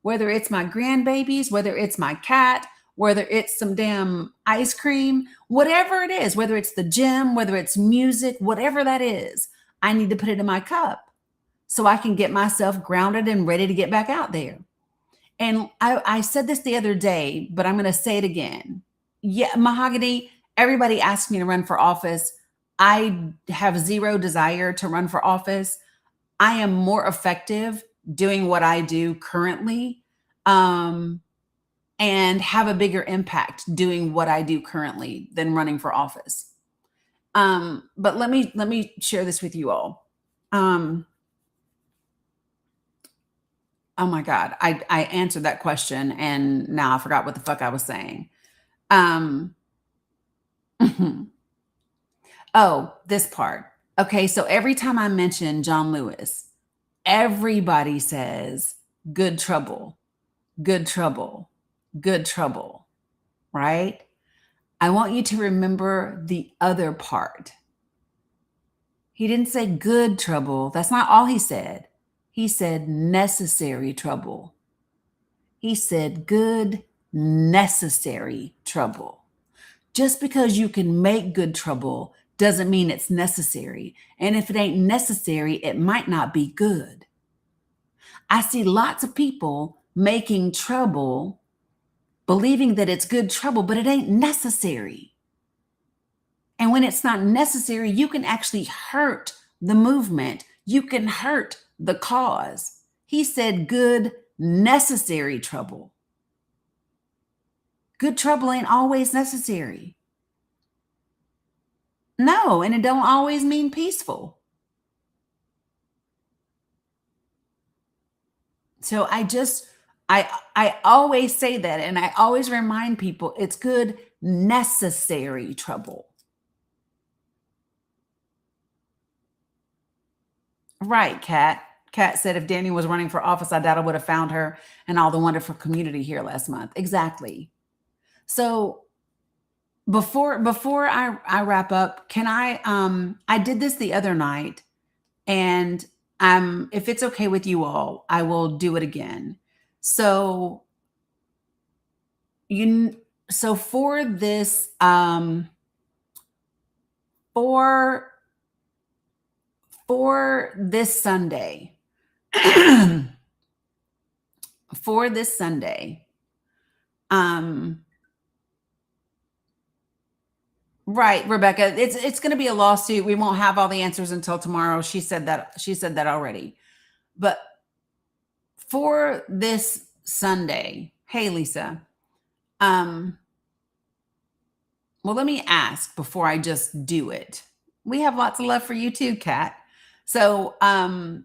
whether it's my grandbabies, whether it's my cat, whether it's some damn ice cream, whatever it is, whether it's the gym, whether it's music, whatever that is, I need to put it in my cup so I can get myself grounded and ready to get back out there. And I said this the other day, but I'm going to say it again. Yeah, Mahogany, everybody asked me to run for office. I have zero desire to run for office. I am more effective doing what I do currently, and have a bigger impact doing what I do currently than running for office. But let me share this with you all. Oh my God, I answered that question and now I forgot what the fuck I was saying. Oh, this part. Okay, so every time I mention John Lewis, everybody says good trouble, good trouble, good trouble, right? I want you to remember the other part. He didn't say good trouble. That's not all he said. He said necessary trouble. He said good, necessary trouble. Just because you can make good trouble doesn't mean it's necessary. And if it ain't necessary, it might not be good. I see lots of people making trouble, believing that it's good trouble, but it ain't necessary. And when it's not necessary, you can actually hurt the movement. You can hurt the cause. He said good, necessary trouble. Good trouble ain't always necessary. No, and it don't always mean peaceful. So I always say that, and I always remind people it's good, necessary trouble. Right, Kat. Kat said if Dani was running for office, I doubt I would have found her and all the wonderful community here last month. Exactly. So before I wrap up, can I did this the other night, and if it's okay with you all, I will do it again. So you so for this for this Sunday, for this Sunday, um right, Rebecca, it's going to be a lawsuit. We won't have all the answers until tomorrow. She said that already. But for this Sunday, hey Lisa, um well, let me ask before I just do it. We have lots of love for you too, Kat. So I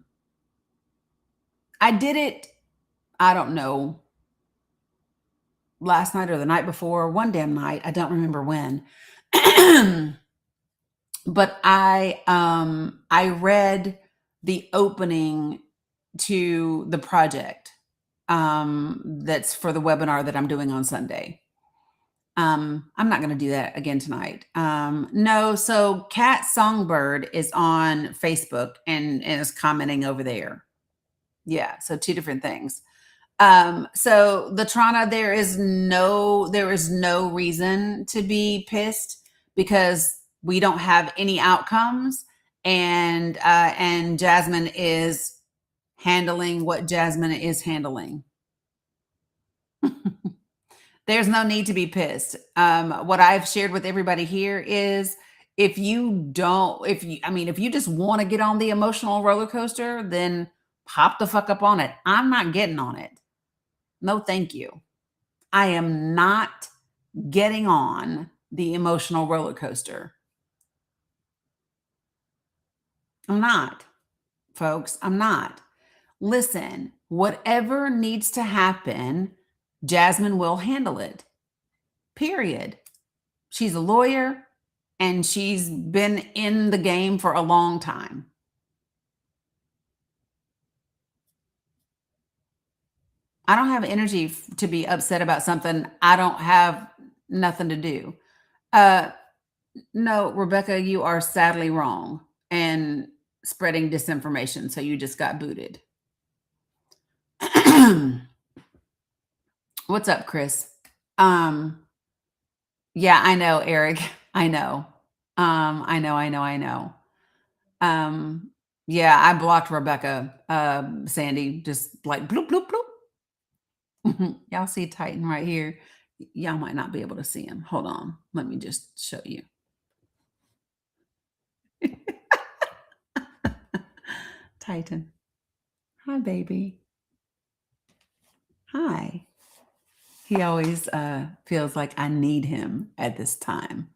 did it, I don't know, last night or the night before, one damn night. I don't remember when. But I read the opening to the project that's for the webinar that I'm doing on Sunday. I'm not going to do that again tonight. No, so Cat Songbird is on Facebook and is commenting over there. Yeah, so two different things. So the Trana, there is no reason to be pissed because we don't have any outcomes, and Jasmine is handling what Jasmine is handling. There's no need to be pissed. What I've shared with everybody here is if you just want to get on the emotional roller coaster, then hop the fuck up on it. I'm not getting on it. No, thank you. I am not getting on the emotional roller coaster. I'm not, folks. I'm not. Listen, whatever needs to happen, Jasmine will handle it. Period. She's a lawyer and she's been in the game for a long time. I don't have energy to be upset about something I don't have nothing to do. No, Rebecca, you are sadly wrong and spreading disinformation. So you just got booted. What's up, Chris? Yeah, I know, Eric. I know. I know. Yeah, I blocked Rebecca, Sandy, just like bloop, bloop, bloop. Y'all see Titan right here. Y'all might not be able to see him. Hold on. Let me just show you. Titan. Hi, baby. Hi. He always feels like I need him at this time.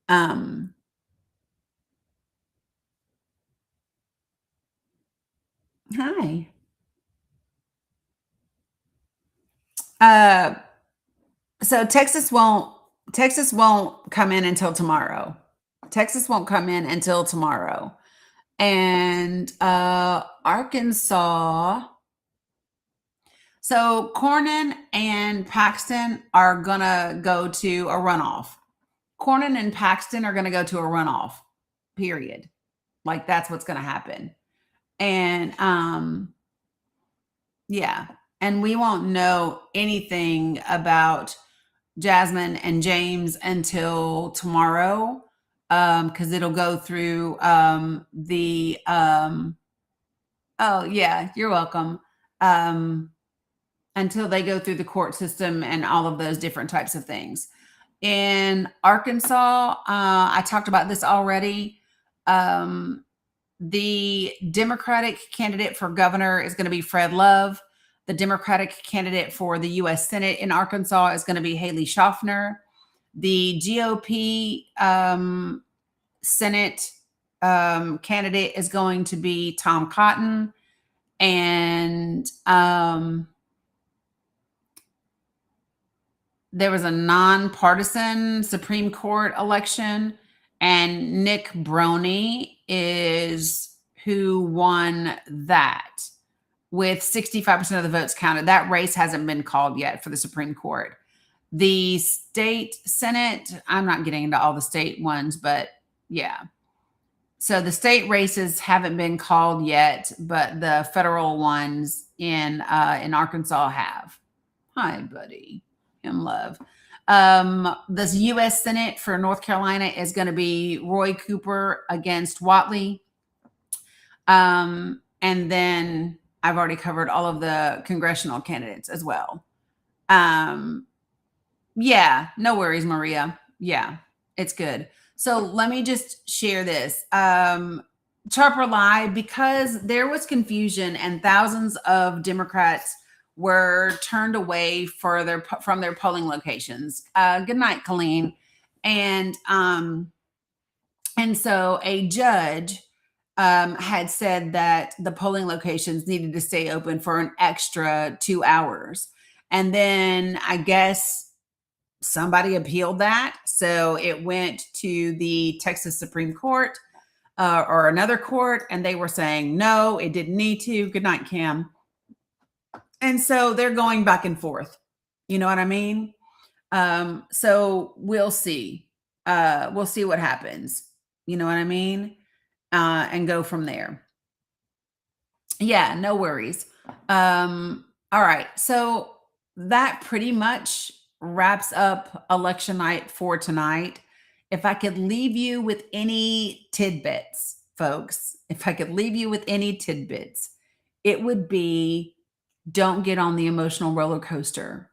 Hi. Uh, so Texas won't come in until tomorrow. Texas won't come in until tomorrow. And Arkansas. So Cornyn and Paxton are going to go to a runoff. Cornyn and Paxton are going to go to a runoff, period. Like that's what's going to happen. And yeah. And we won't know anything about Jasmine and James until tomorrow. Because it'll go through the oh yeah, you're welcome. Until they go through the court system and all of those different types of things. In Arkansas, I talked about this already. The Democratic candidate for governor is going to be Fred Love. The Democratic candidate for the U.S. Senate in Arkansas is going to be Haley Schaffner. The GOP Senate candidate is going to be Tom Cotton. And there was a nonpartisan Supreme Court election, and Nick Brony is who won that with 65% of the votes counted. That race hasn't been called yet for the Supreme Court. The state Senate, I'm not getting into all the state ones, but yeah. So the state races haven't been called yet, but the federal ones in Arkansas have. Hi, buddy. In love. The U.S. Senate for North Carolina is going to be Roy Cooper against Whatley. And then I've already covered all of the congressional candidates as well. Yeah, no worries, Maria. Yeah, it's good. So let me just share this. Charper Lie, because there was confusion and thousands of Democrats were turned away from their polling locations. Good night, Colleen. And so a judge had said that the polling locations needed to stay open for an extra 2 hours. And then I guess somebody appealed that. So it went to the Texas Supreme Court or another court, and they were saying, no, it didn't need to. Good night, Cam. And so they're going back and forth. You know what I mean? So we'll see. We'll see what happens. You know what I mean? And go from there. Yeah, no worries. All right. So that pretty much wraps up election night for tonight. If I could leave you with any tidbits, folks, if I could leave you with any tidbits, it would be don't get on the emotional roller coaster.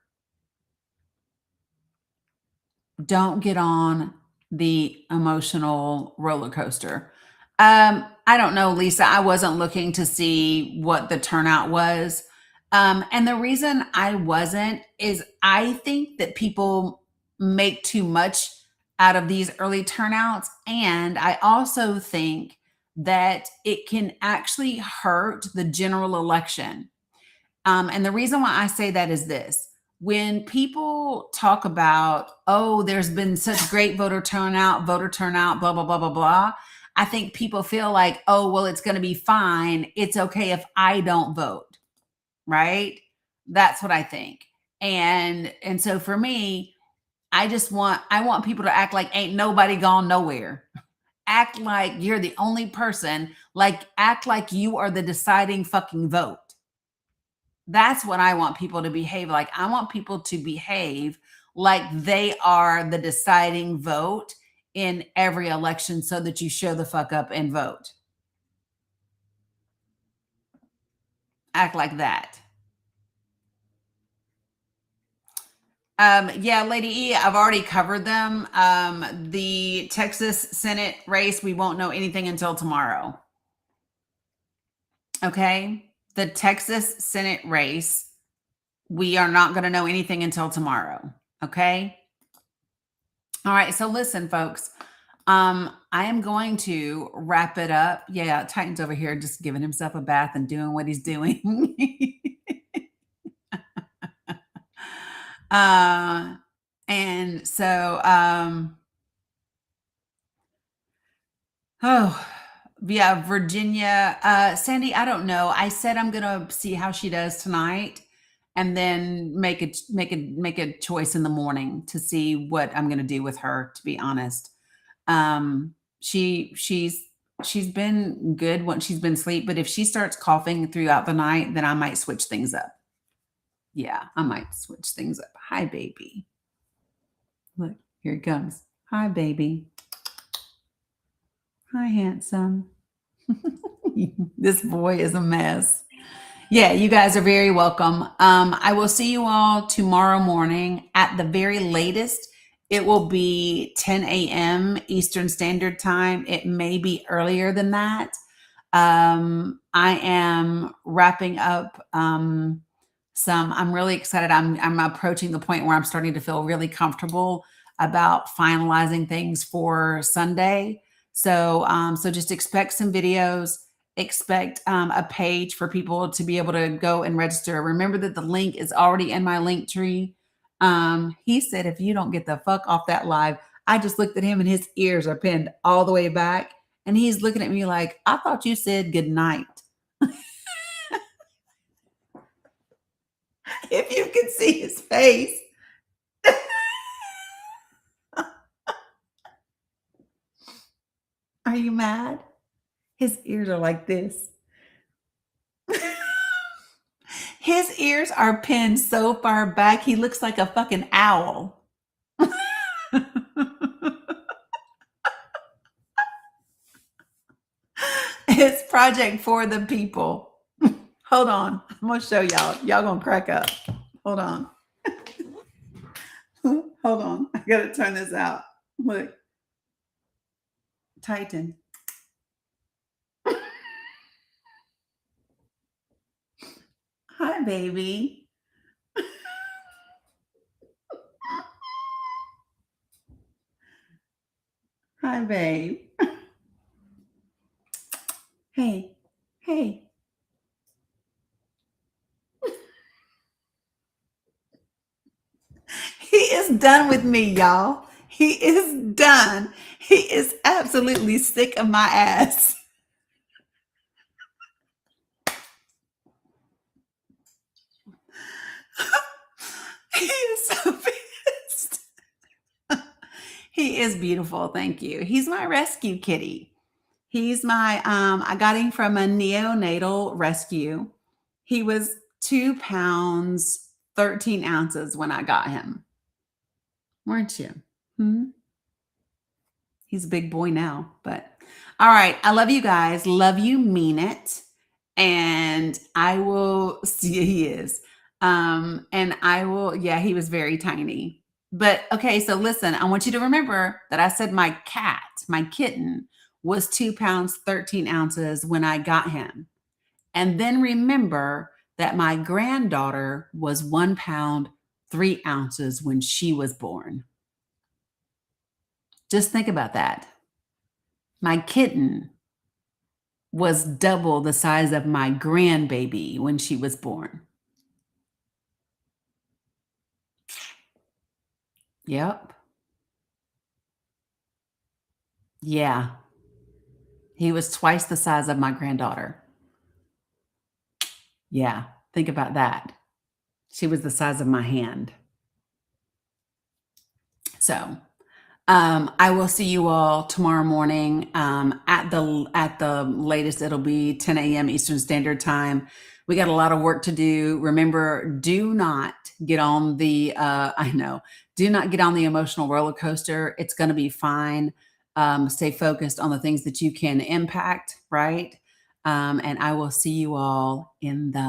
Don't get on the emotional roller coaster. I don't know, Lisa. I wasn't looking to see what the turnout was. And the reason I wasn't is I think that people make too much out of these early turnouts. And I also think that it can actually hurt the general election. And the reason why I say that is this. When people talk about, oh, there's been such great voter turnout, blah, blah, blah, blah, blah, I think people feel like, oh, well, it's going to be fine. It's okay if I don't vote, right? That's what I think. And so for me, I want people to act like ain't nobody gone nowhere. Act like you're the only person, like act like you are the deciding fucking vote. That's what I want people to behave like. I want people to behave like they are the deciding vote in every election so that you show the fuck up and vote. Act like that. Yeah, Lady E, I've already covered them. The Texas Senate race, we won't know anything until tomorrow. Okay? The Texas Senate race, we are not going to know anything until tomorrow. Okay? All right. So listen, folks, I am going to wrap it up. Yeah, Titan's over here just giving himself a bath and doing what he's doing. And so Oh, yeah, Virginia. Sandy, I don't know. I said I'm gonna see how she does tonight and then make a choice in the morning to see what I'm gonna do with her, to be honest. Um, she's been good when she's been asleep, but if she starts coughing throughout the night, then I might switch things up. Yeah, I might switch things up. Hi, baby. Look, here it comes. Hi, baby. Hi, handsome. This boy is a mess. Yeah, you guys are very welcome. I will see you all tomorrow morning at the very latest. It will be 10 a.m. Eastern Standard Time. It may be earlier than that. I am wrapping up I'm really excited. I'm approaching the point where I'm starting to feel really comfortable about finalizing things for Sunday. So just expect some videos, expect a page for people to be able to go and register. Remember that the link is already in my link tree. He said, if you don't get the fuck off that live, I just looked at him and his ears are pinned all the way back. And he's looking at me like, I thought you said good night. If you could see his face. Are you mad? His ears are like this. His ears are pinned so far back, he looks like a fucking owl. It's project for the people. Hold on. I'm going to show y'all. Y'all going to crack up. Hold on. Hold on. I got to turn this out. Look. Titan. Hi, baby. Hi, babe. Hey, hey. He is done with me, y'all. He is done. He is absolutely sick of my ass. He is so pissed. He is beautiful. Thank you. He's my rescue kitty. He's my, I got him from a neonatal rescue. He was 2 pounds, 13 ounces when I got him. Weren't you? Hmm? He's a big boy now, but all right. I love you guys. Love you, mean it. And I will see he is. And I will, yeah, he was very tiny. But okay, so listen, I want you to remember that I said my cat, my kitten, was 2 pounds, 13 ounces when I got him. And then remember that my granddaughter was 1 pound, 3 ounces when she was born. Just think about that. My kitten was double the size of my grandbaby when she was born. Yep. Yeah. He was twice the size of my granddaughter. Yeah. Think about that. She was the size of my hand. So, I will see you all tomorrow morning. At the latest, it'll be 10 a.m. Eastern Standard Time. We got a lot of work to do. Remember, do not get on the do not get on the emotional roller coaster. It's going to be fine. Stay focused on the things that you can impact, right? And I will see you all in the